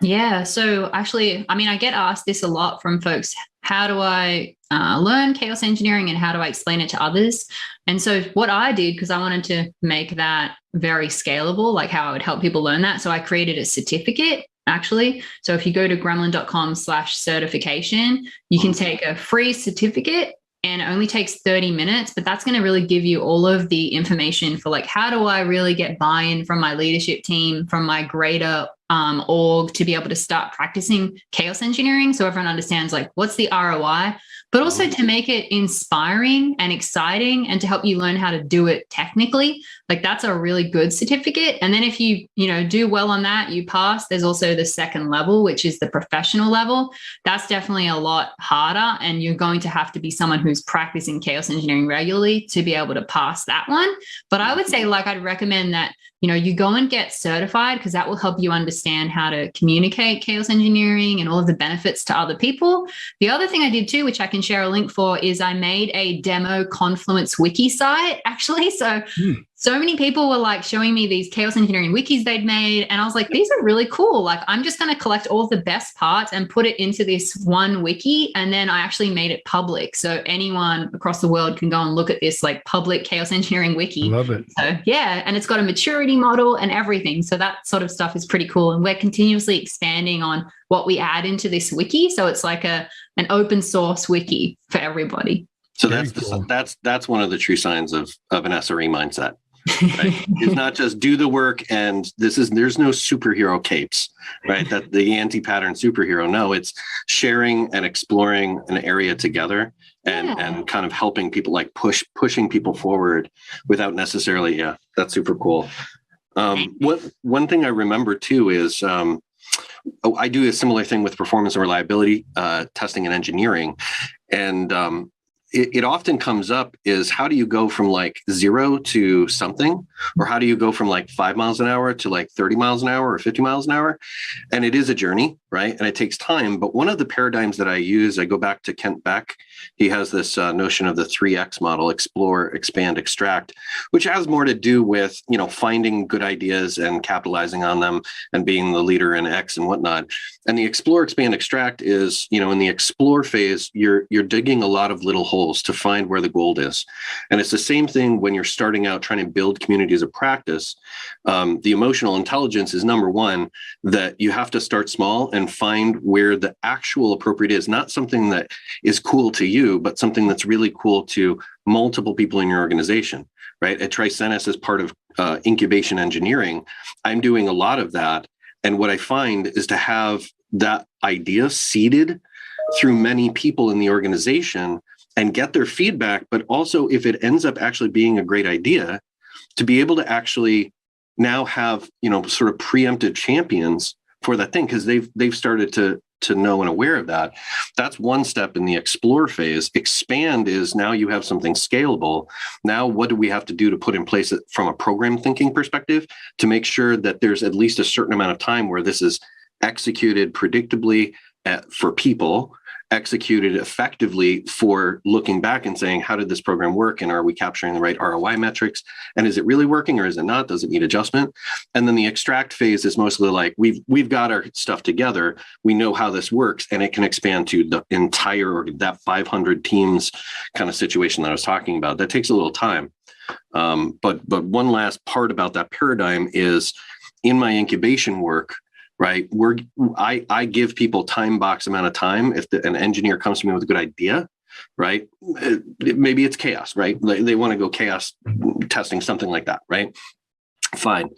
Yeah. So actually, I get asked this a lot from folks. How do I learn chaos engineering and how do I explain it to others? And so what I did, because I wanted to make that very scalable, like how I would help people learn that. So I created a certificate, actually. So if you go to gremlin.com/certification, you can take a free certificate and it only takes 30 minutes, but that's going to really give you all of the information for like, how do I really get buy-in from my leadership team, from my greater org to be able to start practicing chaos engineering. So everyone understands like, what's the ROI, but also to make it inspiring and exciting and to help you learn how to do it technically. Like that's a really good certificate. And then if you do well on that, you pass. There's also the second level, which is the professional level. That's definitely a lot harder. And you're going to have to be someone who's practicing chaos engineering regularly to be able to pass that one. But I would say, like, I'd recommend that, you go and get certified, because that will help you understand how to communicate chaos engineering and all of the benefits to other people. The other thing I did too, which I can share a link for, is I made a demo Confluence wiki site, actually. So many people were like showing me these chaos engineering wikis they'd made. And I was like, these are really cool. Like, I'm just going to collect all of the best parts and put it into this one wiki. And then I actually made it public. So anyone across the world can go and look at this like public chaos engineering wiki. Love it. So yeah. And it's got a maturity model and everything. So that sort of stuff is pretty cool. And we're continuously expanding on what we add into this wiki. So it's like an open source wiki for everybody. So that's one of the true signs of an SRE mindset. Right? It's not just do the work and there's no superhero capes, right? That the anti-pattern superhero. No, it's sharing and exploring an area together and kind of helping people, like pushing people forward without necessarily. Yeah, that's super cool. One thing I remember too is I do a similar thing with performance and reliability testing and engineering, and it often comes up is, how do you go from like 0 to something, or how do you go from like 5 miles an hour to like 30 miles an hour or 50 miles an hour? And it is a journey, right? And it takes time. But one of the paradigms that I use, I go back to Kent Beck. He has this notion of the 3X model: explore, expand, extract, which has more to do with, finding good ideas and capitalizing on them and being the leader in X and whatnot. And the explore, expand, extract is, in the explore phase, you're digging a lot of little holes to find where the gold is. And it's the same thing when you're starting out trying to build communities of practice. The emotional intelligence is number one, that you have to start small and find where the actual appropriate is, not something that is cool to you, but something that's really cool to multiple people in your organization, right? At Tricentis, as part of incubation engineering, I'm doing a lot of that. And what I find is to have that idea seeded through many people in the organization and get their feedback, but also if it ends up actually being a great idea, to be able to actually now have, sort of preemptive champions for that thing, because they've started to know and aware of that. That's one step in the explore phase. Expand is now you have something scalable. Now, what do we have to do to put in place from a program thinking perspective to make sure that there's at least a certain amount of time where this is executed predictably for people, executed effectively for looking back and saying, how did this program work? And are we capturing the right ROI metrics? And is it really working or is it not? Does it need adjustment? And then the extract phase is mostly like, we've got our stuff together. We know how this works, and it can expand to the entire, that 500 teams kind of situation that I was talking about. That takes a little time. But one last part about that paradigm is, in my incubation work, right, I give people time box amount of time. If an engineer comes to me with a good idea, right, maybe it's chaos, right? They want to go chaos testing, something like that, right? Fine.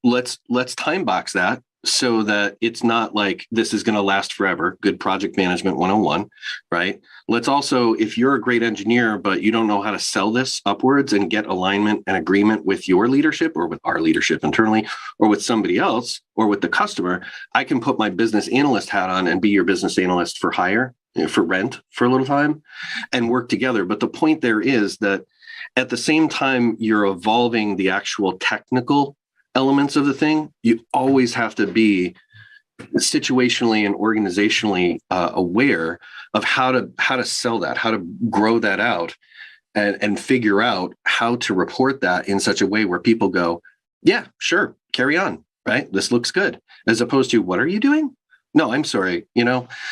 Let's time box that so that it's not like this is going to last forever. Good project management 101, right? Let's also, if you're a great engineer, but you don't know how to sell this upwards and get alignment and agreement with your leadership or with our leadership internally or with somebody else or with the customer, I can put my business analyst hat on and be your business analyst for hire, for rent for a little time and work together. But the point there is that at the same time, you're evolving the actual technical elements of the thing, you always have to be situationally and organizationally aware of how to sell that, how to grow that out, and figure out how to report that in such a way where people go, yeah, sure, carry on, right? This looks good, as opposed to, what are you doing? No, I'm sorry,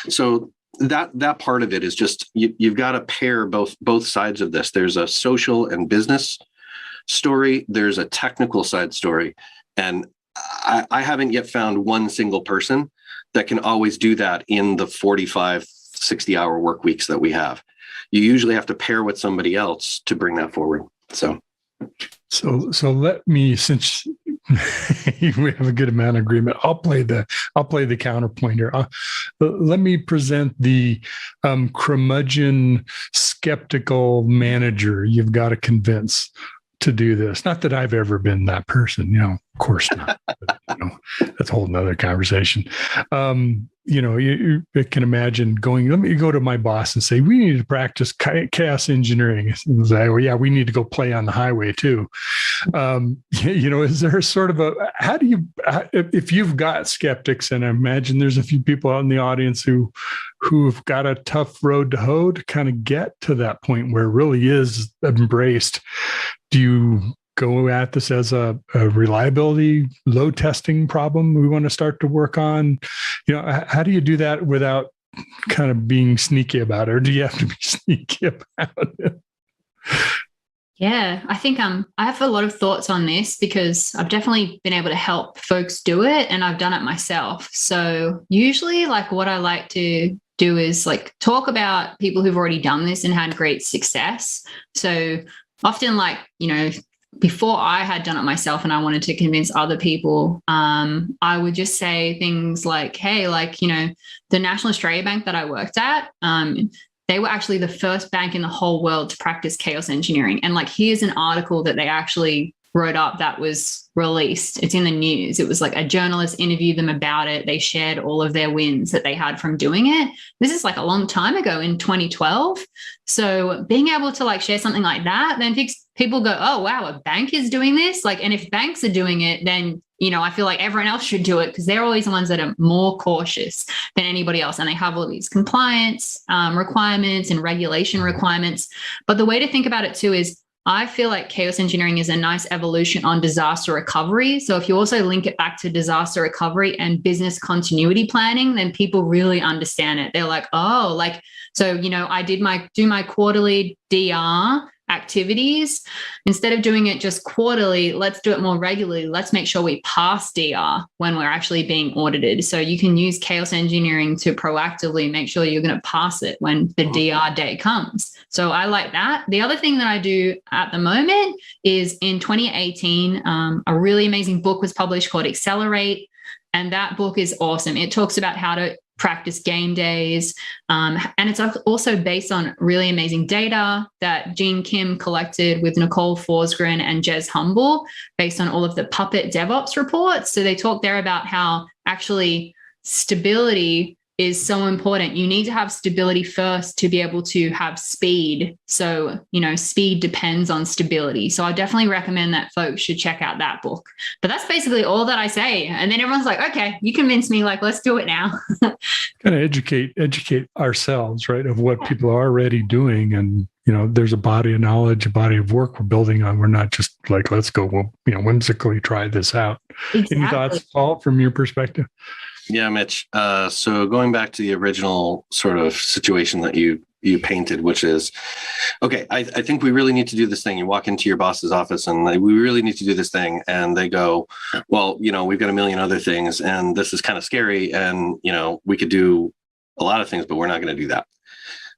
So that part of it is just you've got to pair both sides of this. There's a social and business story, there's a technical side story. And I haven't yet found one single person that can always do that in the 45, 60-hour work weeks that we have. You usually have to pair with somebody else to bring that forward. So let me, since We have a good amount of agreement. I'll play the counterpoint here. Let me present the curmudgeon, skeptical manager you've got to convince to do this. Not that I've ever been that person, of course not. But, that's a whole nother conversation. You can imagine let me go to my boss and say, we need to practice chaos engineering. And say, well, yeah, we need to go play on the highway too. Is there sort of if you've got skeptics, and I imagine there's a few people out in the audience who've got a tough road to hoe to kind of get to that point where it really is embraced, do you go at this as a reliability load testing problem we want to start to work on? How do you do that without kind of being sneaky about it, or do you have to be sneaky about it? Yeah, I think I have a lot of thoughts on this because I've definitely been able to help folks do it, and I've done it myself. So usually what I like to do is talk about people who've already done this and had great success. So often before I had done it myself and I wanted to convince other people, I would just say things like, hey, the National Australia Bank that I worked at, they were actually the first bank in the whole world to practice chaos engineering. And here's an article that they actually wrote up that was released. It's in the news. It was a journalist interviewed them about it. They shared all of their wins that they had from doing it. This is a long time ago in 2012. So being able to share something like that, then people go, oh, wow, a bank is doing this. And if banks are doing it, then, I feel like everyone else should do it because they're always the ones that are more cautious than anybody else. And they have all these compliance requirements and regulation requirements. But the way to think about it too is I feel like chaos engineering is a nice evolution on disaster recovery. So if you also link it back to disaster recovery and business continuity planning, then people really understand it. They're like, oh, I do my quarterly DR activities. Instead of doing it just quarterly, let's do it more regularly. Let's make sure we pass DR when we're actually being audited. So you can use chaos engineering to proactively make sure you're going to pass it when the DR day comes. So I like that. The other thing that I do at the moment is in 2018, a really amazing book was published called Accelerate. And that book is awesome. It talks about how to practice game days. And it's also based on really amazing data that Gene Kim collected with Nicole Forsgren and Jez Humble based on all of the Puppet DevOps reports. So they talk there about how actually stability is so important. You need to have stability first to be able to have speed. So, speed depends on stability. So I definitely recommend that folks should check out that book. But that's basically all that I say. And then everyone's like, okay, you convinced me, let's do it now. Kind of educate ourselves, right, of what people are already doing. And, there's a body of knowledge, a body of work we're building on. We're not just let's go, whimsically try this out. Exactly. Any thoughts, Paul, from your perspective? Yeah, Mitch. So going back to the original sort of situation that you painted, which is, okay, I think we really need to do this thing. You walk into your boss's office and we really need to do this thing. And they go, well, we've got a million other things and this is kind of scary. And, we could do a lot of things, but we're not going to do that.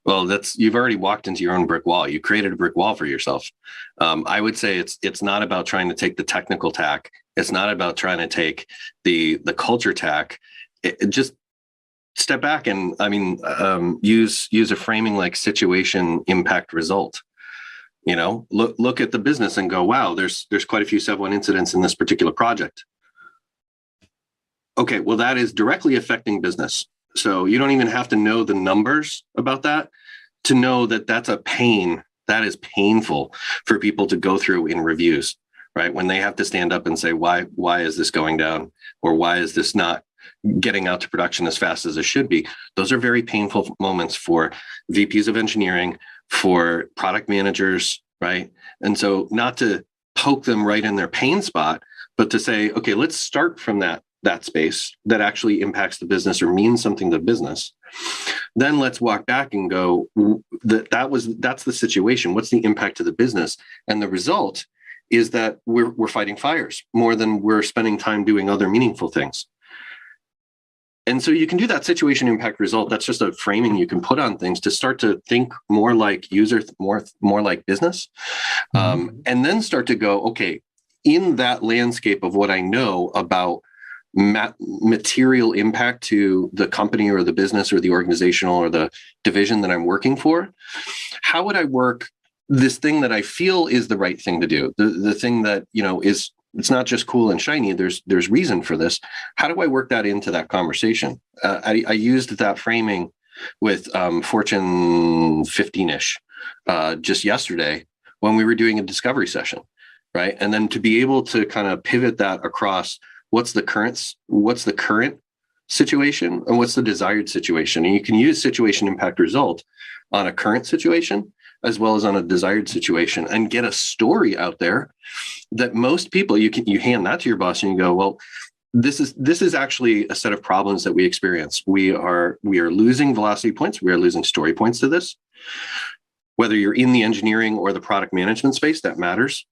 Well, you've already walked into your own brick wall. You created a brick wall for yourself. I would say it's not about trying to take the technical tack. It's not about trying to take the culture tack. It just step back and use a framing like situation, impact, result. Look at the business and go, wow, there's quite a few Sev1 incidents in this particular project. Okay, well, that is directly affecting business. So you don't even have to know the numbers about that to know that that's a pain. That is painful for people to go through in reviews, right? When they have to stand up and say, why is this going down? Or why is this not getting out to production as fast as it should be? Those are very painful moments for VPs of engineering, for product managers, right? And so not to poke them right in their pain spot, but to say, okay, let's start from that space that actually impacts the business or means something to business. Then let's walk back and go, that's the situation. What's the impact to the business? And the result is that we're fighting fires more than we're spending time doing other meaningful things. And so you can do that situation impact result. That's just a framing you can put on things to start to think more like user, more like business. And then start to go, okay, in that landscape of what I know about material impact to the company or the business or the organizational or the division that I'm working for, how would I work this thing that I feel is the right thing to do? The thing that, is, it's not just cool and shiny. There's reason for this. How do I work that into that conversation? I used that framing with Fortune 15-ish just yesterday when we were doing a discovery session, right? And then to be able to kind of pivot that across what's the current situation and what's the desired situation. And you can use situation impact result on a current situation as well as on a desired situation and get a story out there that most people, you hand that to your boss and you go, well, this is actually a set of problems that we experience. We are losing velocity points. We are losing story points to this. Whether you're in the engineering or the product management space, that matters.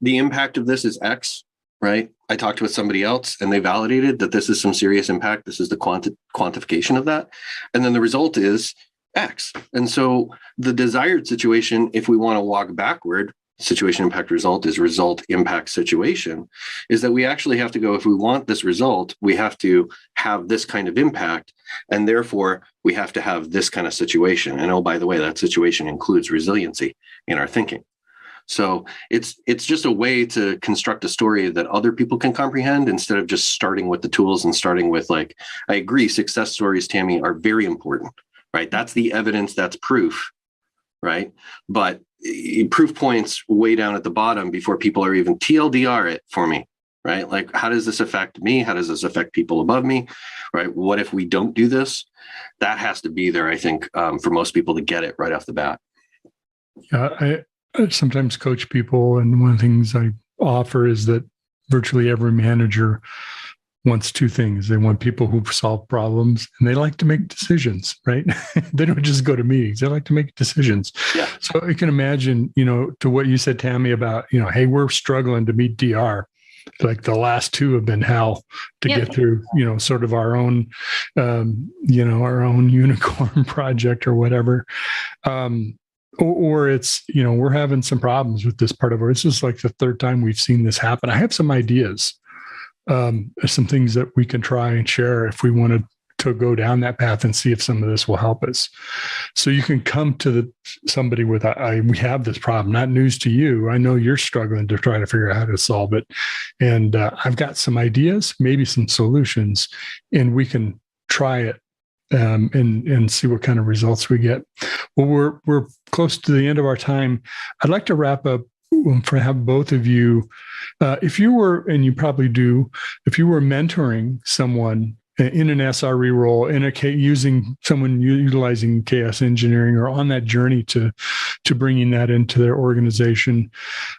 The impact of this is X, right? I talked with somebody else and they validated that this is some serious impact. This is the quantification of that. And then the result is X. And so the desired situation, if we want to walk backward, situation impact result is result impact situation, is that we actually have to go, if we want this result, we have to have this kind of impact. And therefore we have to have this kind of situation. And oh, by the way, that situation includes resiliency in our thinking. So it's just a way to construct a story that other people can comprehend instead of just starting with the tools and starting with, like, I agree, success stories, Tammy, are very important, right? That's the evidence, that's proof, right? But proof points way down at the bottom before people are even TLDR it for me, right? Like, how does this affect me? How does this affect people above me, right? What if we don't do this? That has to be there, I think, for most people to get it right off the bat. Yeah, I sometimes coach people, and one of the things I offer is that virtually every manager wants two things. They want people who solve problems, and they like to make decisions, right? They don't just go to meetings. They like to make decisions. Yeah. So you can imagine, to what you said, Tammy, about, hey, we're struggling to meet DR. Like the last two have been hell to get through, sort of our own, our own unicorn project or whatever. Or it's, we're having some problems with this part of it. It's just like the third time we've seen this happen. I have some ideas, some things that we can try and share if we wanted to go down that path and see if some of this will help us. So you can come to somebody with, we have this problem, not news to you. I know you're struggling to try to figure out how to solve it. And I've got some ideas, maybe some solutions, and we can try it. And see what kind of results we get. Well, we're close to the end of our time. I'd like to wrap up for have both of you. If you were, and you probably do, if you were mentoring someone in an SRE role, using someone utilizing chaos engineering, or on that journey to bringing that into their organization,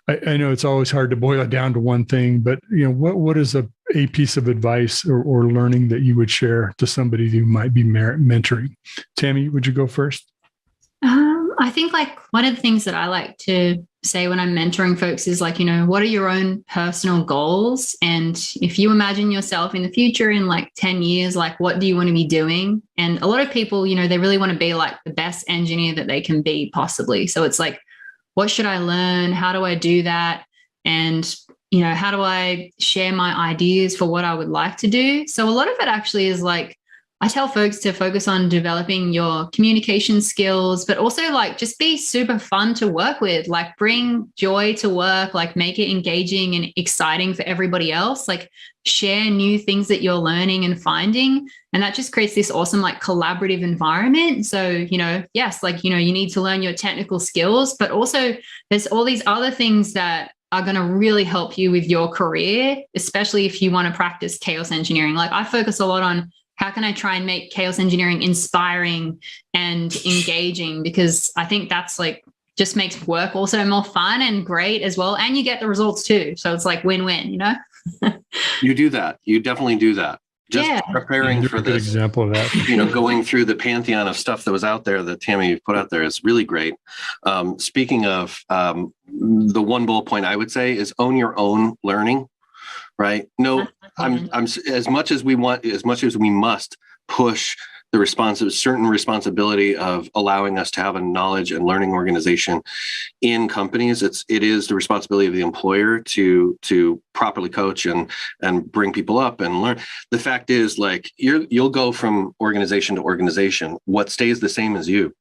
I know it's always hard to boil it down to one thing, but what is a piece of advice or learning that you would share to somebody who might be mentoring? Tammy, would you go first? I think one of the things that I like to say when I'm mentoring folks is what are your own personal goals? And if you imagine yourself in the future in 10 years, what do you want to be doing? And a lot of people, they really want to be the best engineer that they can be possibly. So it's what should I learn? How do I do that? And, how do I share my ideas for what I would like to do? So a lot of it actually is I tell folks to focus on developing your communication skills, but also just be super fun to work with, bring joy to work, make it engaging and exciting for everybody else, share new things that you're learning and finding. And that just creates this awesome, collaborative environment. So, yes, you need to learn your technical skills, but also there's all these other things that are going to really help you with your career, especially if you want to practice chaos engineering. I focus a lot on how can I try and make chaos engineering inspiring and engaging? Because I think that's just makes work also more fun and great as well. And you get the results too. So it's win-win, You do that. You definitely do that. Just preparing for this example of that, going through the pantheon of stuff that was out there that Tammy put out there is really great. Speaking of the one bullet point I would say is own your own learning. Right. No, I'm as much as we want, as much as we must push certain responsibility of allowing us to have a knowledge and learning organization in companies. It is the responsibility of the employer to properly coach and bring people up and learn. The fact is, like, you'll go from organization to organization. What stays the same is you,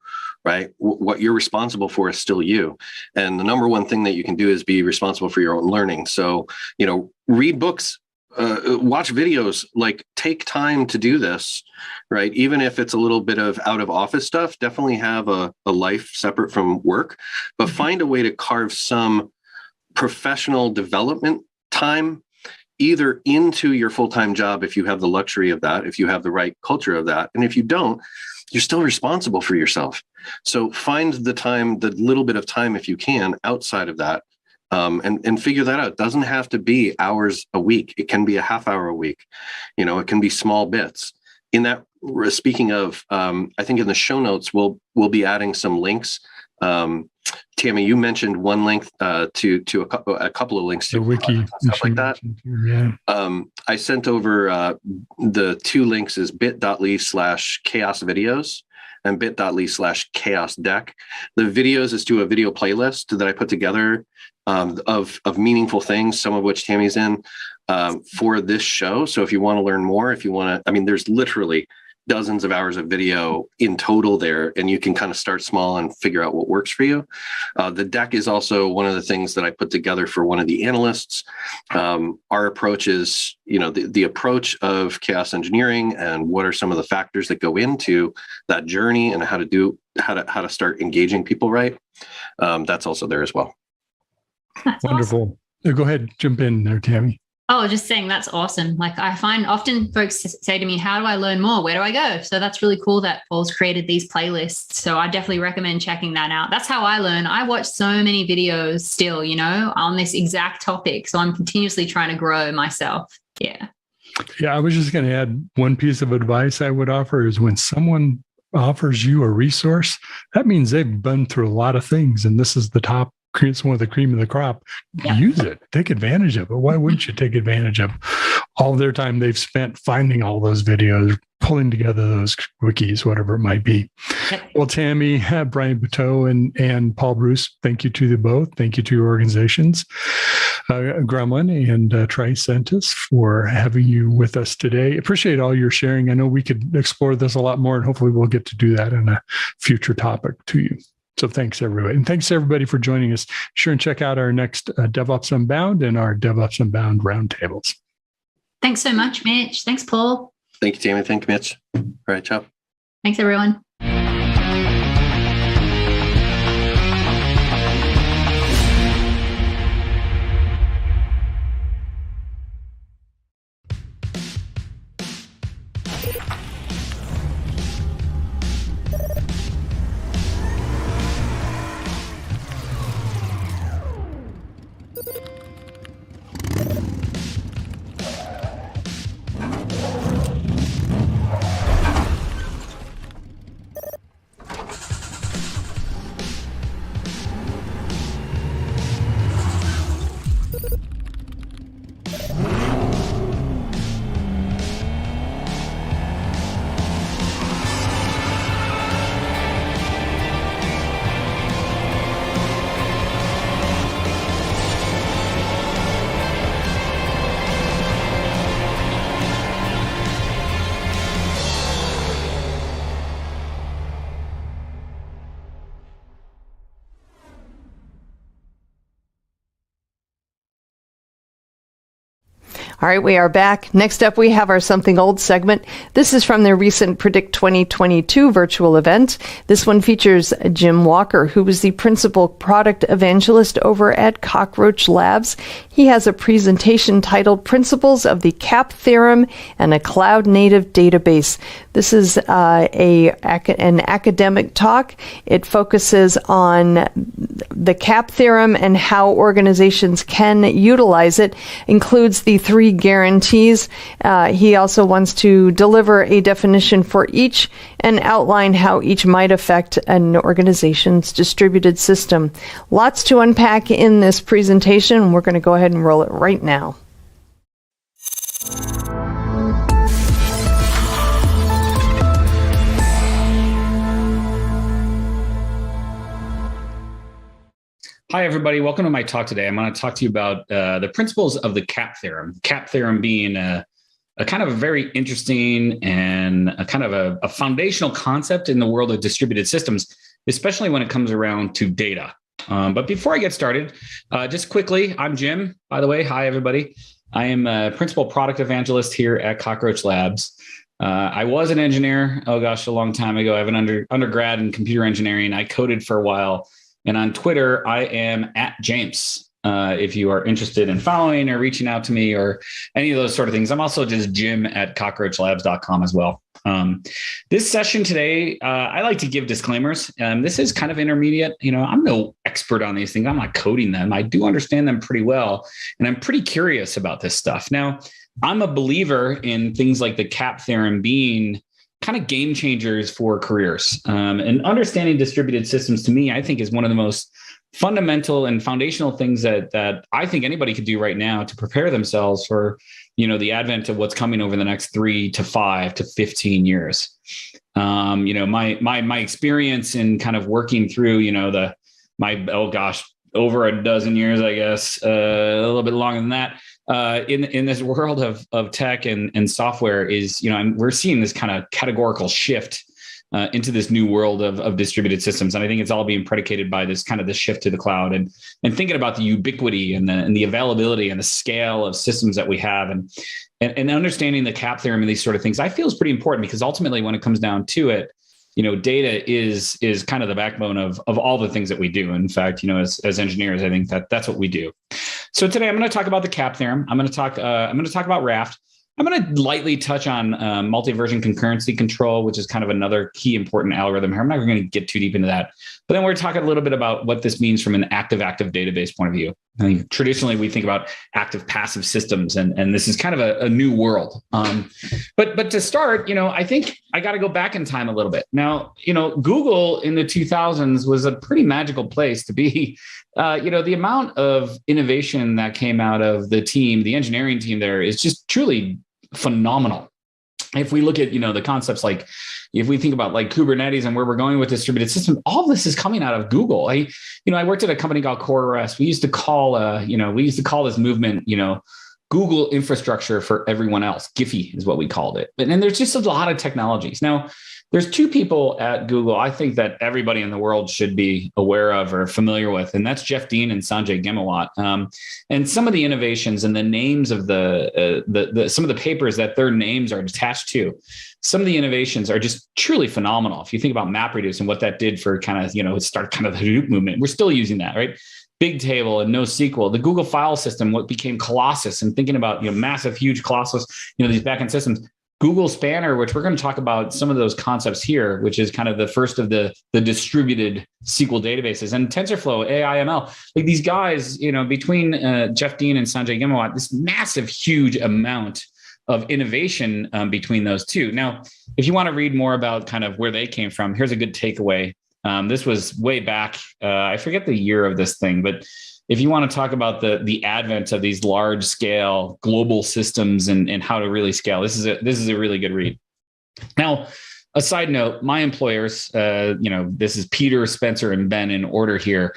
right? What you're responsible for is still you. And the number one thing that you can do is be responsible for your own learning. So, read books, watch videos, like, take time to do this, right? Even if it's a little bit of out of office stuff, definitely have a life separate from work, but find a way to carve some professional development time either into your full-time job if you have the luxury of that, if you have the right culture of that. And if you don't, you're still responsible for yourself. So find the time, the little bit of time, if you can, outside of that, and figure that out. It doesn't have to be hours a week. It can be a half hour a week. It can be small bits. In that, speaking of, I think in the show notes, we'll be adding some links. Tammy, you mentioned one link to a couple of links to the wiki, stuff like that. Yeah. I sent over the two links is bit.ly/chaos videos and bit.ly/chaos deck. The videos is to a video playlist that I put together of meaningful things, some of which Tammy's in for this show. So if you want to learn more, there's literally dozens of hours of video in total there, and you can kind of start small and figure out what works for you. The deck is also one of the things that I put together for one of the analysts. Our approach is, the approach of chaos engineering and what are some of the factors that go into that journey and how to start engaging people right. That's also there as well. That's wonderful. Awesome. Go ahead, jump in there, Tammy. Oh, just saying that's awesome. Like, I find often folks say to me, how do I learn more? Where do I go? So that's really cool that Paul's created these playlists. So I definitely recommend checking that out. That's how I learn. I watch so many videos still, on this exact topic. So I'm continuously trying to grow myself. Yeah. Yeah. I was just going to add one piece of advice I would offer is when someone offers you a resource, that means they've been through a lot of things. And this is the top. It's one of the cream of the crop. Yeah. Use it. Take advantage of it. Why wouldn't you take advantage of all their time they've spent finding all those videos, pulling together those wikis, whatever it might be? Well, Tammy, Brian Buteau, and Paul Bruce, thank you to you both. Thank you to your organizations, Gremlin and Tricentis, for having you with us today. Appreciate all your sharing. I know we could explore this a lot more, and hopefully we'll get to do that in a future topic to you. So thanks, everybody. And thanks, everybody, for joining us. Sure and check out our next DevOps Unbound and our DevOps Unbound roundtables. Thanks so much, Mitch. Thanks, Paul. Thank you, Tammy. Thank you, Mitch. All right, ciao. Thanks, everyone. All right, we are back. Next up, we have our Something Old segment. This is from their recent Predict 2022 virtual event. This one features Jim Walker, who was the principal product evangelist over at Cockroach Labs. He has a presentation titled Principles of the CAP Theorem and a Cloud-Native Database. This is an academic talk. It focuses on the CAP theorem and how organizations can utilize it, includes the 3 guarantees. He also wants to deliver a definition for each and outline how each might affect an organization's distributed system. Lots to unpack in this presentation. We're going to go ahead and roll it right now. Hi, everybody. Welcome to my talk today. I'm going to talk to you about the principles of the CAP theorem. CAP theorem being a kind of a very interesting and a kind of a foundational concept in the world of distributed systems, especially when it comes around to data. But before I get started, just quickly, I'm Jim, by the way. Hi, everybody. I am a principal product evangelist here at Cockroach Labs. I was an engineer, a long time ago. I have an undergrad in computer engineering. I coded for a while. And on Twitter, I am @James. If you are interested in following or reaching out to me or any of those sort of things. I'm also just jim@cockroachlabs.com as well. This session today, I like to give disclaimers. This is kind of intermediate. I'm no expert on these things. I'm not coding them. I do understand them pretty well. And I'm pretty curious about this stuff. Now, I'm a believer in things like the CAP theorem being kind of game changers for careers. And understanding distributed systems to me, I think is one of the most fundamental and foundational things that I think anybody could do right now to prepare themselves for, the advent of what's coming over the next 3 to 5 to 15 years. My experience in kind of working through, over a dozen years, I guess, a little bit longer than that, in this world of tech and software is, we're seeing this kind of categorical shift into this new world of distributed systems. And I think it's all being predicated by this kind of the shift to the cloud and thinking about the ubiquity and the availability and the scale of systems that we have and understanding the CAP theorem and these sort of things, I feel is pretty important because ultimately when it comes down to it, data is kind of the backbone of all the things that we do. In fact, as engineers, I think that's what we do. So today I'm going to talk about the CAP theorem. I'm going to talk about Raft. I'm going to lightly touch on multi-version concurrency control, which is kind of another key important algorithm here. I'm not going to get too deep into that. But then we're talking a little bit about what this means from an active-active database point of view. I mean, traditionally, we think about active-passive systems, and this is kind of a new world. But to start, I think I got to go back in time a little bit. Now, Google in the 2000s was a pretty magical place to be. The amount of innovation that came out of the engineering team there is just truly phenomenal. If we look at, the concepts like, if we think about like Kubernetes and where we're going with distributed systems, all of this is coming out of Google. I worked at a company called CoreOS. We used to call this movement, Google infrastructure for everyone else. Giphy is what we called it. And there's just a lot of technologies. Now, there's two people at Google I think that everybody in the world should be aware of or familiar with, and that's Jeff Dean and Sanjay Ghemawat. And some of the innovations and the names of some of the papers that their names are attached to, some of the innovations are just truly phenomenal. If you think about MapReduce and what that did for kind of, it started kind of the Hadoop movement. We're still using that, right? Bigtable and NoSQL, the Google file system, what became Colossus, and thinking about, massive, huge Colossus, these backend systems. Google Spanner, which we're going to talk about some of those concepts here, which is kind of the first of the distributed SQL databases, and TensorFlow, AI/ML. Like these guys, between Jeff Dean and Sanjay Ghemawat, this massive, huge amount of innovation between those two. Now, if you want to read more about kind of where they came from, here's a good takeaway. This was way back. I forget the year of this thing, but if you want to talk about the advent of these large scale global systems and how to really scale, this is a really good read. Now, a side note, my employers, this is Peter, Spencer, and Ben in order here.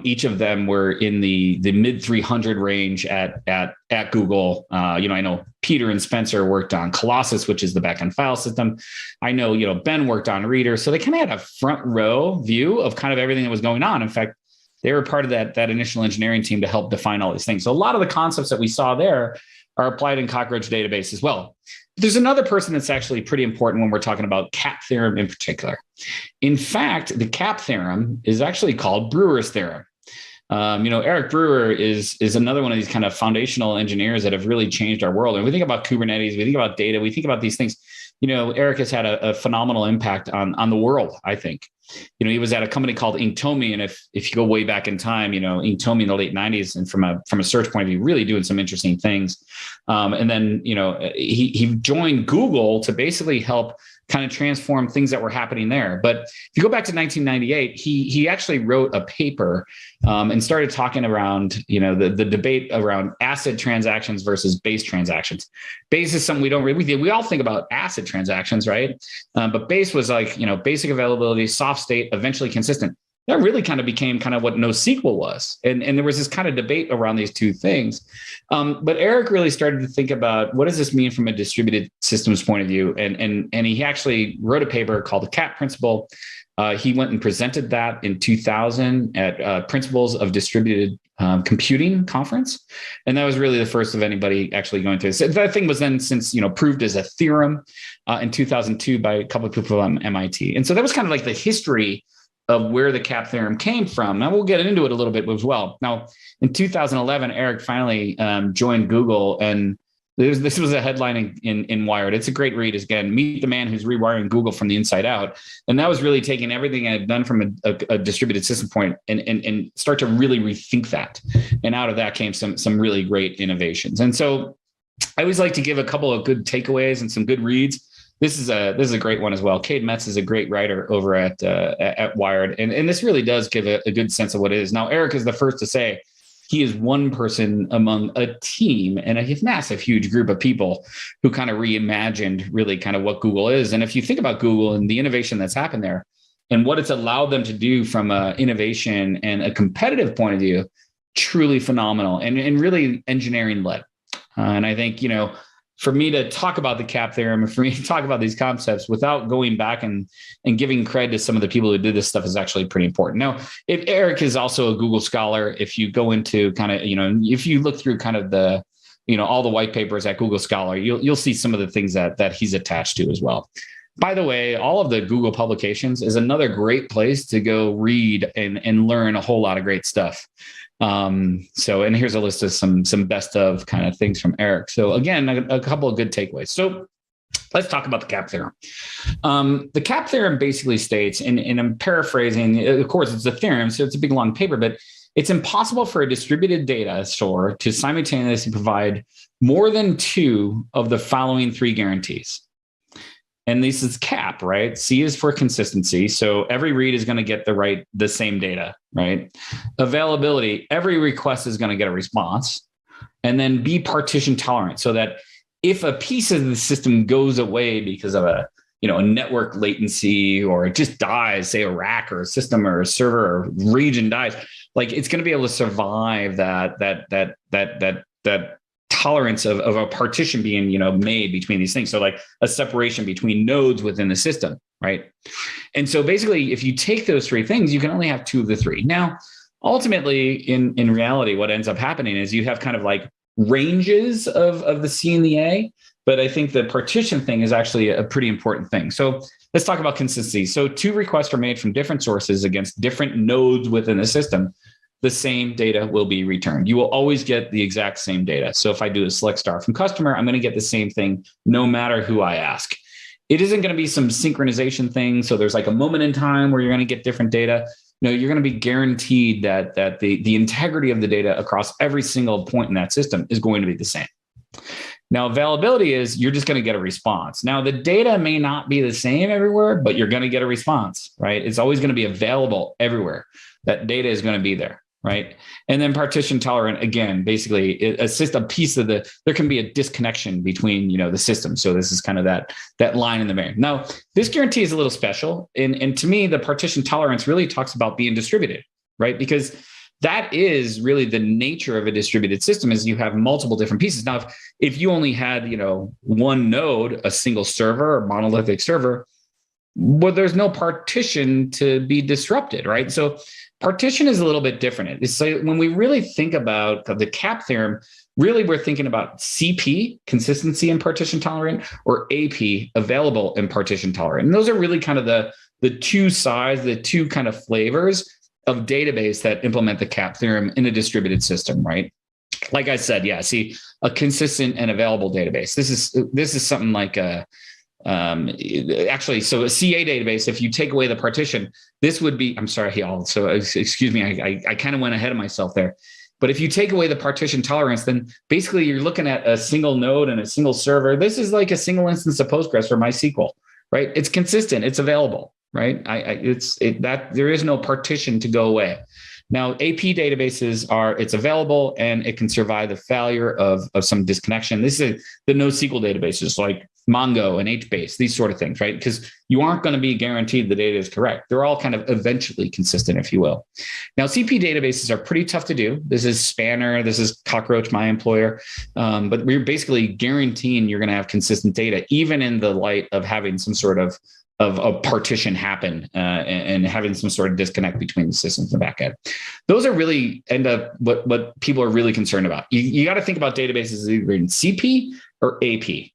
Each of them were in the mid 300 range at Google. I know Peter and Spencer worked on Colossus, which is the backend file system. I know, Ben worked on Reader. So they kind of had a front row view of kind of everything that was going on. In fact, they were part of that initial engineering team to help define all these things. So a lot of the concepts that we saw there are applied in Cockroach Database as well. But there's another person that's actually pretty important when we're talking about CAP theorem in particular. In fact, the CAP theorem is actually called Brewer's theorem. Eric Brewer is another one of these kind of foundational engineers that have really changed our world. And we think about Kubernetes, we think about data, we think about these things. Eric has had a phenomenal impact on the world, I think. He was at a company called Inktomi, and if you go way back in time, Inktomi in the late 90s, and from a search point of view, really doing some interesting things. And then, he joined Google to basically help kind of transform things that were happening there. But if you go back to 1998, he actually wrote a paper and started talking around, the debate around ACID transactions versus base transactions. Base is something we all think about ACID transactions, right? But base was like, basic availability, soft state, eventually consistent. that really kind of became kind of what NoSQL was. And there was this kind of debate around these two things. But Eric really started to think about, what does this mean from a distributed systems point of view? And he actually wrote a paper called the CAP principle. He went and presented that in 2000 at Principles of Distributed Computing conference. And that was really the first of anybody actually going through this. That thing was then since, proved as a theorem in 2002 by a couple of people from MIT. And so that was kind of like the history of where the CAP theorem came from. Now we'll get into it a little bit as well. Now, in 2011, Eric finally joined Google, and this was a headline in Wired. It's a great read. Again, meet the man who's rewiring Google from the inside out. And that was really taking everything I've done from a distributed system point and start to really rethink that. And out of that came some really great innovations. And so I always like to give a couple of good takeaways and some good reads. This is a great one as well. Cade Metz is a great writer over at Wired. And this really does give a good sense of what it is. Now, Eric is the first to say he is one person among a team and a massive, huge group of people who kind of reimagined really kind of what Google is. And if you think about Google and the innovation that's happened there and what it's allowed them to do from an innovation and a competitive point of view, truly phenomenal and really engineering led. And I think, for me to talk about the CAP theorem and for me to talk about these concepts without going back and giving credit to some of the people who did this stuff is actually pretty important. Now, if Eric is also a Google scholar, if you go into kind of, if you look through kind of the, all the white papers at Google Scholar, you'll see some of the things that he's attached to as well. By the way, all of the Google publications is another great place to go read and learn a whole lot of great stuff. And here's a list of some best of kind of things from Eric. So again, a couple of good takeaways. So let's talk about the CAP theorem. The CAP theorem basically states, and I'm paraphrasing, of course, it's a theorem, so it's a big, long paper, but it's impossible for a distributed data store to simultaneously provide more than two of the following three guarantees. And this is CAP, right? C is for consistency. So every read is going to get the same data, right? Availability, every request is going to get a response. And then B, partition tolerant, so that if a piece of the system goes away because of a network latency, or it just dies, say a rack or a system or a server or region dies, like it's going to be able to survive that tolerance of a partition being, made between these things. So like a separation between nodes within the system, right? And so basically, if you take those three things, you can only have two of the three. Now, ultimately, in reality, what ends up happening is you have kind of like ranges of the C and the A, but I think the partition thing is actually a pretty important thing. So let's talk about consistency. So two requests are made from different sources against different nodes within the system. The same data will be returned. You will always get the exact same data. So if I do a select star from customer, I'm going to get the same thing no matter who I ask. It isn't going to be some synchronization thing. So there's like a moment in time where you're going to get different data. No, you're going to be guaranteed that the integrity of the data across every single point in that system is going to be the same. Now, availability is you're just going to get a response. Now, the data may not be the same everywhere, but you're going to get a response, right? It's always going to be available everywhere. That data is going to be there. Right. And then partition tolerant, again, basically it's just a piece of there can be a disconnection between, the system. So this is kind of that line in the main. Now, this guarantee is a little special. And to me, the partition tolerance really talks about being distributed, right? Because that is really the nature of a distributed system, is you have multiple different pieces. Now, if you only had, one node, a single server or monolithic server, well, there's no partition to be disrupted, right? So partition is a little bit different. It's like when we really think about the CAP theorem, really we're thinking about CP, consistency and partition tolerant, or AP, available and partition tolerant. And those are really kind of the two sides, the two kind of flavors of database that implement the CAP theorem in a distributed system, right? Like I said, a consistent and available database. This is something like so a CA database, if you take away the partition, this would be, I'm sorry, y'all. So excuse me, I kind of went ahead of myself there. But if you take away the partition tolerance, then basically you're looking at a single node and a single server. This is like a single instance of Postgres or MySQL, right? It's consistent, it's available, right? There is no partition to go away. Now, AP databases it's available and it can survive the failure of some disconnection. This is the NoSQL databases like Mongo and HBase, these sort of things, right? Because you aren't going to be guaranteed the data is correct. They're all kind of eventually consistent, if you will. Now, CP databases are pretty tough to do. This is Spanner, this is Cockroach, my employer, but we're basically guaranteeing you're going to have consistent data, even in the light of having some sort of a partition happen and having some sort of disconnect between the systems and the backend. Those are really end up what people are really concerned about. You got to think about databases either in CP or AP.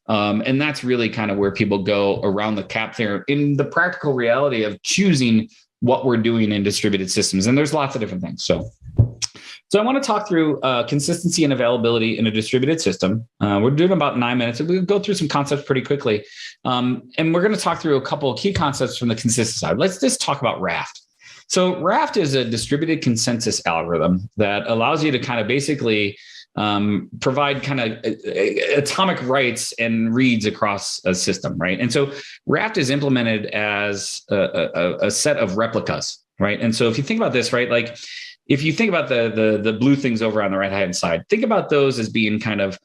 And that's really kind of where people go around the cap there in the practical reality of choosing what we're doing in distributed systems. And there's lots of different things. So I want to talk through consistency and availability in a distributed system. We're doing about 9 minutes. We'll go through some concepts pretty quickly. And we're going to talk through a couple of key concepts from the consistency side. Let's just talk about Raft. So Raft is a distributed consensus algorithm that allows you to kind of basically provide kind of atomic writes and reads across a system, right? And so Raft is implemented as a set of replicas, right? And so if you think about this, right, like if you think about the blue things over on the right-hand side, think about those as being kind of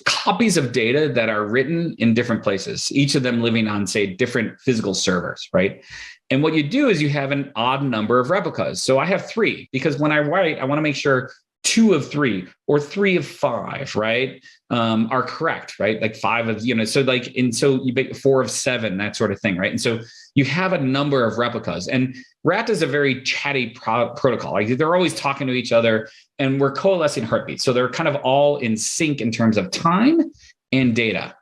copies of data that are written in different places, each of them living on, say, different physical servers, right? And what you do is you have an odd number of replicas. So I have 3 because when I write, I want to make sure 2 of 3 or 3 of 5, right, are correct, right? Like 5 of, so like, and so you make 4 of 7, that sort of thing, right? And so you have a number of replicas, and Raft is a very chatty protocol. Like they're always talking to each other, and we're coalescing heartbeats. So they're kind of all in sync in terms of time and data.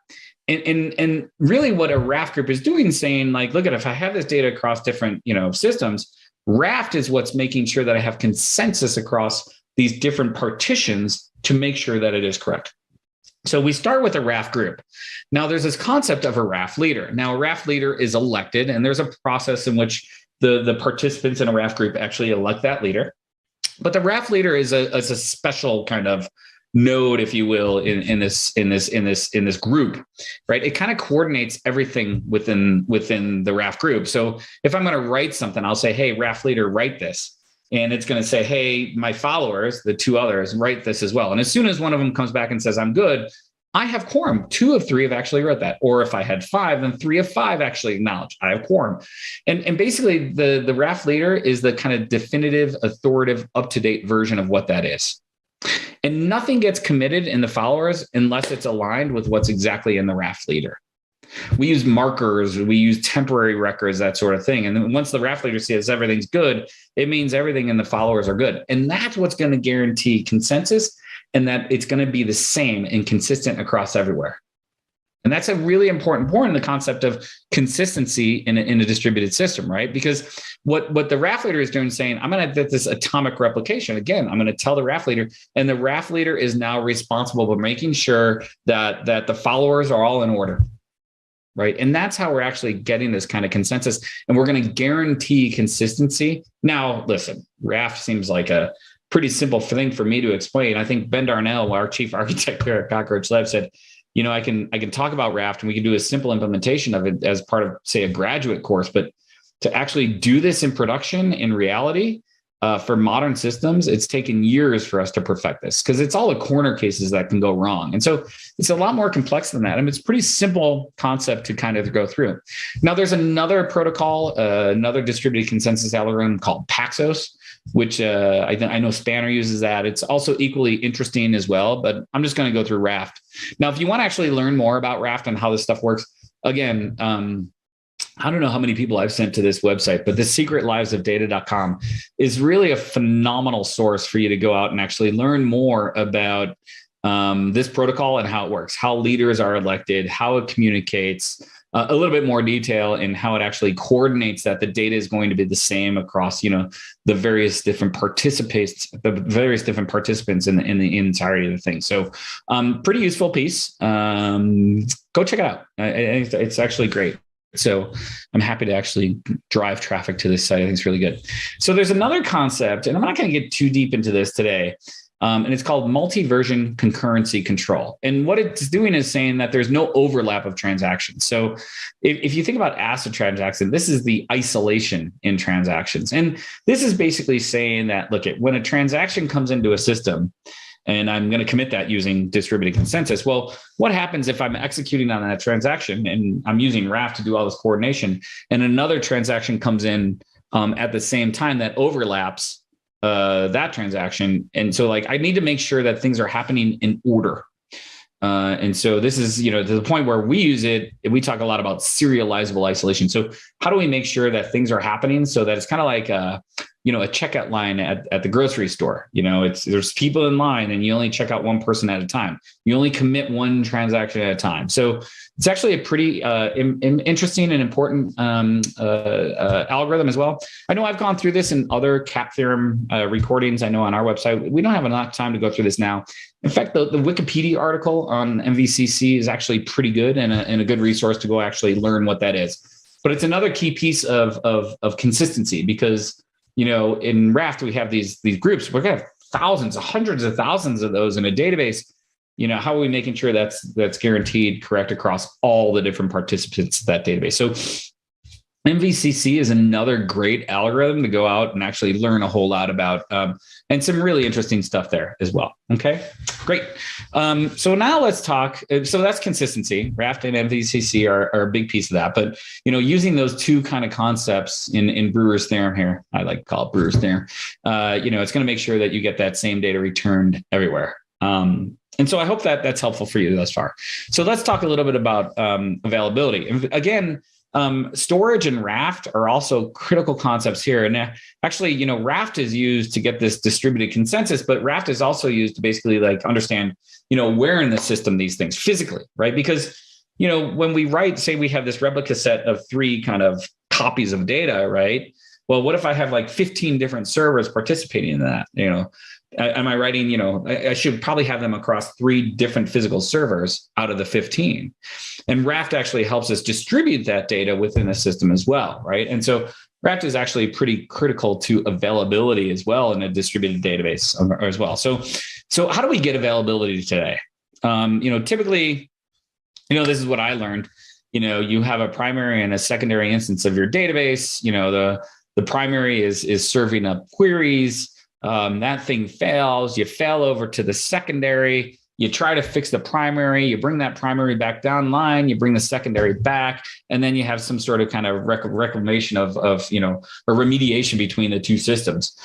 And really what a Raft group is doing is saying, like, look, if I have this data across different, systems, Raft is what's making sure that I have consensus across these different partitions to make sure that it is correct. So we start with a Raft group. Now there's this concept of a Raft leader. Now a Raft leader is elected, and there's a process in which the participants in a Raft group actually elect that leader. But the Raft leader is a special kind of node, if you will, in this group, right? It kind of coordinates everything within the Raft group. So if I'm going to write something, I'll say, hey, Raft leader, write this. And it's going to say, hey, my followers, the 2 others, write this as well. And as soon as one of them comes back and says, I'm good, I have quorum. 2 of 3 have actually wrote that. Or if I had 5, then 3 of 5 actually acknowledge I have quorum. And basically the Raft leader is the kind of definitive, authoritative, up-to-date version of what that is. And nothing gets committed in the followers unless it's aligned with what's exactly in the Raft leader. We use markers, we use temporary records, that sort of thing. And then once the Raft leader says everything's good, it means everything in the followers are good. And that's what's going to guarantee consensus, and that it's going to be the same and consistent across everywhere. And that's a really important point in the concept of consistency in a distributed system, right? Because what the Raft leader is doing is saying, I'm going to get this atomic replication. Again, I'm going to tell the Raft leader, and the Raft leader is now responsible for making sure that the followers are all in order. Right. And that's how we're actually getting this kind of consensus. And we're going to guarantee consistency. Now, listen, Raft seems like a pretty simple thing for me to explain. I think Ben Darnell, our chief architect here at Cockroach Lab, said, I can talk about Raft and we can do a simple implementation of it as part of, say, a graduate course. But to actually do this in production, in reality, for modern systems, it's taken years for us to perfect this because it's all the corner cases that can go wrong. And so it's a lot more complex than that. I mean, it's a pretty simple concept to kind of go through. Now, there's another protocol, another distributed consensus algorithm called Paxos, which I know Spanner uses that. It's also equally interesting as well, but I'm just going to go through Raft. Now, if you want to actually learn more about Raft and how this stuff works, again, I don't know how many people I've sent to this website, but the secretlivesofdata.com is really a phenomenal source for you to go out and actually learn more about this protocol and how it works, how leaders are elected, how it communicates, a little bit more detail in how it actually coordinates that the data is going to be the same across, the various different participants in the entirety of the thing. So pretty useful piece. Go check it out. It's actually great. So I'm happy to actually drive traffic to this site. I think it's really good. So there's another concept, and I'm not going to get too deep into this today, And it's called multi-version concurrency control. And what it's doing is saying that there's no overlap of transactions. So if you think about ACID transaction, this is the isolation in transactions. And this is basically saying that, look, when a transaction comes into a system, and I'm going to commit that using distributed consensus. Well, what happens if I'm executing on that transaction and I'm using Raft to do all this coordination, and another transaction comes in at the same time that overlaps that transaction? And so like, I need to make sure that things are happening in order. And so this is, to the point where we use it, we talk a lot about serializable isolation. So how do we make sure that things are happening so that it's kind of like a checkout line at the grocery store? There's people in line and you only check out one person at a time. You only commit one transaction at a time. So it's actually a pretty interesting and important algorithm as well. I know I've gone through this in other CAP theorem recordings. I know on our website, we don't have enough time to go through this now. In fact, the Wikipedia article on MVCC is actually pretty good and a good resource to go actually learn what that is. But it's another key piece of consistency, because in Raft, we have these groups. We're going to have thousands, hundreds of thousands of those in a database. How are we making sure that's guaranteed correct across all the different participants of that database? So MVCC is another great algorithm to go out and actually learn a whole lot about, and some really interesting stuff there as well. Okay, great. So now let's talk. So that's consistency. Raft and MVCC are a big piece of that. But using those two kind of concepts in Brewer's theorem here, I like to call it Brewer's theorem. It's going to make sure that you get that same data returned everywhere. And so I hope that that's helpful for you thus far. So let's talk a little bit about availability. And again, storage and Raft are also critical concepts here. And actually, Raft is used to get this distributed consensus, but Raft is also used to basically understand, where in the system these things physically, right? Because, when we write, say we have this replica set of 3 kind of copies of data, right? Well, what if I have 15 different servers participating in that? Am I writing, I should probably have them across 3 different physical servers out of the 15. And Raft actually helps us distribute that data within the system as well, right? And so Raft is actually pretty critical to availability as well in a distributed database as well. So how do we get availability today? Typically, this is what I learned. You have a primary and a secondary instance of your database. The primary is serving up queries. That thing fails, you fail over to the secondary, you try to fix the primary, you bring that primary back down line, you bring the secondary back, and then you have some sort of kind of reclamation of a remediation between the two systems.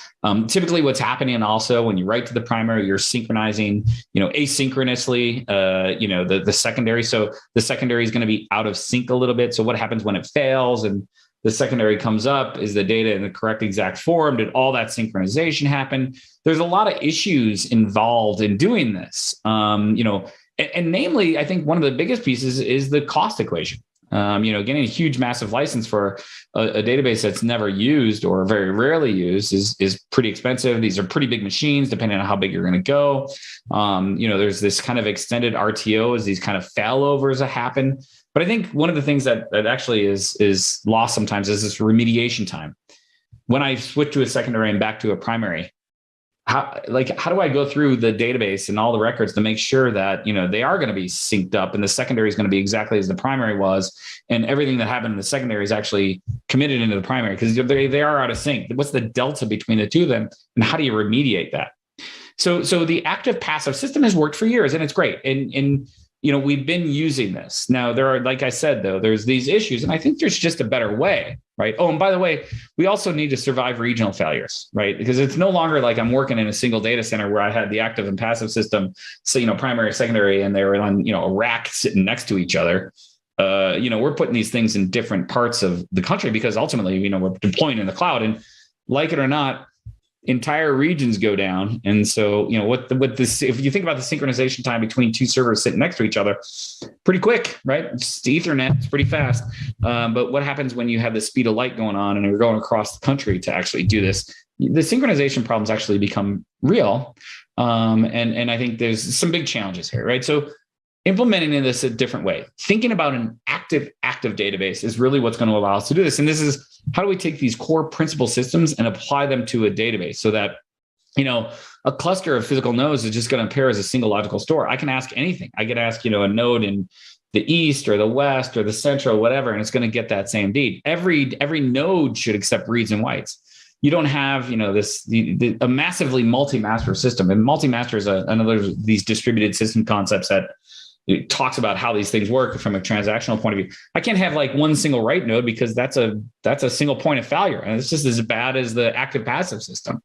Typically what's happening also when you write to the primary, you're synchronizing, asynchronously, the secondary. So the secondary is going to be out of sync a little bit. So what happens when it fails and the secondary comes up? Is the data in the correct exact form? Did all that synchronization happen? There's a lot of issues involved in doing this. And namely, I think one of the biggest pieces is the cost equation. Getting a huge, massive license for a database that's never used or very rarely used is pretty expensive. These are pretty big machines, depending on how big you're going to go. There's this kind of extended RTO as these kind of failovers that happen. But I think one of the things that actually is lost sometimes is this remediation time. When I switch to a secondary and back to a primary, how do I go through the database and all the records to make sure that they are going to be synced up and the secondary is going to be exactly as the primary was, and everything that happened in the secondary is actually committed into the primary, because they are out of sync. What's the delta between the two of them, and how do you remediate that? So the active passive system has worked for years, and it's great. And we've been using this. Now, there are, like I said, though, there's these issues, and I think there's just a better way, right? Oh, and by the way, we also need to survive regional failures, right? Because it's no longer like I'm working in a single data center where I had the active and passive system, so, primary, secondary, and they were on, a rack sitting next to each other. We're putting these things in different parts of the country because ultimately, we're deploying in the cloud, and like it or not, entire regions go down. And so, if you think about the synchronization time between two servers sitting next to each other, pretty quick, right? Just Ethernet, it's pretty fast. But what happens when you have the speed of light going on and you're going across the country to actually do this? The synchronization problems actually become real. And I think there's some big challenges here, right? So implementing this a different way, thinking about an active database is really what's going to allow us to do this. And this is how do we take these core principal systems and apply them to a database so that, a cluster of physical nodes is just going to appear as a single logical store. I can ask anything. I could ask, a node in the east or the west or the central, whatever, and it's going to get that same deed. Every node should accept reads and writes. You don't have, a massively multi-master system. And multi-master is another of these distributed system concepts that it talks about how these things work from a transactional point of view. I can't have like one single write node because that's a single point of failure. And it's just as bad as the active passive system.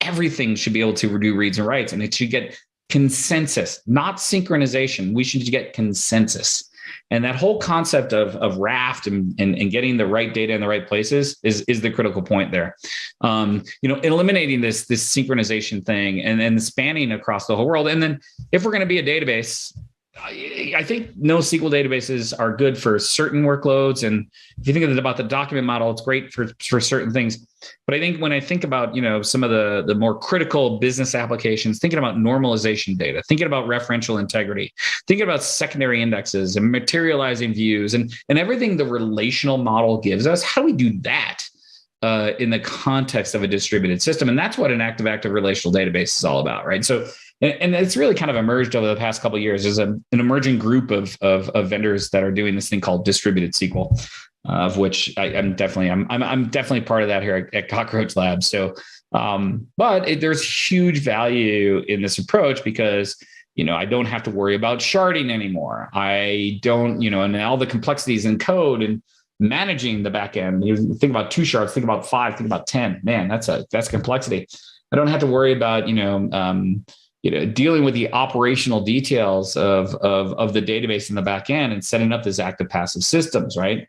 Everything should be able to do reads and writes, and it should get consensus, not synchronization. We should get consensus. And that whole concept of raft and getting the right data in the right places is the critical point there. Eliminating this synchronization thing and spanning across the whole world. And then if we're going to be a database, I think NoSQL databases are good for certain workloads. And if you think about the document model, it's great for certain things. But I think when I think about, some of the more critical business applications, thinking about normalization data, thinking about referential integrity, thinking about secondary indexes and materializing views and everything the relational model gives us, how do we do that in the context of a distributed system? And that's what an active relational database is all about, right? So, and it's really kind of emerged over the past couple of years as an emerging group of vendors that are doing this thing called distributed SQL, of which I'm definitely part of that here at Cockroach Labs. So, but there's huge value in this approach because I don't have to worry about sharding anymore. I don't, and all the complexities in code and managing the back end. You think about 2 shards, think about 5, think about 10. Man, that's complexity. I don't have to worry about dealing with the operational details of the database in the back end and setting up this active passive systems, right?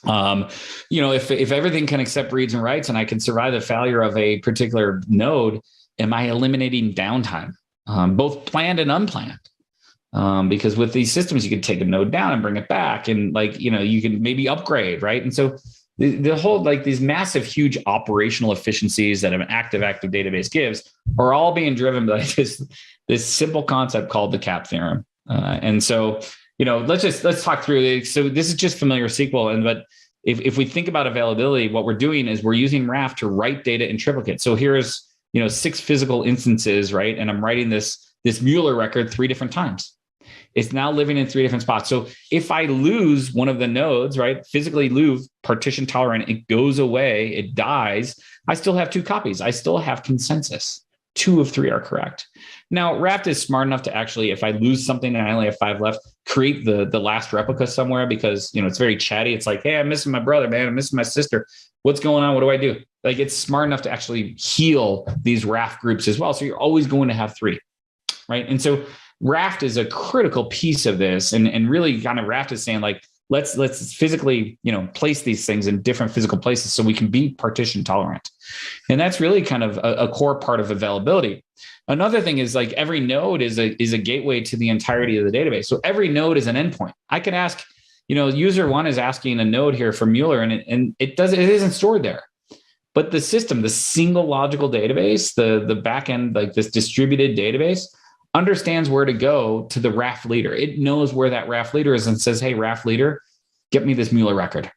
If everything can accept reads and writes and I can survive the failure of a particular node, am I eliminating downtime, both planned and unplanned? Because with these systems, you can take a node down and bring it back and you can maybe upgrade, right? And so the whole, these massive, huge operational efficiencies that an active database gives are all being driven by this simple concept called the CAP theorem. And so, let's talk through it. So this is just familiar SQL. But if we think about availability, what we're doing is we're using raft to write data in triplicate. So here's, 6 physical instances, right? And I'm writing this Mueller record 3 different times. It's now living in 3 different spots. So if I lose one of the nodes, right, physically lose, partition tolerant, it goes away, it dies, I still have 2 copies. I still have consensus. 2 of 3 are correct. Now, Raft is smart enough to actually, if I lose something and I only have 5 left, create the last replica somewhere because, it's very chatty. It's like, hey, I'm missing my brother, man. I'm missing my sister. What's going on? What do I do? It's smart enough to actually heal these Raft groups as well. So you're always going to have 3, right? And so Raft is a critical piece of this, and really kind of Raft is saying let's physically place these things in different physical places so we can be partition tolerant, and that's really kind of a core part of availability. Another thing is every node is a gateway to the entirety of the database. So every node is an endpoint. I could ask, user 1 is asking a node here for Mueller, and it isn't stored there. But the system, the single logical database, the backend, this distributed database, understands where to go to the RAF leader. It knows where that RAF leader is and says, hey, RAF leader, get me this Mueller record,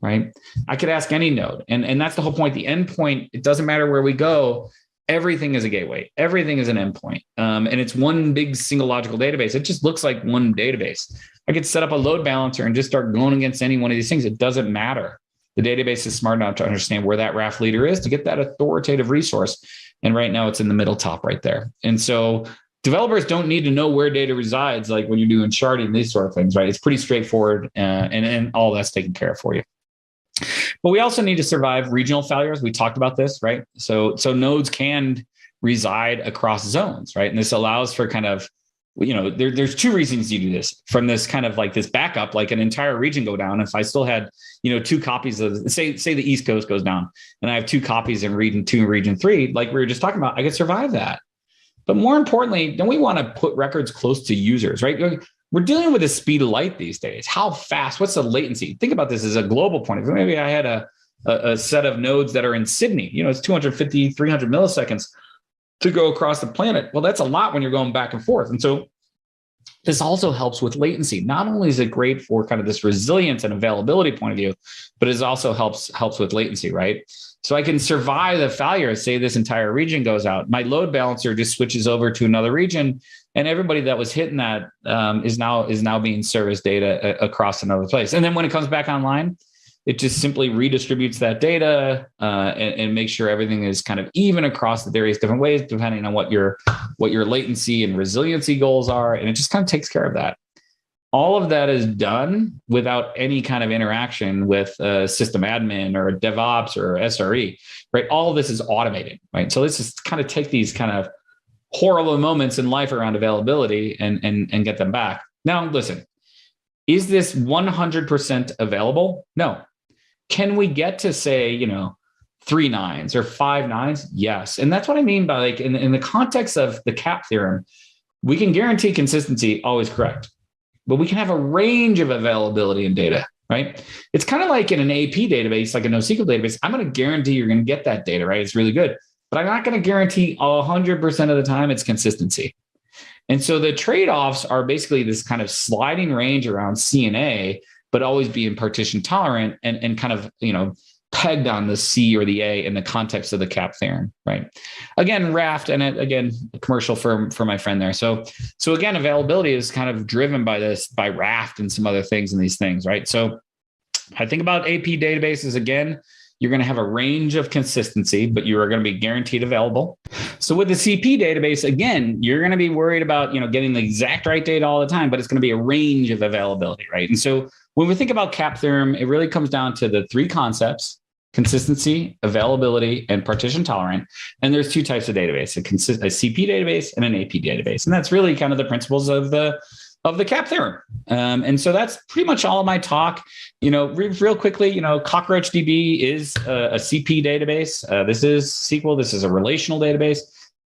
right? I could ask any node. And that's the whole point. The endpoint, it doesn't matter where we go. Everything is a gateway. Everything is an endpoint. And it's one big single logical database. It just looks like one database. I could set up a load balancer and just start going against any one of these things. It doesn't matter. The database is smart enough to understand where that RAF leader is to get that authoritative resource. And right now it's in the middle top right there. And so developers don't need to know where data resides, like when you're doing sharding, these sort of things, right? It's pretty straightforward, and all that's taken care of for you. But we also need to survive regional failures. We talked about this, right? So nodes can reside across zones, right? And this allows for kind of, there's 2 reasons you do this. From this kind of this backup, an entire region go down. If I still had, 2 copies of, say the East Coast goes down, and I have 2 copies in region 2 and region 3, like we were just talking about, I could survive that. But more importantly, don't we want to put records close to users, right? We're dealing with the speed of light these days. How fast? What's the latency? Think about this as a global point of view. Maybe I had a set of nodes that are in Sydney. It's 250, 300 milliseconds to go across the planet. Well, that's a lot when you're going back and forth. And so This also helps with latency. Not only is it great for kind of this resilience and availability point of view, but it also helps with latency, right? So I can survive the failure. Say this entire region goes out. My load balancer just switches over to another region, and everybody that was hitting that is now being serviced data across another place. And then when it comes back online, it just simply redistributes that data and makes sure everything is kind of even across the various different ways, depending on what your latency and resiliency goals are. And it just kind of takes care of that. All of that is done without any kind of interaction with a system admin or a DevOps or SRE, right? All of this is automated, right? So let's just kind of take these kind of horrible moments in life around availability and get them back. Now, listen, is this 100% available? No. Can we get to say, 3 nines or 5 nines? Yes. And that's what I mean by like in the context of the CAP theorem, we can guarantee consistency, always correct, but we can have a range of availability in data, right? It's kind of like in an AP database, like a NoSQL database. I'm going to guarantee you're going to get that data, right? It's really good, but I'm not going to guarantee 100% of the time it's consistency. And so the trade-offs are basically this kind of sliding range around CNA, but always being partition tolerant and kind of, pegged on the C or the A in the context of the CAP theorem, right? Again, Raft, and again, a commercial for my friend there. So again, availability is kind of driven by Raft and some other things in these things, right? So I think about AP databases, again, you're going to have a range of consistency, but you are going to be guaranteed available. So with the CP database, again, you're going to be worried about, getting the exact right data all the time, but it's going to be a range of availability, right? And so when we think about CAP theorem, it really comes down to the 3 concepts: consistency, availability, and partition tolerant. And there's 2 types of database: a CP database and an AP database. And that's really kind of the principles of the CAP theorem. And so that's pretty much all of my talk. Real quickly, CockroachDB is a CP database. This is SQL. This is a relational database.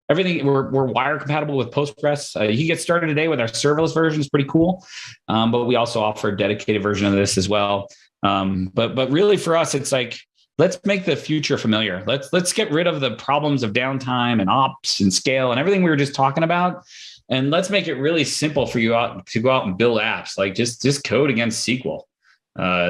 Everything, we're wire compatible with Postgres. You can get started today with our serverless version. It's pretty cool. But we also offer a dedicated version of this as well. But really for us, it's like, let's make the future familiar. Let's get rid of the problems of downtime and ops and scale and everything we were just talking about. And let's make it really simple for you to go out and build apps. Like just code against SQL.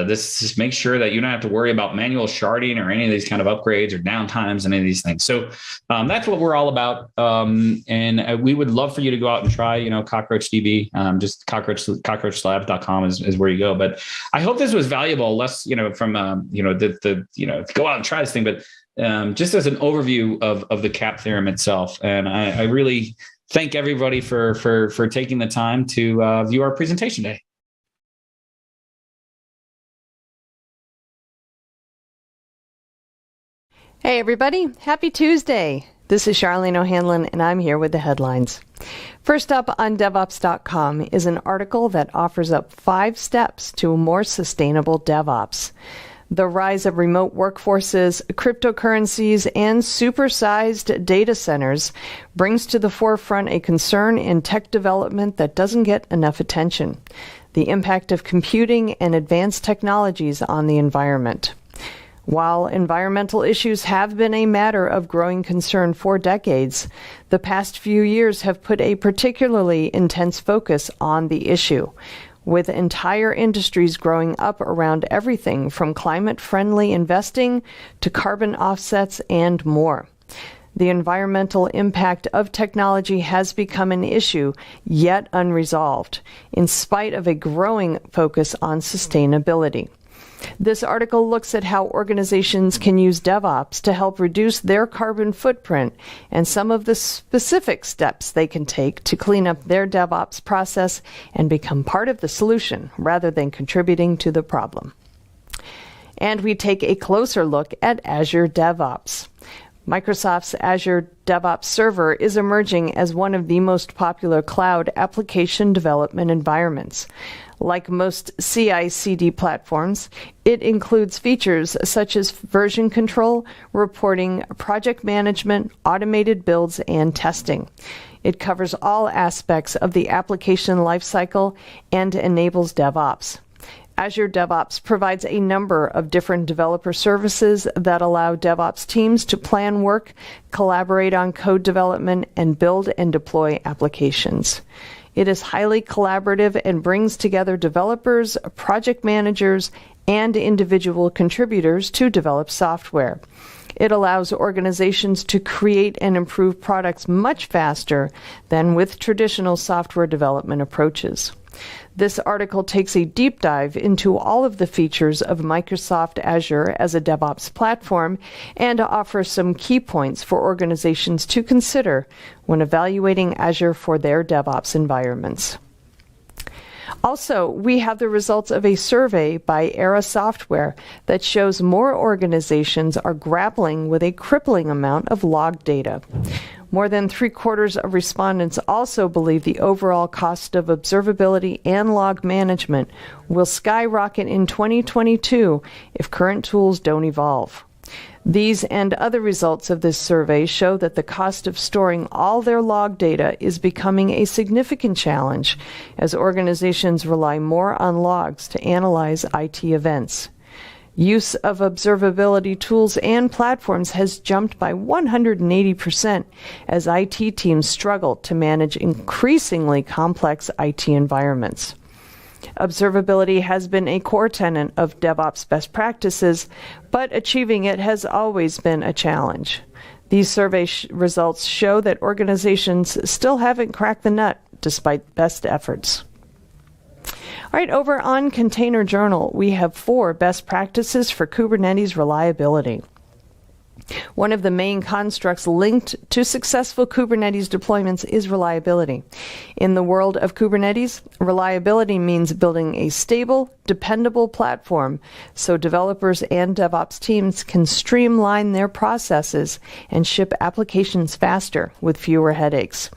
This just makes sure that you don't have to worry about manual sharding or any of these kind of upgrades or downtimes and any of these things. So that's what we're all about. And we would love for you to go out and try, CockroachDB. Just cockroachlab.com is where you go. But I hope this was valuable, less, from, go out and try this thing, but just as an overview of the CAP theorem itself. And I really thank everybody for taking the time to view our presentation today. Hey, everybody. Happy Tuesday. This is Charlene O'Hanlon, and I'm here with the headlines. First up on DevOps.com is an article that offers up 5 steps to a more sustainable DevOps. The rise of remote workforces, cryptocurrencies, and supersized data centers brings to the forefront a concern in tech development that doesn't get enough attention: the impact of computing and advanced technologies on the environment. While environmental issues have been a matter of growing concern for decades, the past few years have put a particularly intense focus on the issue, with entire industries growing up around everything from climate-friendly investing to carbon offsets and more. The environmental impact of technology has become an issue, yet unresolved, in spite of a growing focus on sustainability. This article looks at how organizations can use DevOps to help reduce their carbon footprint and some of the specific steps they can take to clean up their DevOps process and become part of the solution rather than contributing to the problem. And we take a closer look at Azure DevOps. Microsoft's Azure DevOps Server is emerging as one of the most popular cloud application development environments. Like most CI/CD platforms, it includes features such as version control, reporting, project management, automated builds, and testing. It covers all aspects of the application lifecycle and enables DevOps. Azure DevOps provides a number of different developer services that allow DevOps teams to plan work, collaborate on code development, and build and deploy applications. It is highly collaborative and brings together developers, project managers, and individual contributors to develop software. It allows organizations to create and improve products much faster than with traditional software development approaches. This article takes a deep dive into all of the features of Microsoft Azure as a DevOps platform and offers some key points for organizations to consider when evaluating Azure for their DevOps environments. Also, we have the results of a survey by Era Software that shows more organizations are grappling with a crippling amount of log data. More than 3/4 of respondents also believe the overall cost of observability and log management will skyrocket in 2022 if current tools don't evolve. These and other results of this survey show that the cost of storing all their log data is becoming a significant challenge as organizations rely more on logs to analyze IT events. Use of observability tools and platforms has jumped by 180% as IT teams struggle to manage increasingly complex IT environments. Observability has been a core tenet of DevOps best practices, but achieving it has always been a challenge. These survey results show that organizations still haven't cracked the nut despite best efforts. All right, over on Container Journal, we have 4 best practices for Kubernetes reliability. One of the main constructs linked to successful Kubernetes deployments is reliability. In the world of Kubernetes, reliability means building a stable, dependable platform so developers and DevOps teams can streamline their processes and ship applications faster with fewer headaches.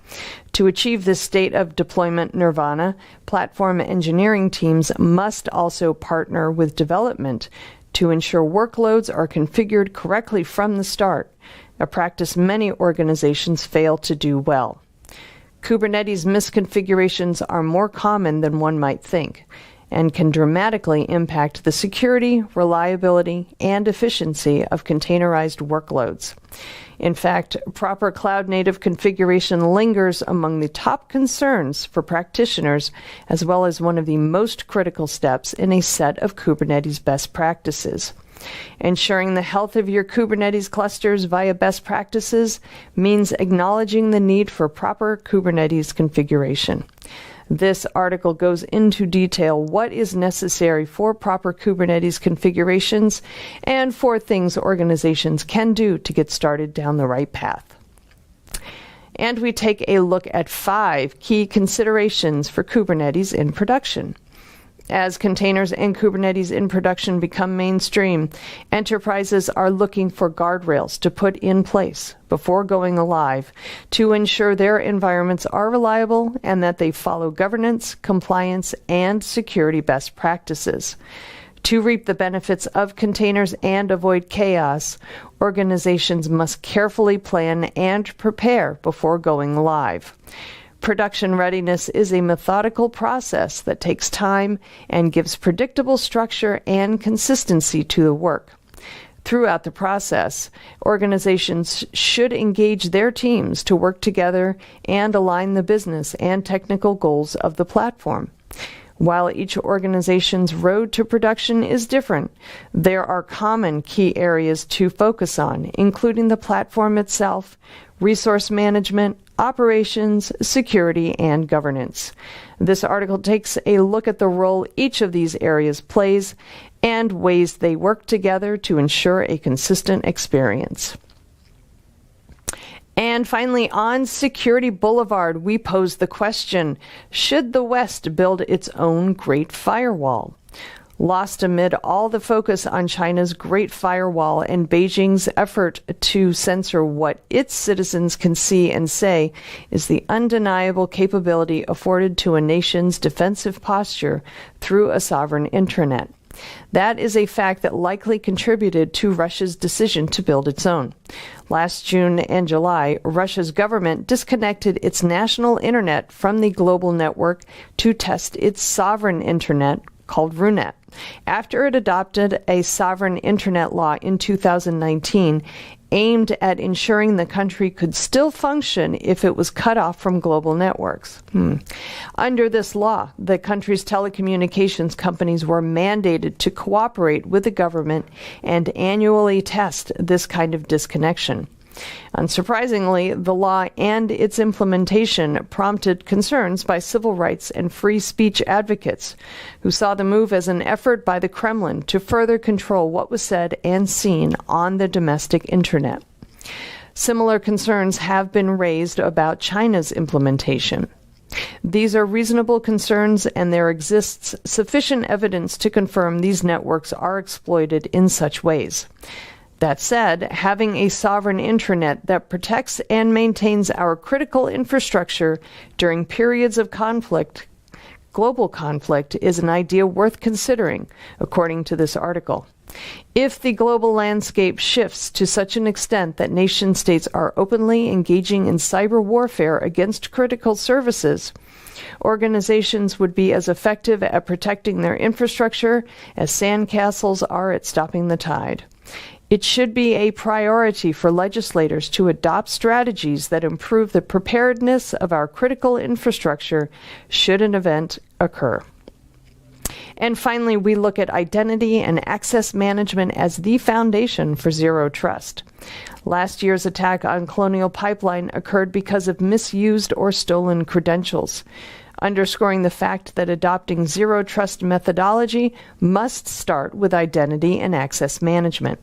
To achieve this state of deployment nirvana, platform engineering teams must also partner with development to ensure workloads are configured correctly from the start, a practice many organizations fail to do well. Kubernetes misconfigurations are more common than one might think and can dramatically impact the security, reliability, and efficiency of containerized workloads. In fact, proper cloud-native configuration lingers among the top concerns for practitioners, as well as one of the most critical steps in a set of Kubernetes best practices. Ensuring the health of your Kubernetes clusters via best practices means acknowledging the need for proper Kubernetes configuration. This article goes into detail what is necessary for proper Kubernetes configurations and 4 things organizations can do to get started down the right path. And we take a look at 5 key considerations for Kubernetes in production. As containers and Kubernetes in production become mainstream, enterprises are looking for guardrails to put in place before going live to ensure their environments are reliable and that they follow governance, compliance, and security best practices. To reap the benefits of containers and avoid chaos, organizations must carefully plan and prepare before going live. Production readiness is a methodical process that takes time and gives predictable structure and consistency to the work. Throughout the process, organizations should engage their teams to work together and align the business and technical goals of the platform. While each organization's road to production is different, there are common key areas to focus on, including the platform itself, resource management, operations, security, and governance. This article takes a look at the role each of these areas plays and ways they work together to ensure a consistent experience. And finally, on Security Boulevard, we pose the question, should the West build its own Great Firewall? Lost amid all the focus on China's Great Firewall and Beijing's effort to censor what its citizens can see and say is the undeniable capability afforded to a nation's defensive posture through a sovereign intranet. That is a fact that likely contributed to Russia's decision to build its own. Last June and July, Russia's government disconnected its national internet from the global network to test its sovereign internet called RUNET. After it adopted a sovereign internet law in 2019, aimed at ensuring the country could still function if it was cut off from global networks. Under this law, the country's telecommunications companies were mandated to cooperate with the government and annually test this kind of disconnection. Unsurprisingly, the law and its implementation prompted concerns by civil rights and free speech advocates, who saw the move as an effort by the Kremlin to further control what was said and seen on the domestic internet. Similar concerns have been raised about China's implementation. These are reasonable concerns, and there exists sufficient evidence to confirm these networks are exploited in such ways. That said, having a sovereign intranet that protects and maintains our critical infrastructure during periods of conflict, global conflict, is an idea worth considering, according to this article. If the global landscape shifts to such an extent that nation-states are openly engaging in cyber warfare against critical services, organizations would be as effective at protecting their infrastructure as sandcastles are at stopping the tide. It should be a priority for legislators to adopt strategies that improve the preparedness of our critical infrastructure should an event occur. And finally, we look at identity and access management as the foundation for zero trust. Last year's attack on Colonial Pipeline occurred because of misused or stolen credentials, underscoring the fact that adopting zero trust methodology must start with identity and access management.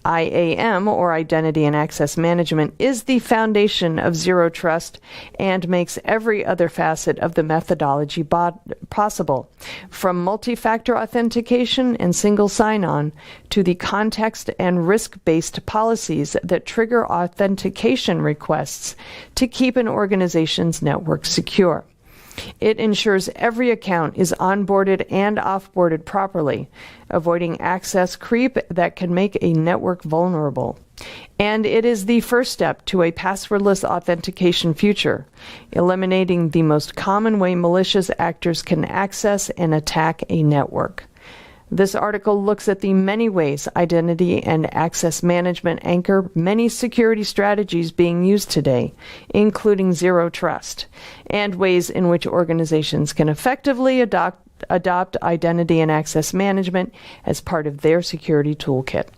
IAM, or Identity and Access Management, is the foundation of zero trust and makes every other facet of the methodology possible, from multi-factor authentication and single sign-on to the context and risk-based policies that trigger authentication requests to keep an organization's network secure. It ensures every account is onboarded and offboarded properly, avoiding access creep that can make a network vulnerable. And it is the first step to a passwordless authentication future, eliminating the most common way malicious actors can access and attack a network. This article looks at the many ways identity and access management anchor many security strategies being used today, including zero trust, and ways in which organizations can effectively adopt identity and access management as part of their security toolkit.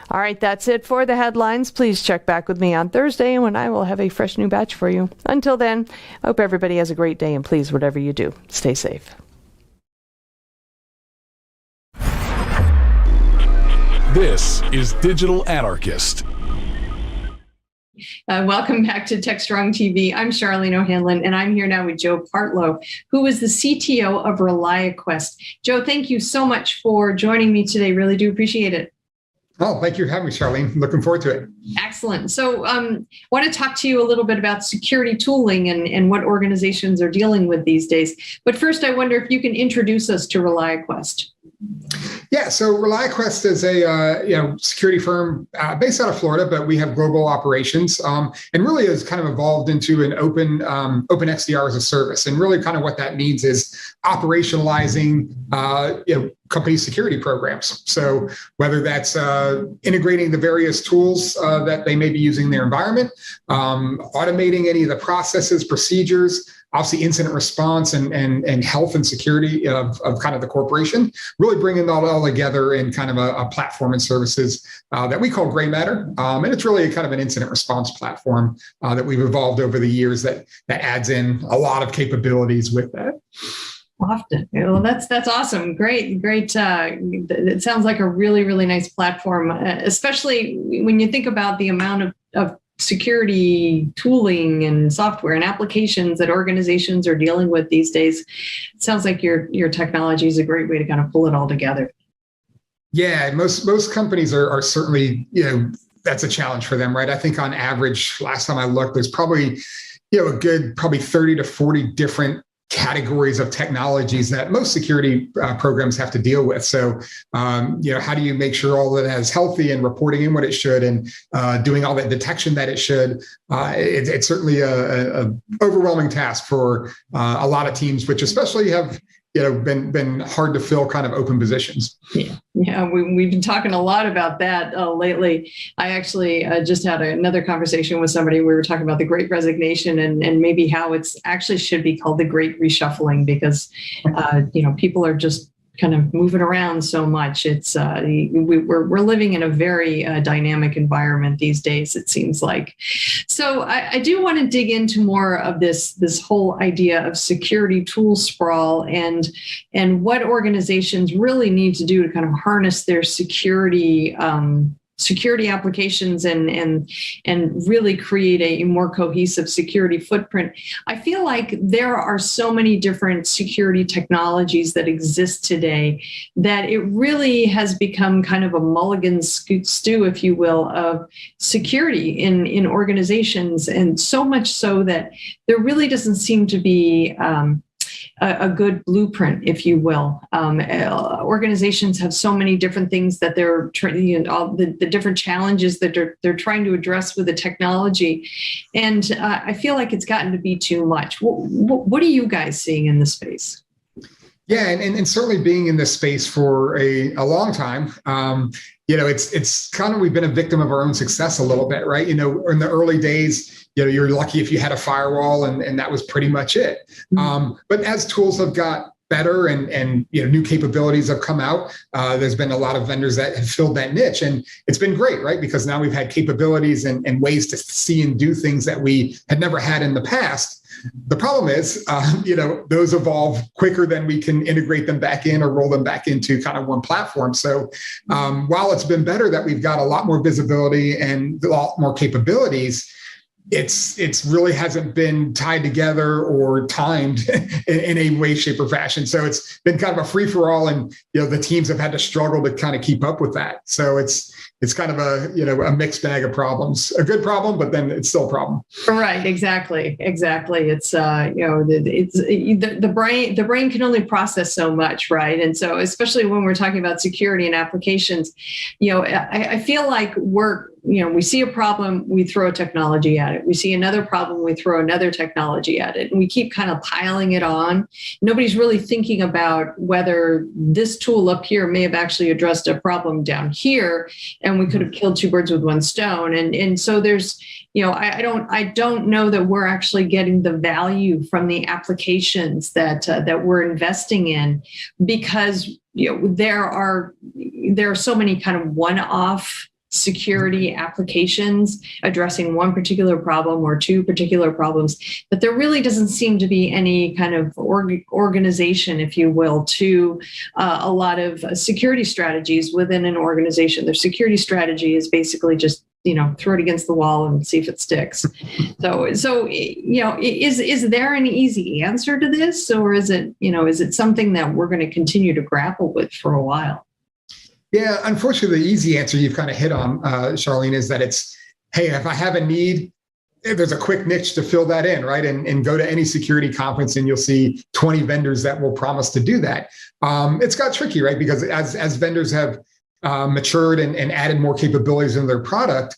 All right, that's it for the headlines. Please check back with me on Thursday when I will have a fresh new batch for you. Until then, I hope everybody has a great day, and please, whatever you do, stay safe. This is Digital Anarchist. Welcome back to TechstrongTV. I'm Charlene O'Hanlon, and I'm here now with Joe Partlow, who is the CTO of ReliaQuest. Joe, thank you so much for joining me today. Really do appreciate it. Oh, thank you for having me, Charlene. Looking forward to it. Excellent. So want to talk to you a little bit about security tooling and what organizations are dealing with these days. But first, I wonder if you can introduce us to ReliaQuest. Yeah, so ReliaQuest is a security firm based out of Florida, but we have global operations, and really has kind of evolved into an open XDR as a service. And really, kind of what that means is operationalizing company security programs. So whether that's integrating the various tools that they may be using in their environment, automating any of the processes, procedures, obviously incident response and health and security of kind of the corporation, really bringing that all together in kind of a platform and services that we call Gray Matter. And it's really a kind of an incident response platform that we've evolved over the years that adds in a lot of capabilities with that. Often. Well, that's awesome. Great. It sounds like a really, really nice platform, especially when you think about the amount of security tooling and software and applications that organizations are dealing with these days. It sounds like your technology is a great way to kind of pull it all together. Yeah, most companies are certainly, that's a challenge for them, right? I think on average, last time I looked, there's probably, a good 30 to 40 different categories of technologies that most security programs have to deal with. So, how do you make sure all of that is healthy and reporting in what it should and doing all that detection that it should? It's certainly a overwhelming task for a lot of teams, which especially have been hard to fill kind of open positions. Yeah, we've been talking a lot about that lately. I actually just had another conversation with somebody. We were talking about the Great Resignation and maybe how it's actually should be called the Great Reshuffling, because people are just kind of moving around so much. It's we're living in a very dynamic environment these days, it seems like. So I do want to dig into more of this whole idea of security tool sprawl and what organizations really need to do to kind of harness their security applications and really create a more cohesive security footprint. I feel like there are so many different security technologies that exist today that it really has become kind of a mulligan stew, if you will, of security in organizations, and so much so that there really doesn't seem to be a good blueprint, if you will. Organizations have so many different things that they're all the different challenges that they're trying to address with the technology, and I feel like it's gotten to be too much. What are you guys seeing in this space? Yeah, and certainly being in this space for a long time, it's kind of, we've been a victim of our own success a little bit, right? In the early days, you're lucky if you had a firewall, and that was pretty much it. But as tools have got better and new capabilities have come out, there's been a lot of vendors that have filled that niche, and it's been great, right? Because now we've had capabilities and ways to see and do things that we had never had in the past. The problem is, those evolve quicker than we can integrate them back in or roll them back into kind of one platform. So while it's been better that we've got a lot more visibility and a lot more capabilities, it's really hasn't been tied together or timed in a way, shape, or fashion. So it's been kind of a free for all, and the teams have had to struggle to kind of keep up with that. So it's kind of a mixed bag of problems. A good problem, but then it's still a problem. Right. Exactly. It's the brain can only process so much, right? And so especially when we're talking about security and applications, I feel like we see a problem, we throw a technology at it. We see another problem, we throw another technology at it. And we keep kind of piling it on. Nobody's really thinking about whether this tool up here may have actually addressed a problem down here, and we could have killed two birds with one stone. And so there's, I don't know that we're actually getting the value from the applications that we're investing in, because there are so many kind of one-off security applications addressing one particular problem or two particular problems, but there really doesn't seem to be any kind of organization, if you will, to a lot of security strategies within an organization. Their security strategy is basically just throw it against the wall and see if it sticks. So is there an easy answer to this, or is it something that we're going to continue to grapple with for a while? Yeah, unfortunately, the easy answer you've kind of hit on, Charlene, is that it's, hey, if I have a need, there's a quick niche to fill that in, right? And go to any security conference and you'll see 20 vendors that will promise to do that. It's got tricky, right? Because as vendors have matured and added more capabilities in their product,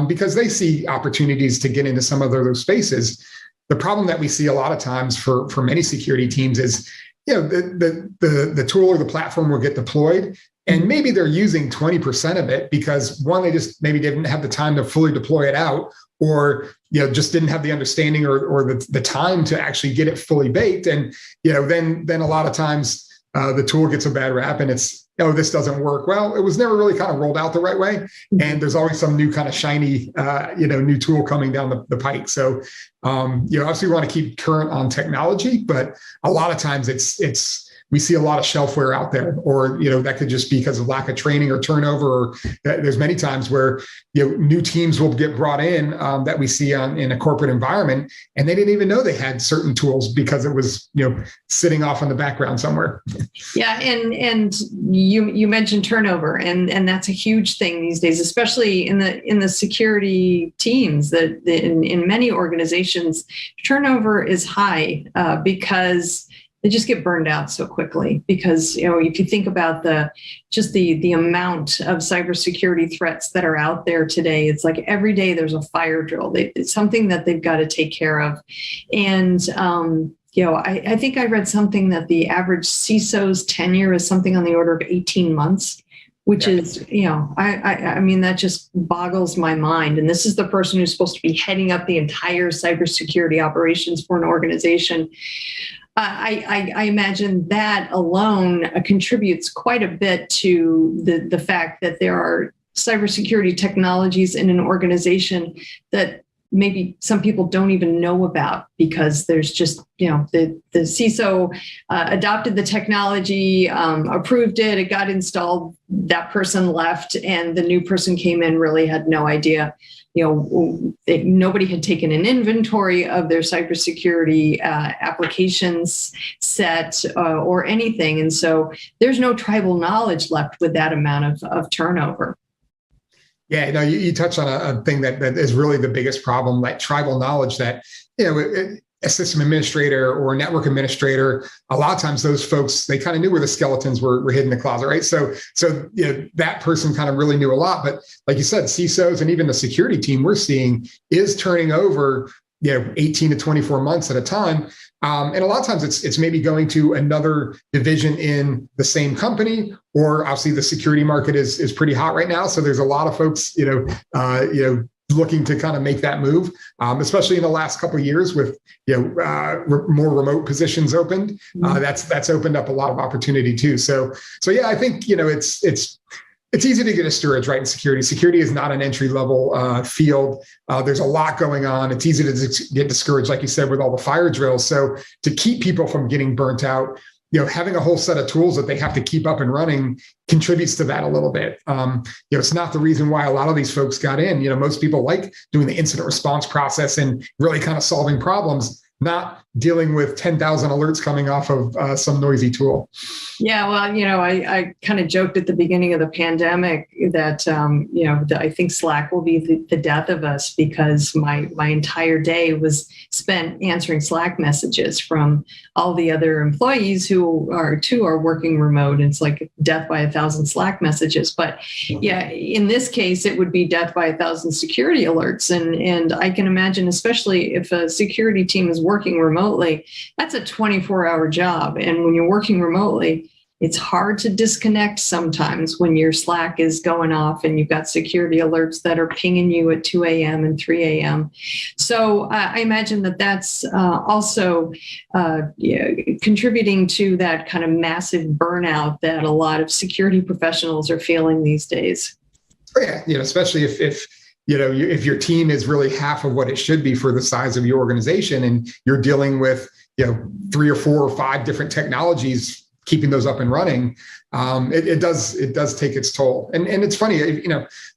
because they see opportunities to get into some of those spaces. The problem that we see a lot of times for many security teams is, the tool or the platform will get deployed, and maybe they're using 20% of it because one, they just maybe didn't have the time to fully deploy it out, or just didn't have the understanding or the time to actually get it fully baked. And then a lot of times the tool gets a bad rap, and it's, this doesn't work. Well, it was never really kind of rolled out the right way, and there's always some new kind of shiny new tool coming down the pike. So obviously we want to keep current on technology, but a lot of times we see a lot of shelfware out there, or that could just be because of lack of training or turnover. Or there's many times where new teams will get brought in that we see in a corporate environment, and they didn't even know they had certain tools because it was sitting off in the background somewhere. Yeah, and you mentioned turnover, and that's a huge thing these days, especially in the security teams. That in many organizations, turnover is high because they just get burned out so quickly. Because if you think about the amount of cybersecurity threats that are out there today, it's like every day there's a fire drill. It's something that they've got to take care of, and I think I read something that the average CISO's tenure is something on the order of 18 months, which is, I mean, that just boggles my mind. And this is the person who's supposed to be heading up the entire cybersecurity operations for an organization. I imagine that alone contributes quite a bit to the fact that there are cybersecurity technologies in an organization that maybe some people don't even know about, because there's just, the CISO adopted the technology, approved it, it got installed, that person left, and the new person came in, really had no idea. Nobody had taken an inventory of their cybersecurity applications set or anything. And so there's no tribal knowledge left with that amount of turnover. Yeah, no, you touched on a thing that is really the biggest problem, like tribal knowledge that, a system administrator or a network administrator, a lot of times those folks, they kind of knew where the skeletons were hidden in the closet, right? So that person kind of really knew a lot. But like you said, CISOs and even the security team we're seeing is turning over 18 to 24 months at a time. And a lot of times it's maybe going to another division in the same company, or obviously the security market is pretty hot right now. So there's a lot of folks, looking to kind of make that move, especially in the last couple of years with, more remote positions opened. That's opened up a lot of opportunity too. So yeah, I think, it's easy to get discouraged, right? In security. Security is not an entry-level field. There's a lot going on. It's easy to get discouraged, like you said, with all the fire drills. So to keep people from getting burnt out, having a whole set of tools that they have to keep up and running contributes to that a little bit. It's not the reason why a lot of these folks got in. Most people like doing the incident response process and really kind of solving problems, not dealing with 10,000 alerts coming off of some noisy tool. Yeah, well, I kind of joked at the beginning of the pandemic that, I think Slack will be the death of us, because my entire day was spent answering Slack messages from all the other employees who are working remote. It's like death by 1,000 Slack messages. But yeah, in this case, it would be death by 1,000 security alerts. And I can imagine, especially if a security team is working remotely, that's a 24-hour job. And when you're working remotely, it's hard to disconnect sometimes when your Slack is going off and you've got security alerts that are pinging you at 2 a.m. and 3 a.m. So I imagine that that's also contributing to that kind of massive burnout that a lot of security professionals are feeling these days. Yeah, especially if your team is really half of what it should be for the size of your organization, and you're dealing with 3 or 4 or 5 different technologies, keeping those up and running, it does take its toll. And it's funny,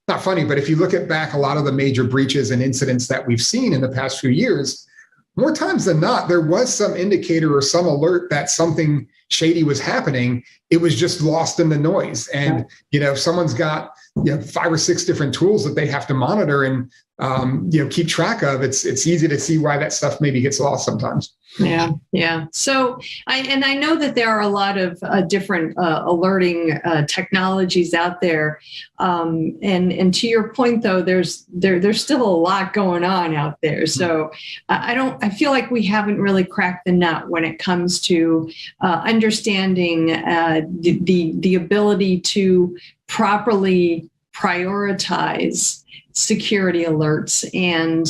not funny, but if you look at back a lot of the major breaches and incidents that we've seen in the past few years, more times than not, there was some indicator or some alert that something shady was happening. It was just lost in the noise. And, if someone's got 5 or 6 different tools that they have to monitor and keep track of, it's easy to see why that stuff maybe gets lost sometimes. Yeah. So I know that there are a lot of different alerting technologies out there, and to your point though, there's still a lot going on out there. So I feel like we haven't really cracked the nut when it comes to understanding the ability to properly prioritize security alerts, and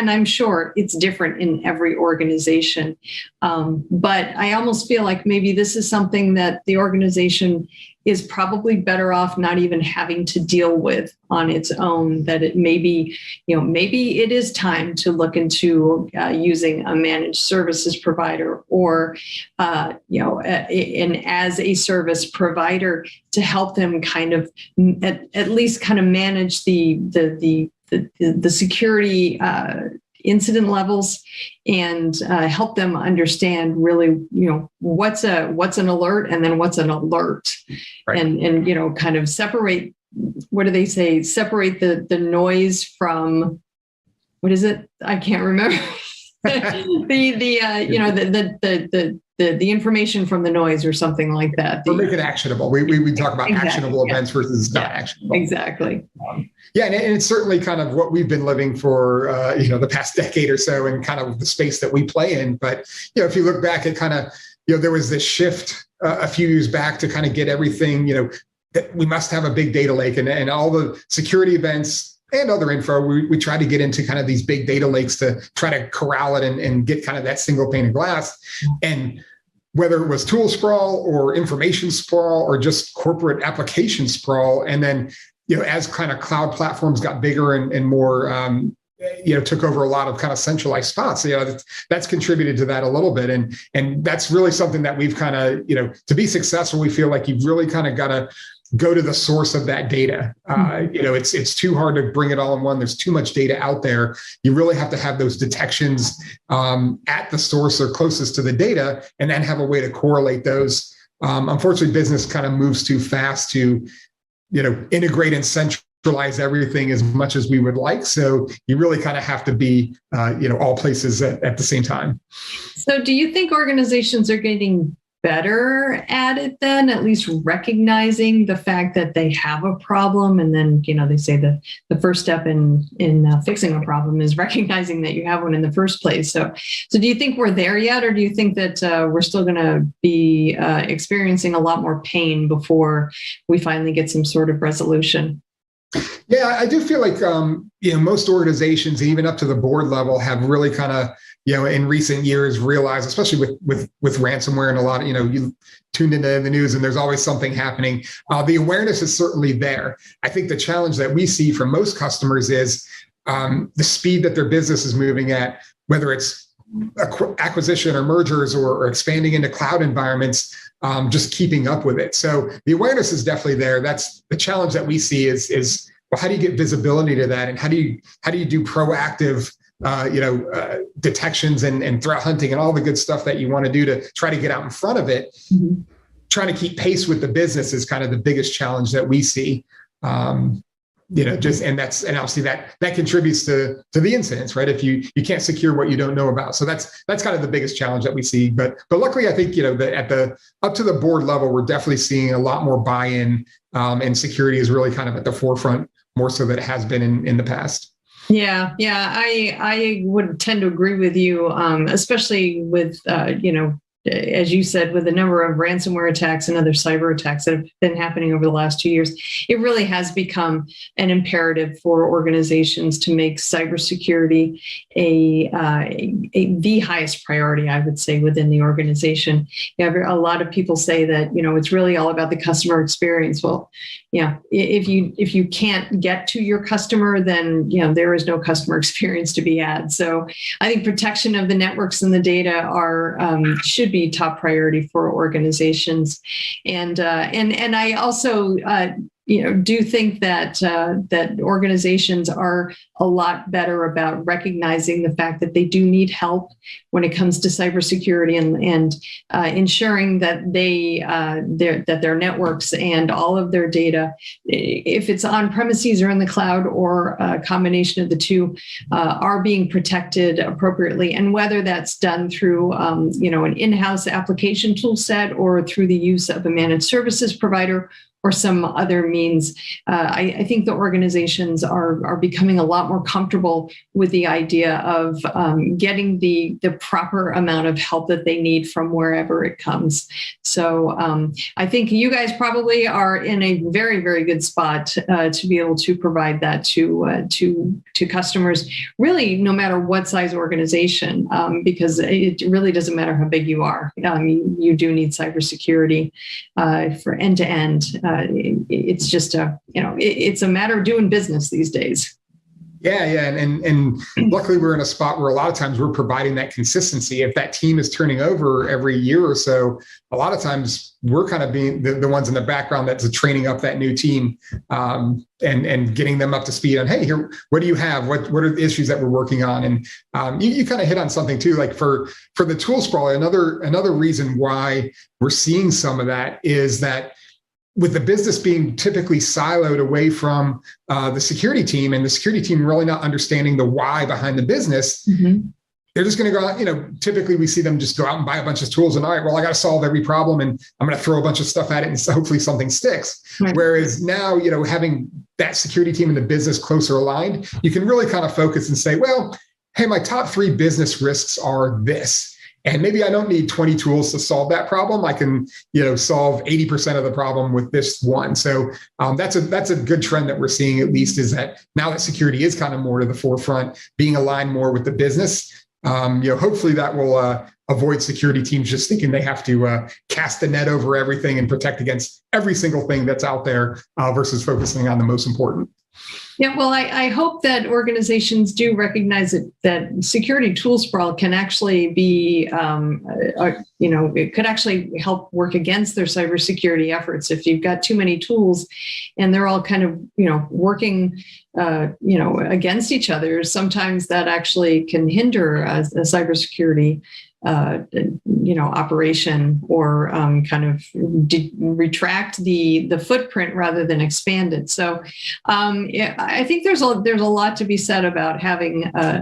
I'm sure it's different in every organization, but I almost feel like maybe this is something that the organization is probably better off not even having to deal with on its own. That it maybe it is time to look into using a managed services provider, or an as a service provider to help them kind of at least kind of manage the security incident levels, and help them understand really, what's an alert, and then what's an alert, right. and kind of separate, what do they say? Separate the noise from, what is it? I can't remember. the information from the noise or something like that. Or make it actionable. We talk about actionable events versus not actionable. Exactly. Yeah, and it's certainly kind of what we've been living for, the past decade or so, and kind of the space that we play in. But if you look back at kind of, there was this shift a few years back to kind of get everything, that we must have a big data lake, and all the security events and other info, we try to get into kind of these big data lakes to try to corral it and get kind of that single pane of glass. And whether it was tool sprawl or information sprawl or just corporate application sprawl, and then as kind of cloud platforms got bigger and more, took over a lot of kind of centralized spots, that's contributed to that a little bit. And that's really something that we've kind of, to be successful, we feel like you've really kind of got to go to the source of that data. It's too hard to bring it all in one. There's too much data out there. You really have to have those detections at the source or closest to the data, and then have a way to correlate those. Unfortunately, business kind of moves too fast to, integrate and centralize everything as much as we would like. So you really kind of have to be, all places at the same time. So do you think organizations are getting better at it then, at least recognizing the fact that they have a problem? And then, they say the first step in fixing a problem is recognizing that you have one in the first place. So do you think we're there yet, or do you think that we're still going to be experiencing a lot more pain before we finally get some sort of resolution? Yeah, I do feel like, most organizations, even up to the board level, have really kind of, in recent years realized, especially with ransomware and a lot of, you tuned into the news and there's always something happening. The awareness is certainly there. I think the challenge that we see from most customers is the speed that their business is moving at, whether it's acquisition or mergers or expanding into cloud environments, just keeping up with it. So the awareness is definitely there. That's the challenge that we see is well, how do you get visibility to that? And how do you do proactive detections and threat hunting and all the good stuff that you want to do to try to get out in front of it? Mm-hmm. Trying to keep pace with the business is kind of the biggest challenge that we see. And obviously that contributes to the incidents, right? If you can't secure what you don't know about. So that's kind of the biggest challenge that we see. But luckily, I think, up to the board level, we're definitely seeing a lot more buy-in, and security is really kind of at the forefront more so than it has been in the past. Yeah. I would tend to agree with you, especially with, as you said, with the number of ransomware attacks and other cyber attacks that have been happening over the last 2 years. It really has become an imperative for organizations to make cybersecurity the highest priority, I would say, within the organization. A lot of people say that, it's really all about the customer experience. Well, if you can't get to your customer, then, there is no customer experience to be had. So I think protection of the networks and the data should be top priority for organizations. And I also, do think that organizations are a lot better about recognizing the fact that they do need help when it comes to cybersecurity and ensuring that that their networks and all of their data, if it's on premises or in the cloud or a combination of the two, are being protected appropriately. And whether that's done through an in-house application tool set or through the use of a managed services provider or some other means, I think the organizations are becoming a lot more comfortable with the idea of getting the proper amount of help that they need from wherever it comes. So I think you guys probably are in a very, very good spot to be able to provide that to customers, really, no matter what size organization, because it really doesn't matter how big you are. You do need cybersecurity for end to end. It's just it's a matter of doing business these days. Yeah. And luckily we're in a spot where a lot of times we're providing that consistency. If that team is turning over every year or so, a lot of times we're kind of being the ones in the background that's training up that new team, and getting them up to speed on, hey, here, what do you have? What are the issues that we're working on? And you kind of hit on something too, like for the tool sprawl, another reason why we're seeing some of that is that with the business being typically siloed away from the security team, and the security team really not understanding the why behind the business, mm-hmm. they're just going to go out, typically we see them just go out and buy a bunch of tools and all right, well, I got to solve every problem and I'm going to throw a bunch of stuff at it and hopefully something sticks. Right. Whereas now, having that security team and the business closer aligned, you can really kind of focus and say, well, hey, my top 3 business risks are this. And maybe I don't need 20 tools to solve that problem. I can, solve 80% of the problem with this one. So that's a good trend that we're seeing, at least, is that now that security is kind of more to the forefront, being aligned more with the business. Hopefully that will avoid security teams just thinking they have to cast the net over everything and protect against every single thing that's out there versus focusing on the most important. Yeah, well, I hope that organizations do recognize that security tool sprawl can actually be, it could actually help work against their cybersecurity efforts. If you've got too many tools and they're all kind of, working, against each other, sometimes that actually can hinder a cybersecurity operation or kind of retract the footprint rather than expand it. So I think there's a lot to be said about having a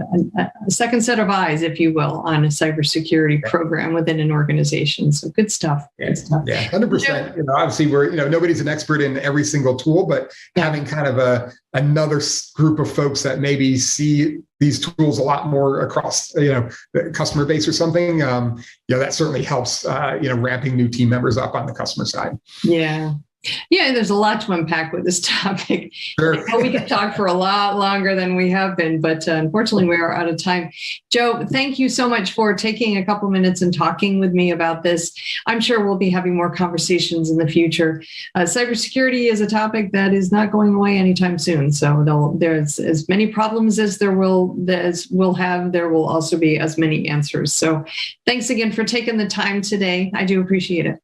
second set of eyes, if you will, on a cybersecurity program within an organization. So good stuff. Good stuff. Yeah, 100%. Obviously we're, nobody's an expert in every single tool, but having kind of another group of folks that maybe see these tools a lot more across, the customer base or something, that certainly helps, ramping new team members up on the customer side. Yeah. Yeah, there's a lot to unpack with this topic. Sure. We could talk for a lot longer than we have been, but unfortunately we are out of time. Joe, thank you so much for taking a couple minutes and talking with me about this. I'm sure we'll be having more conversations in the future. Cybersecurity is a topic that is not going away anytime soon. So there's as many problems as we'll have, there will also be as many answers. So thanks again for taking the time today. I do appreciate it.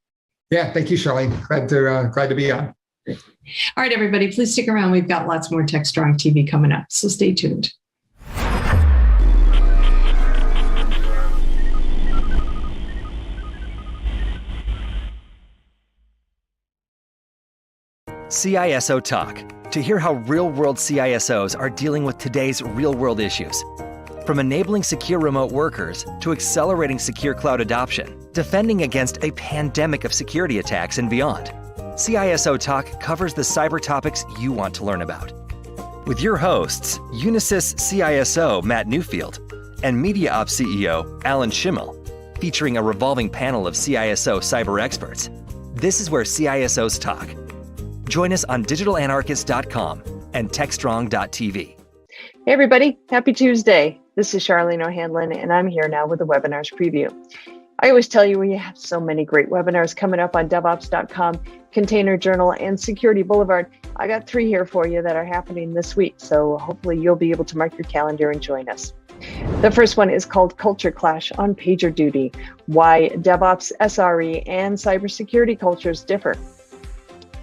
Yeah, thank you, Charlene. Glad to be on. All right, everybody, please stick around. We've got lots more TechStrong TV coming up, so stay tuned. CISO Talk, to hear how real-world CISOs are dealing with today's real-world issues. From enabling secure remote workers to accelerating secure cloud adoption, defending against a pandemic of security attacks and beyond, CISO Talk covers the cyber topics you want to learn about. With your hosts, Unisys CISO Matt Newfield and MediaOps CEO Alan Schimmel, featuring a revolving panel of CISO cyber experts. This is where CISOs talk. Join us on digitalanarchist.com and techstrong.tv. Hey everybody, happy Tuesday. This is Charlene O'Hanlon, and I'm here now with the webinars preview. I always tell you we have so many great webinars coming up on DevOps.com, Container Journal, and Security Boulevard. I got 3 here for you that are happening this week, so hopefully you'll be able to mark your calendar and join us. The first one is called Culture Clash on PagerDuty, why DevOps, SRE, and cybersecurity cultures differ.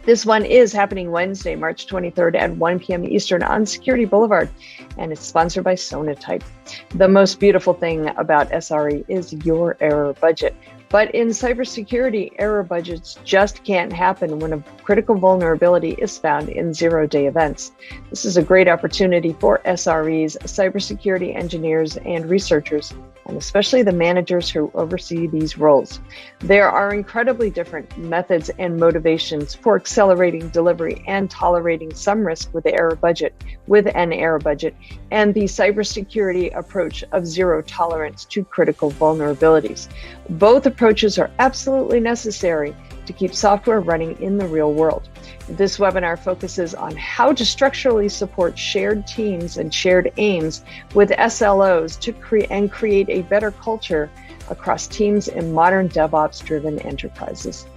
This one is happening Wednesday, March 23rd at 1 p.m. Eastern on Security Boulevard, and it's sponsored by Sonatype. The most beautiful thing about SRE is your error budget. But in cybersecurity, error budgets just can't happen when a critical vulnerability is found in zero-day events. This is a great opportunity for SREs, cybersecurity engineers, and researchers, and especially the managers who oversee these roles. There are incredibly different methods and motivations for accelerating delivery and tolerating some risk with an error budget, and the cybersecurity approach of zero tolerance to critical vulnerabilities. Both approaches are absolutely necessary to keep software running in the real world. This webinar focuses on how to structurally support shared teams and shared aims with SLOs to create a better culture across teams in modern DevOps-driven enterprises.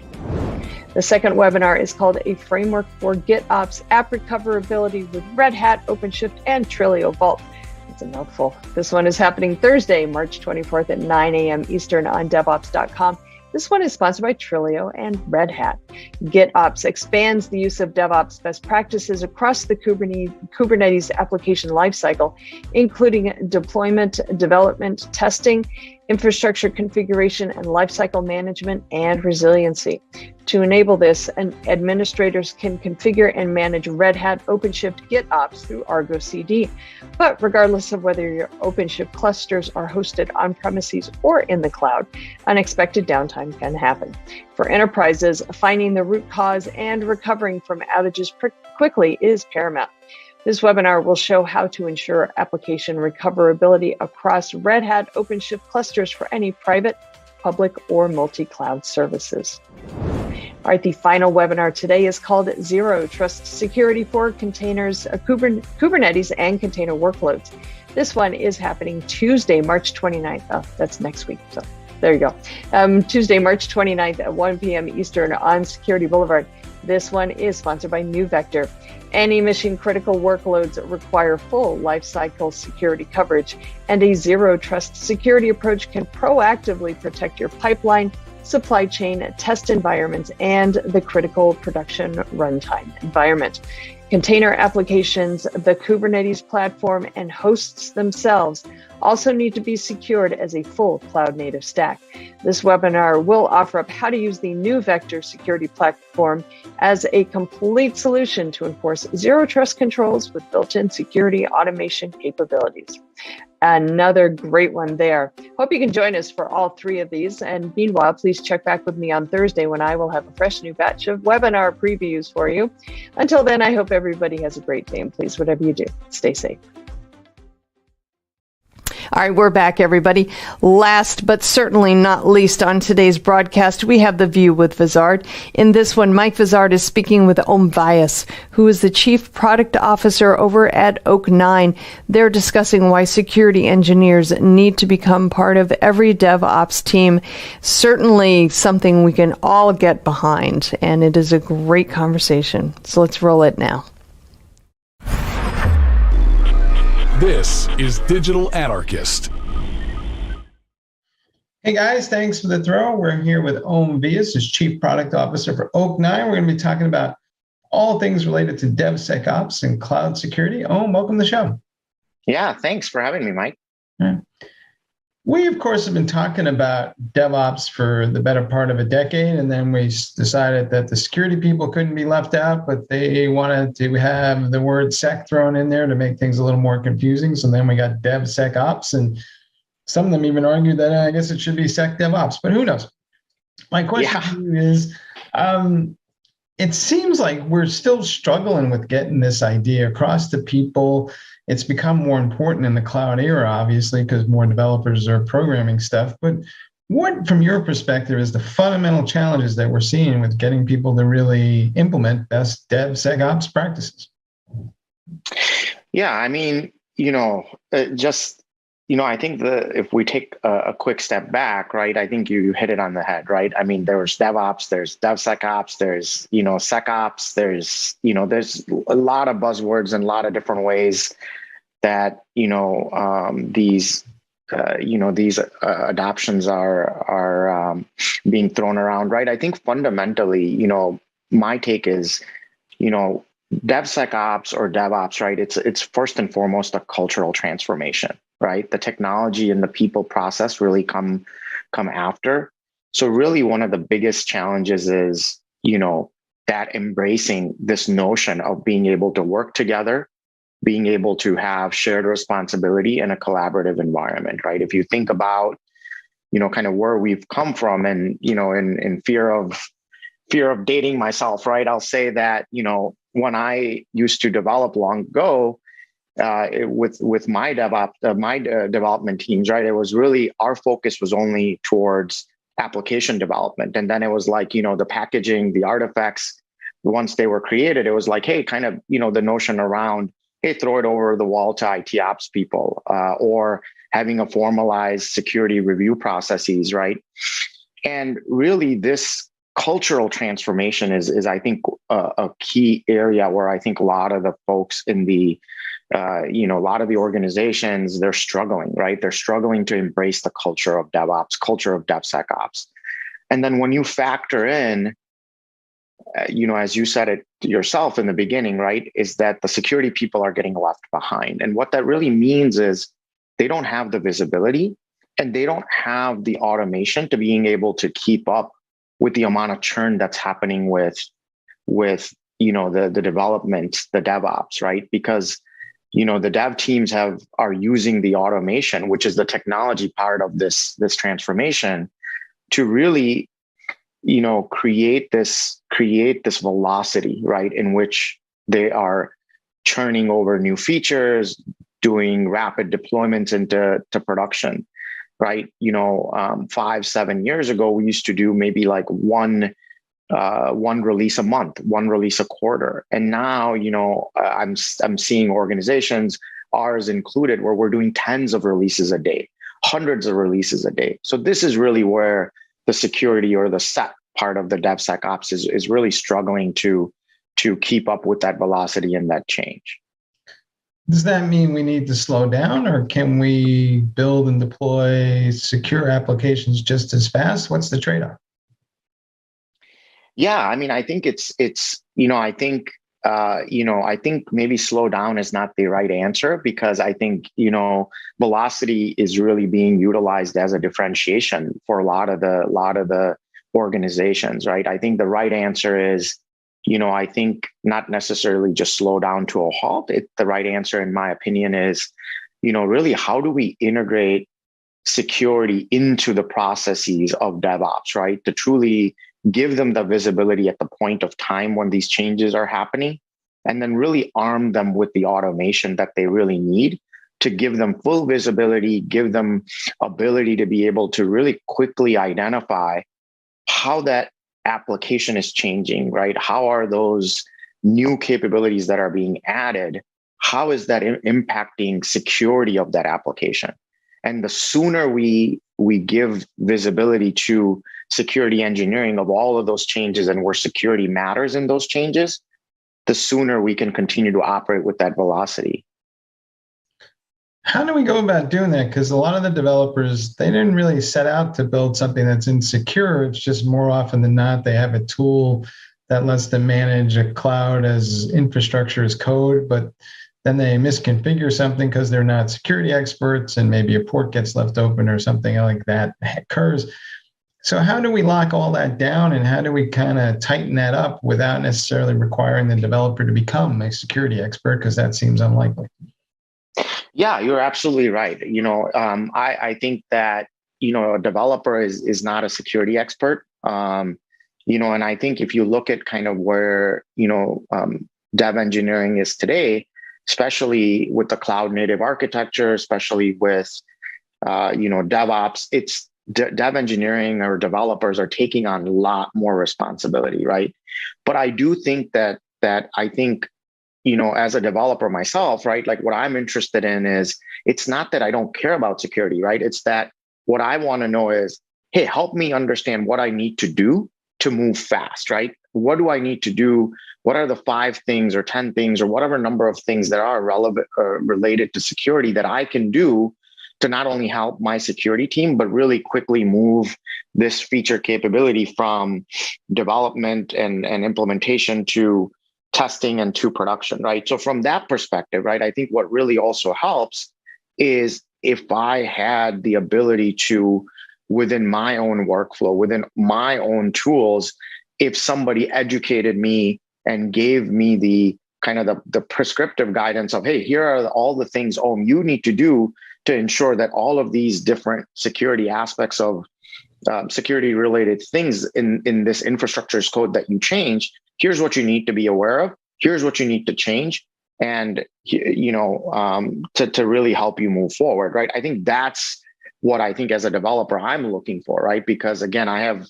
The second webinar is called A Framework for GitOps App Recoverability with Red Hat, OpenShift, and Twilio Vault. It's a mouthful. This one is happening Thursday, March 24th at 9 a.m. Eastern on DevOps.com. This one is sponsored by Twilio and Red Hat. GitOps expands the use of DevOps best practices across the Kubernetes application lifecycle, including deployment, development, testing, infrastructure configuration and lifecycle management, and resiliency. To enable this, administrators can configure and manage Red Hat OpenShift GitOps through Argo CD. But regardless of whether your OpenShift clusters are hosted on premises or in the cloud, unexpected downtime can happen. For enterprises, finding the root cause and recovering from outages quickly is paramount. This webinar will show how to ensure application recoverability across Red Hat OpenShift clusters for any private, public, or multi-cloud services. All right, the final webinar today is called Zero Trust Security for Containers, Kubernetes, and Container Workloads. This one is happening Tuesday, March 29th. Oh, that's next week. So there you go. Tuesday, March 29th at 1 p.m. Eastern on Security Boulevard. This one is sponsored by NewVector. Any mission-critical workloads require full lifecycle security coverage, and a zero-trust security approach can proactively protect your pipeline, supply chain, test environments, and the critical production runtime environment. Container applications, the Kubernetes platform, and hosts themselves also need to be secured as a full cloud-native stack. This webinar will offer up how to use the NewVector security platform as a complete solution to enforce zero-trust controls with built-in security automation capabilities. Another great one there. Hope you can join us for all three of these. And meanwhile, please check back with me on Thursday when I will have a fresh new batch of webinar previews for you. Until then, I hope everybody has a great day, and please, whatever you do, stay safe. All right, we're back, everybody. Last but certainly not least on today's broadcast, we have The View with Vizard. In this one, Mike Vizard is speaking with Om Vyas, who is the Chief Product Officer over at Oak9. They're discussing why security engineers need to become part of every DevOps team. Certainly something we can all get behind, and it is a great conversation. So let's roll it now. This is Digital Anarchist. Hey guys, thanks for the throw. We're here with Om Vyas, who's Chief Product Officer for Oak9. We're going to be talking about all things related to DevSecOps and cloud security. Om, welcome to the show. Yeah, thanks for having me, Mike. Yeah. We, of course, have been talking about DevOps for the better part of a decade, and then we decided that the security people couldn't be left out, but they wanted to have the word sec thrown in there to make things a little more confusing. So then we got DevSecOps, and some of them even argued that I guess it should be SecDevOps, but who knows? My question to you is, it seems like we're still struggling with getting this idea across to people. It's become more important in the cloud era, obviously, because more developers are programming stuff. But what, from your perspective, is the fundamental challenges that we're seeing with getting people to really implement best DevSecOps practices? Yeah, I mean, I think if we take a quick step back, right, I think you hit it on the head, right? I mean, there's DevOps, there's DevSecOps, there's, SecOps, there's a lot of buzzwords and a lot of different ways that, these adoptions are being thrown around, right? I think fundamentally, my take is, DevSecOps or DevOps, right? It's first and foremost a cultural transformation, right? The technology and the people process really come after. So really one of the biggest challenges is, that embracing this notion of being able to work together, being able to have shared responsibility in a collaborative environment, right? If you think about, kind of where we've come from and, in fear of dating myself, right? I'll say that, when I used to develop long ago, with my development teams, right? It was really, our focus was only towards application development. And then it was like, the packaging, the artifacts, once they were created, it was like, hey, kind of, the notion around, hey, throw it over the wall to IT ops people, or having a formalized security review processes, right? And really this cultural transformation is I think, a key area where I think a lot of the folks in the a lot of the organizations, they're struggling, right? They're struggling to embrace the culture of DevOps, culture of DevSecOps. And then when you factor in, as you said it yourself in the beginning, right, is that the security people are getting left behind. And what that really means is they don't have the visibility and they don't have the automation to being able to keep up with the amount of churn that's happening with the development, the DevOps, right? Because the dev teams are using the automation, which is the technology part of this transformation, to really create this velocity, right, in which they are churning over new features, doing rapid deployments into production, right? 5-7 years ago, we used to do maybe like one release a month, one release a quarter, and now I'm seeing organizations, ours included, where we're doing tens of releases a day, hundreds of releases a day. So this is really where the security or the set part of the DevSecOps is really struggling to keep up with that velocity and that change. Does that mean we need to slow down, or can we build and deploy secure applications just as fast? What's the trade-off? Yeah, I mean, I think I think maybe slow down is not the right answer, because I think, velocity is really being utilized as a differentiation for a lot of the organizations, right? I think the right answer is, I think not necessarily just slow down to a halt. The right answer, in my opinion, is, really how do we integrate security into the processes of DevOps, right? To truly give them the visibility at the point of time when these changes are happening, and then really arm them with the automation that they really need to give them full visibility, give them ability to be able to really quickly identify how that application is changing, right? How are those new capabilities that are being added, how is that impacting security of that application? And the sooner we give visibility to security engineering of all of those changes and where security matters in those changes, the sooner we can continue to operate with that velocity. How do we go about doing that? Because a lot of the developers, they didn't really set out to build something that's insecure. It's just more often than not, they have a tool that lets them manage a cloud as infrastructure as code, but then they misconfigure something because they're not security experts, and maybe a port gets left open or something like that occurs. So how do we lock all that down, and how do we kind of tighten that up without necessarily requiring the developer to become a security expert? Because that seems unlikely. Yeah, you're absolutely right. I think that, a developer is not a security expert. And I think if you look at kind of where, dev engineering is today, especially with the cloud native architecture, especially with, DevOps, it's dev engineering or developers are taking on a lot more responsibility, right? But I do think that I think, as a developer myself, right, like what I'm interested in is, it's not that I don't care about security, right? It's that what I want to know is, hey, help me understand what I need to do to move fast, right? What do I need to do? What are the 5 things or 10 things or whatever number of things that are relevant or related to security that I can do to not only help my security team, but really quickly move this feature capability from development and implementation to testing and to production, right? So from that perspective, right, I think what really also helps is if I had the ability to, within my own workflow, within my own tools, if somebody educated me and gave me the kind of the prescriptive guidance of, hey, here are all the things you need to do to ensure that all of these different security aspects of security related things in this infrastructure as code that you change, here's what you need to be aware of, here's what you need to change, and to really help you move forward, right? I think that's what I think as a developer I'm looking for, right? Because again, I have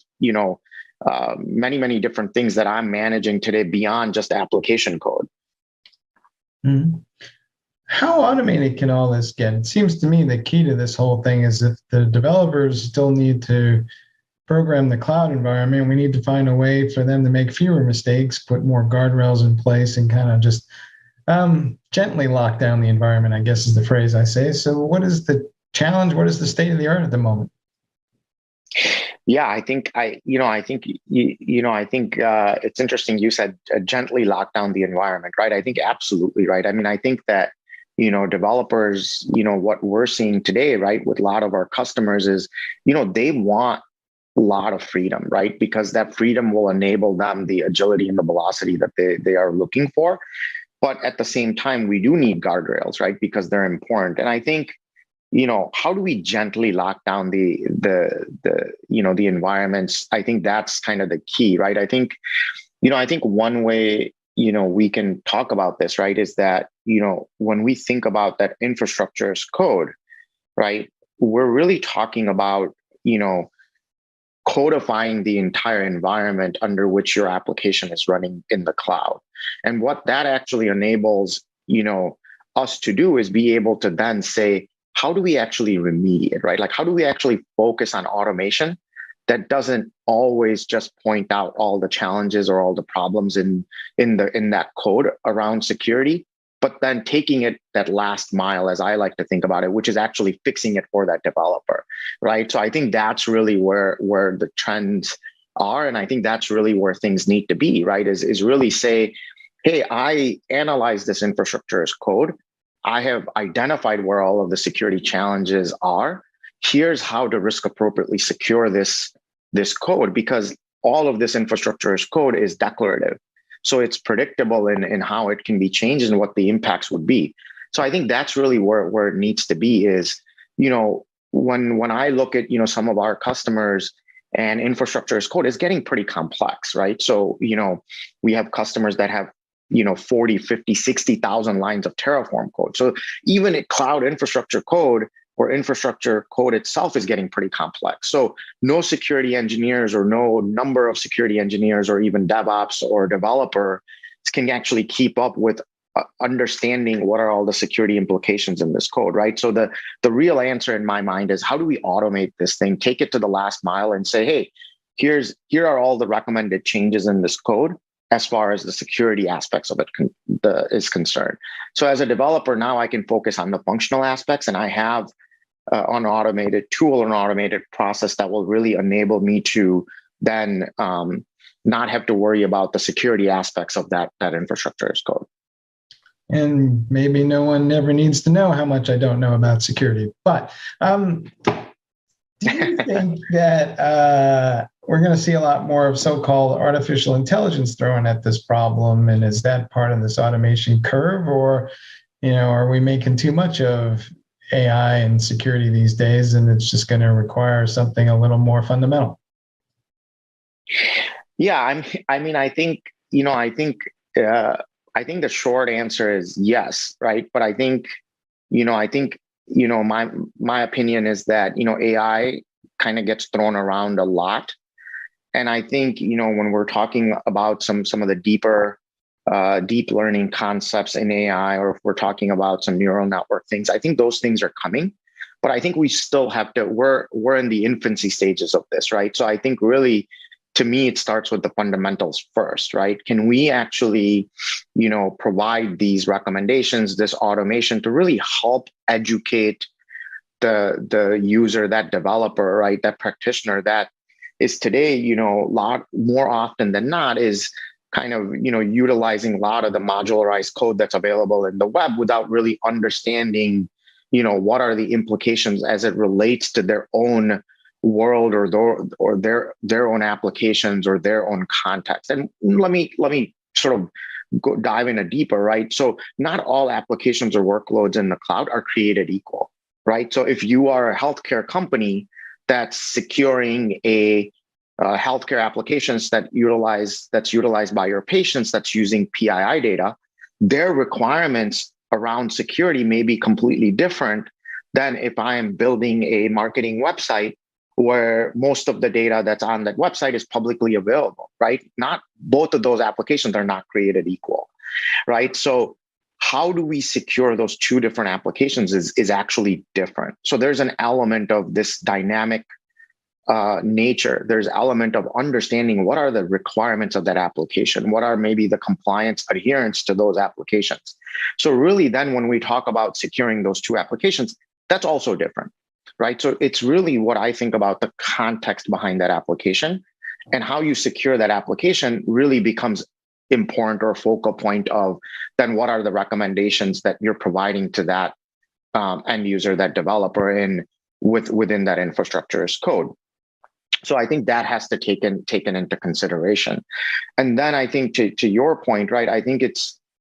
many different things that I'm managing today beyond just application code. Mm-hmm. How automated can all this get? It seems to me the key to this whole thing is if the developers still need to program the cloud environment, we need to find a way for them to make fewer mistakes, put more guardrails in place, and kind of just gently lock down the environment, I guess is the phrase I say. So what is the challenge? What is the state of the art at the moment? Yeah, I think it's interesting you said gently lock down the environment, right? I think absolutely right. I mean, I think that developers, what we're seeing today, right, with a lot of our customers is, they want a lot of freedom, right? Because that freedom will enable them the agility and the velocity that they are looking for. But at the same time, we do need guardrails, right? Because they're important. And I think, how do we gently lock down the environments? I think that's kind of the key, right? I think one way, we can talk about this, right, is that, when we think about that infrastructure as code, right, we're really talking about, codifying the entire environment under which your application is running in the cloud. And what that actually enables, us to do is be able to then say, how do we actually remediate, right? Like, how do we actually focus on automation that doesn't always just point out all the challenges or all the problems in that code around security, but then taking it that last mile, as I like to think about it, which is actually fixing it for that developer, right? So I think that's really where the trends are. And I think that's really where things need to be, right? Is really say, hey, I analyze this infrastructure as code. I have identified where all of the security challenges are. Here's how to risk appropriately secure this code, because all of this infrastructure as code is declarative. So it's predictable in how it can be changed and what the impacts would be. So I think that's really where it needs to be is, when I look at, some of our customers and infrastructure as code is getting pretty complex, right? So, we have customers that have, 40, 50, 60,000 lines of Terraform code. So even at cloud infrastructure code or infrastructure code itself is getting pretty complex. So no security engineers or no number of security engineers or even DevOps or developer can actually keep up with understanding what are all the security implications in this code, right? So the real answer in my mind is, how do we automate this thing, take it to the last mile and say, hey, here are all the recommended changes in this code as far as the security aspects of it is concerned. So as a developer, now I can focus on the functional aspects, and I have an automated tool, an automated process that will really enable me to then not have to worry about the security aspects of that infrastructure as code. And maybe no one ever needs to know how much I don't know about security. But do you think that we're going to see a lot more of so-called artificial intelligence thrown at this problem? And is that part of this automation curve? Or, are we making too much of AI and security these days, and it's just going to require something a little more fundamental? Yeah, I think the short answer is yes, right? But I think my opinion is that, AI kind of gets thrown around a lot. And I think, when we're talking about some of the deeper deep learning concepts in AI, or if we're talking about some neural network things, I think those things are coming. But I think we still have to, we're in the infancy stages of this, right? So I think really, to me, it starts with the fundamentals first, right? Can we actually, provide these recommendations, this automation to really help educate the user, that developer, right? That practitioner that is today, a lot more often than not is kind of, utilizing a lot of the modularized code that's available in the web without really understanding, what are the implications as it relates to their own world or their own applications or their own context. And let me sort of dive in a deeper, right? So not all applications or workloads in the cloud are created equal, right? So if you are a healthcare company that's securing a healthcare applications that's utilized by your patients, that's using PII data, their requirements around security may be completely different than if I am building a marketing website where most of the data that's on that website is publicly available, right? Not both of those applications are not created equal, right? So how do we secure those two different applications is actually different. So there's an element of this dynamic nature. There's element of understanding what are the requirements of that application, what are maybe the compliance adherence to those applications. So really then when we talk about securing those two applications, that's also different, right? So it's really what I think about the context behind that application, and how you secure that application really becomes important or focal point of then what are the recommendations that you're providing to that end user, that developer within that infrastructure as code. So I think that has to taken into consideration. And then I think to your point, right, I think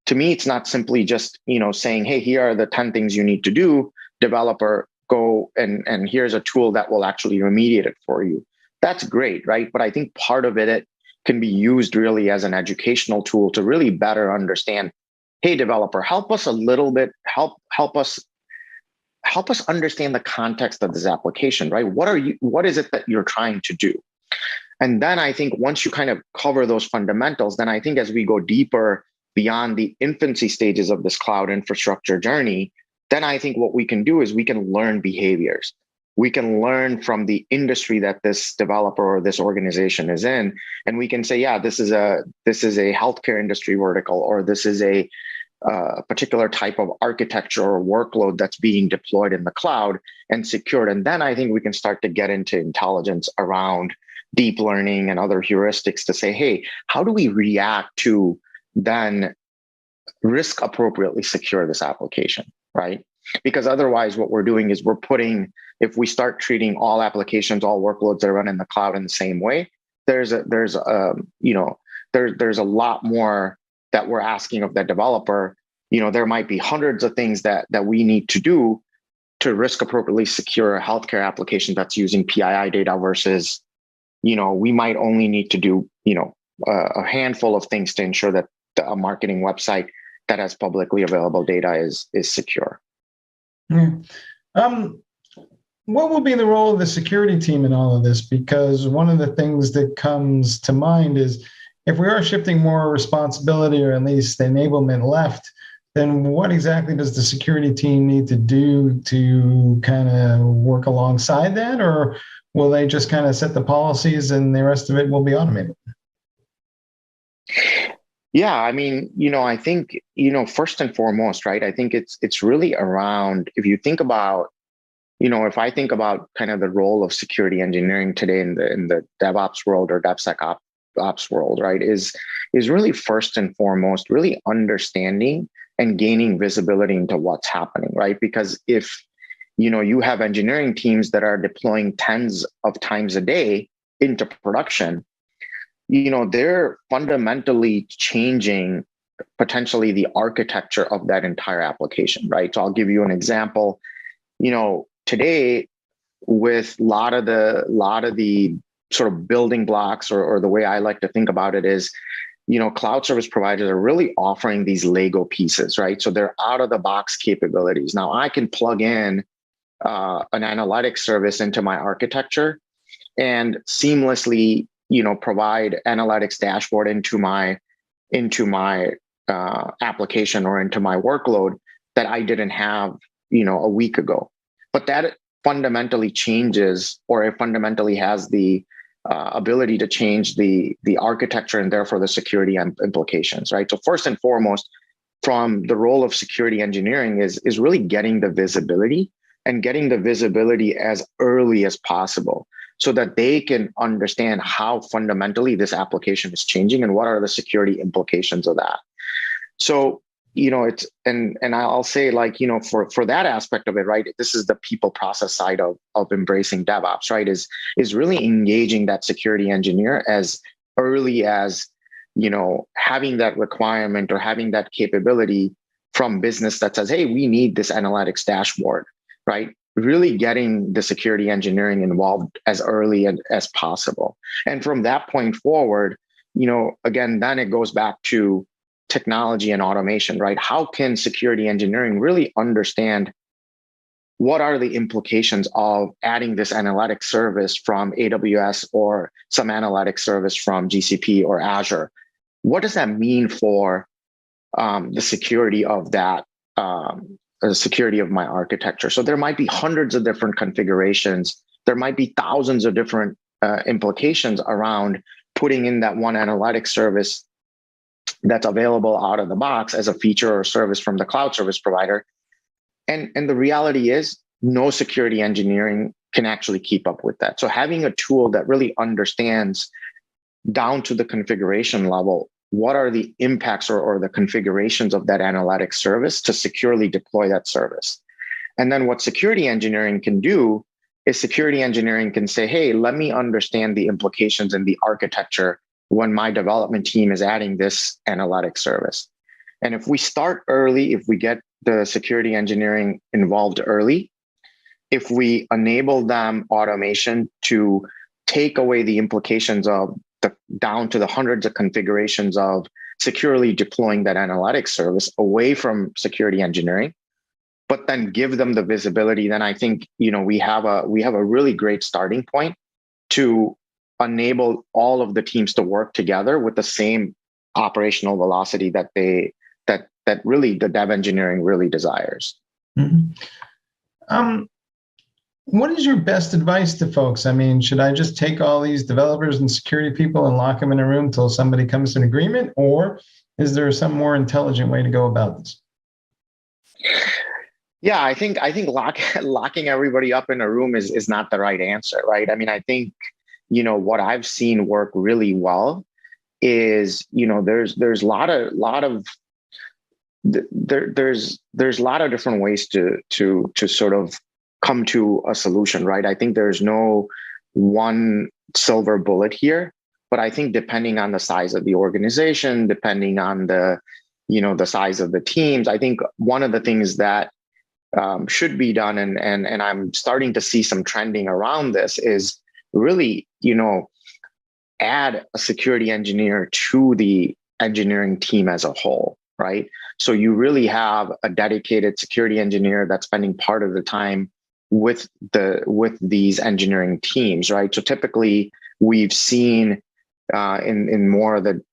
to me, it's not simply just, saying, hey, here are the 10 things you need to do, developer, go and here's a tool that will actually remediate it for you. That's great, right? But I think part of it can be used really as an educational tool to really better understand, hey, developer, help us a little bit, help us understand the context of this application, right? What is it that you're trying to do? And then I think once you kind of cover those fundamentals, then I think as we go deeper beyond the infancy stages of this cloud infrastructure journey, then I think what we can do is we can learn behaviors. We can learn from the industry that this developer or this organization is in, and we can say, yeah, this is a healthcare industry vertical, or this is a particular type of architecture or workload that's being deployed in the cloud and secured. And then I think we can start to get into intelligence around deep learning and other heuristics to say, hey, how do we react to then risk appropriately secure this application, right? Because otherwise what we're doing is if we start treating all applications, all workloads that run in the cloud in the same way, there's a lot more that we're asking of that developer. There might be hundreds of things that we need to do to risk appropriately secure a healthcare application that's using PII data versus, we might only need to do, a handful of things to ensure that a marketing website that has publicly available data is secure. Yeah. What will be the role of the security team in all of this? Because one of the things that comes to mind is if we are shifting more responsibility, or at least enablement left, then what exactly does the security team need to do to kind of work alongside that? Or will they just kind of set the policies and the rest of it will be automated? Yeah, I mean, I think, first and foremost, right, I think it's really around, if you think about, if I think about kind of the role of security engineering today in the DevOps world or DevSecOps world, right, is really first and foremost really understanding and gaining visibility into what's happening, right? Because if you have engineering teams that are deploying tens of times a day into production, they're fundamentally changing potentially the architecture of that entire application, right? So I'll give you an example. Today, with a lot of the sort of building blocks, or the way I like to think about it is, cloud service providers are really offering these Lego pieces, right? So they're out of the box capabilities. Now I can plug in an analytics service into my architecture and seamlessly, provide analytics dashboard into my application or into my workload that I didn't have, a week ago. But that fundamentally changes, or it fundamentally has the ability to change the architecture and therefore the security implications, right? So first and foremost, from the role of security engineering is really getting the visibility as early as possible, so that they can understand how fundamentally this application is changing and what are the security implications of that. So, it's, and I'll say, like, for that aspect of it, right, this is the people process side of embracing DevOps, right, is really engaging that security engineer as early as, having that requirement or having that capability from business that says, hey, we need this analytics dashboard, right? Really getting the security engineering involved as early as possible. And from that point forward, again, then it goes back to technology and automation, right? How can security engineering really understand what are the implications of adding this analytics service from AWS or some analytics service from GCP or Azure? What does that mean for the security of that, the security of my architecture? So there might be hundreds of different configurations. There might be thousands of different implications around putting in that one analytics service that's available out of the box as a feature or service from the cloud service provider. And the reality is no security engineering can actually keep up with that. So having a tool that really understands down to the configuration level what are the impacts or the configurations of that analytics service to securely deploy that service. And then what security engineering can do is security engineering can say, hey, let me understand the implications in the architecture when my development team is adding this analytics service. And if we start early, if we get the security engineering involved early, if we enable them automation to take away the implications of down to the hundreds of configurations of securely deploying that analytics service away from security engineering, but then give them the visibility, then I think, we have a really great starting point to enable all of the teams to work together with the same operational velocity that that really the dev engineering really desires. Mm-hmm. What is your best advice to folks? I mean, should I just take all these developers and security people and lock them in a room until somebody comes to an agreement, or is there some more intelligent way to go about this? Yeah, I think locking everybody up in a room is not the right answer, right? I mean, I think what I've seen work really well is there's a lot of different ways to sort of come to a solution, right? I think there's no one silver bullet here, but I think depending on the size of the organization, depending on the size of the teams, I think one of the things that should be done, and I'm starting to see some trending around this, is really, add a security engineer to the engineering team as a whole, right? So you really have a dedicated security engineer that's spending part of the time with these engineering teams, right? So typically we've seen in more of the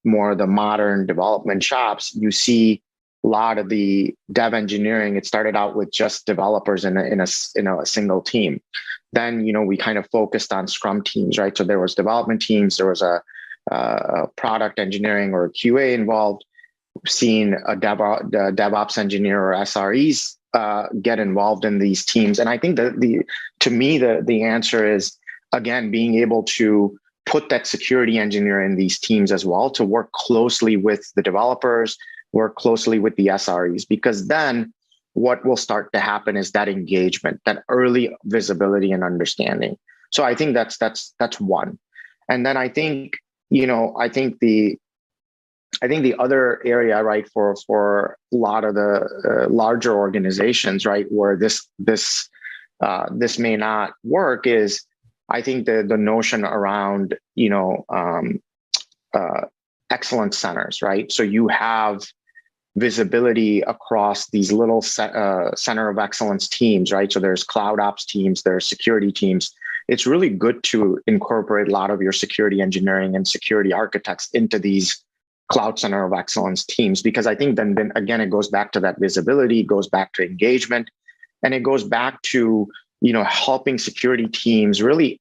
modern development shops, you see a lot of the dev engineering. It started out with just developers in a single team. Then we kind of focused on Scrum teams, right? So there was development teams, there was a product engineering or a QA involved. We've seen a DevOps engineer or SREs get involved in these teams. And I think to me, the answer is, again, being able to put that security engineer in these teams as well, to work closely with the developers, work closely with the SREs, because then what will start to happen is that engagement, that early visibility and understanding. So I think that's one. And then I think the other area, right, for a lot of the larger organizations, right, where this may not work, is I think the notion around excellence centers, right? So you have visibility across these little center of excellence teams, right? So there's cloud ops teams, there's security teams. It's really good to incorporate a lot of your security engineering and security architects into these cloud center of excellence teams, because I think then again, it goes back to that visibility, it goes back to engagement, and it goes back to, helping security teams really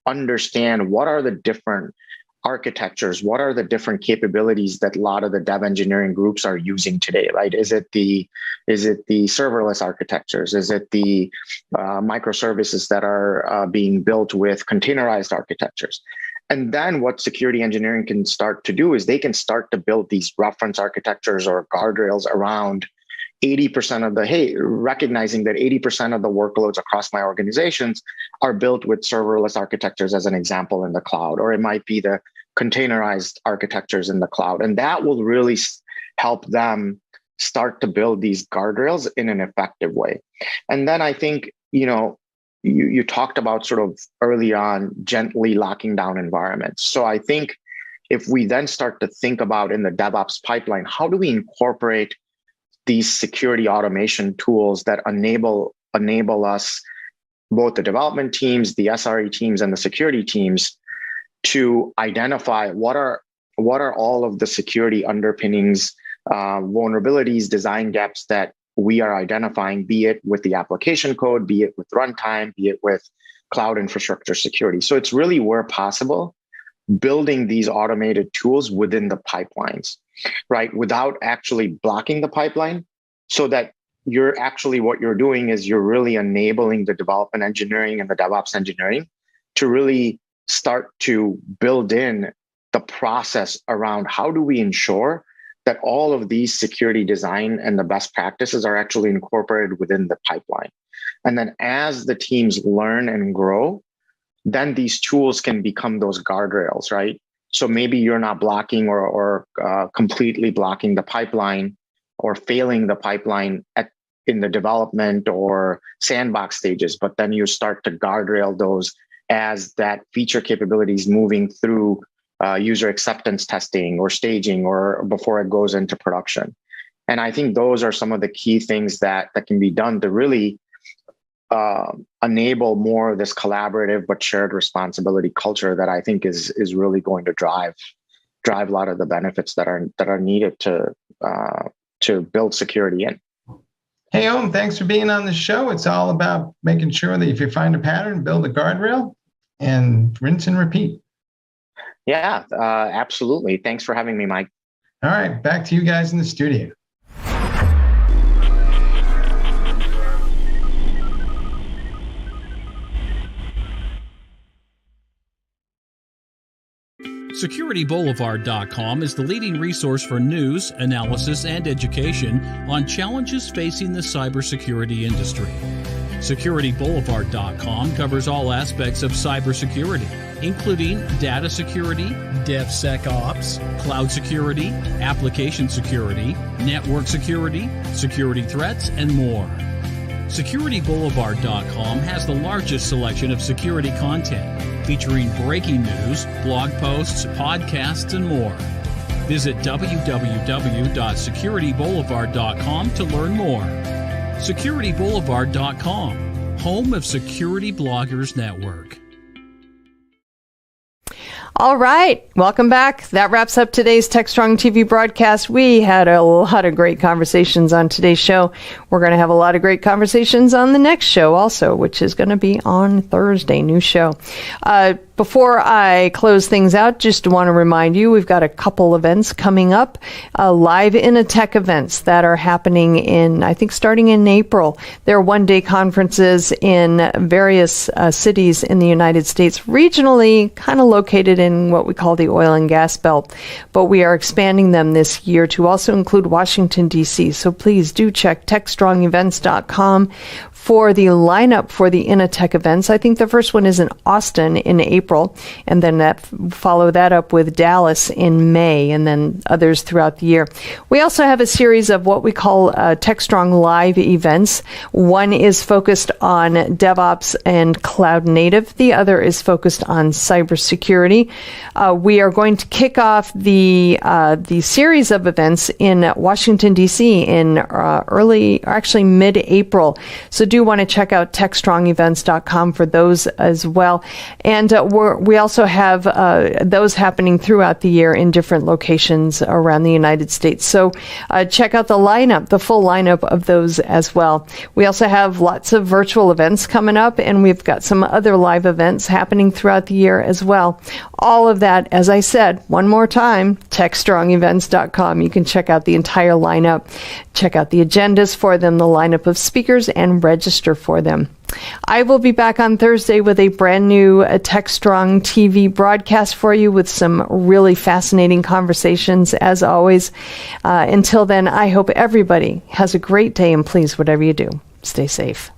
understand what are the different architectures, what are the different capabilities that a lot of the dev engineering groups are using today, right? Is it the serverless architectures? Is it the microservices that are being built with containerized architectures? And then what security engineering can start to do is they can start to build these reference architectures or guardrails around 80% of recognizing that 80% of the workloads across my organizations are built with serverless architectures, as an example, in the cloud, or it might be the containerized architectures in the cloud. And that will really help them start to build these guardrails in an effective way. And then I think, you talked about sort of early on gently locking down environments. So I think if we then start to think about in the DevOps pipeline, how do we incorporate these security automation tools that enable us, both the development teams, the SRE teams, and the security teams, to identify what are all of the security underpinnings, vulnerabilities, design gaps that we are identifying, be it with the application code, be it with runtime, be it with cloud infrastructure security. So it's really, where possible, building these automated tools within the pipelines, right? Without actually blocking the pipeline, so that what you're doing is you're really enabling the development engineering and the DevOps engineering to really start to build in the process around how do we ensure that all of these security design and the best practices are actually incorporated within the pipeline. And then as the teams learn and grow, then these tools can become those guardrails, right? So maybe you're not blocking or completely blocking the pipeline or failing the pipeline in the development or sandbox stages, but then you start to guardrail those as that feature capability is moving through user acceptance testing or staging or before it goes into production. And I think those are some of the key things that can be done to really enable more of this collaborative but shared responsibility culture that I think is really going to drive a lot of the benefits that are needed to build security in. Hey, Om, thanks for being on the show. It's all about making sure that if you find a pattern, build a guardrail and rinse and repeat. Yeah, absolutely. Thanks for having me, Mike. All right, back to you guys in the studio. SecurityBoulevard.com is the leading resource for news, analysis, and education on challenges facing the cybersecurity industry. SecurityBoulevard.com covers all aspects of cybersecurity, including data security, DevSecOps, cloud security, application security, network security, security threats, and more. SecurityBoulevard.com has the largest selection of security content, featuring breaking news, blog posts, podcasts, and more. Visit www.securityboulevard.com to learn more. SecurityBoulevard.com, home of Security Bloggers Network. All right, welcome back. That wraps up today's TechStrong TV broadcast. We had a lot of great conversations on today's show. We're going to have a lot of great conversations on the next show also, which is going to be on Thursday, new show. Before I close things out, just want to remind you, we've got a couple events coming up, live in a tech events that are happening starting in April. They're one-day conferences in various cities in the United States, regionally kind of located in what we call the oil and gas belt. But we are expanding them this year to also include Washington, D.C. So please do check TechstrongEvents.com for the lineup for the Inatech events. I think the first one is in Austin in April, and then follow that up with Dallas in May, and then others throughout the year. We also have a series of what we call TechStrong Live events. One is focused on DevOps and cloud native. The other is focused on cybersecurity. We are going to kick off the series of events in Washington, D.C. in mid-April. So do want to check out TechstrongEvents.com for those as well. And we also have those happening throughout the year in different locations around the United States. So check out the full lineup of those as well. We also have lots of virtual events coming up, and we've got some other live events happening throughout the year as well. All of that, as I said, one more time, TechstrongEvents.com. You can check out the entire lineup, check out the agendas for them, the lineup of speakers, and register for them. I will be back on Thursday with a brand new TechStrong TV broadcast for you with some really fascinating conversations, as always. Until then, I hope everybody has a great day, and please, whatever you do, stay safe.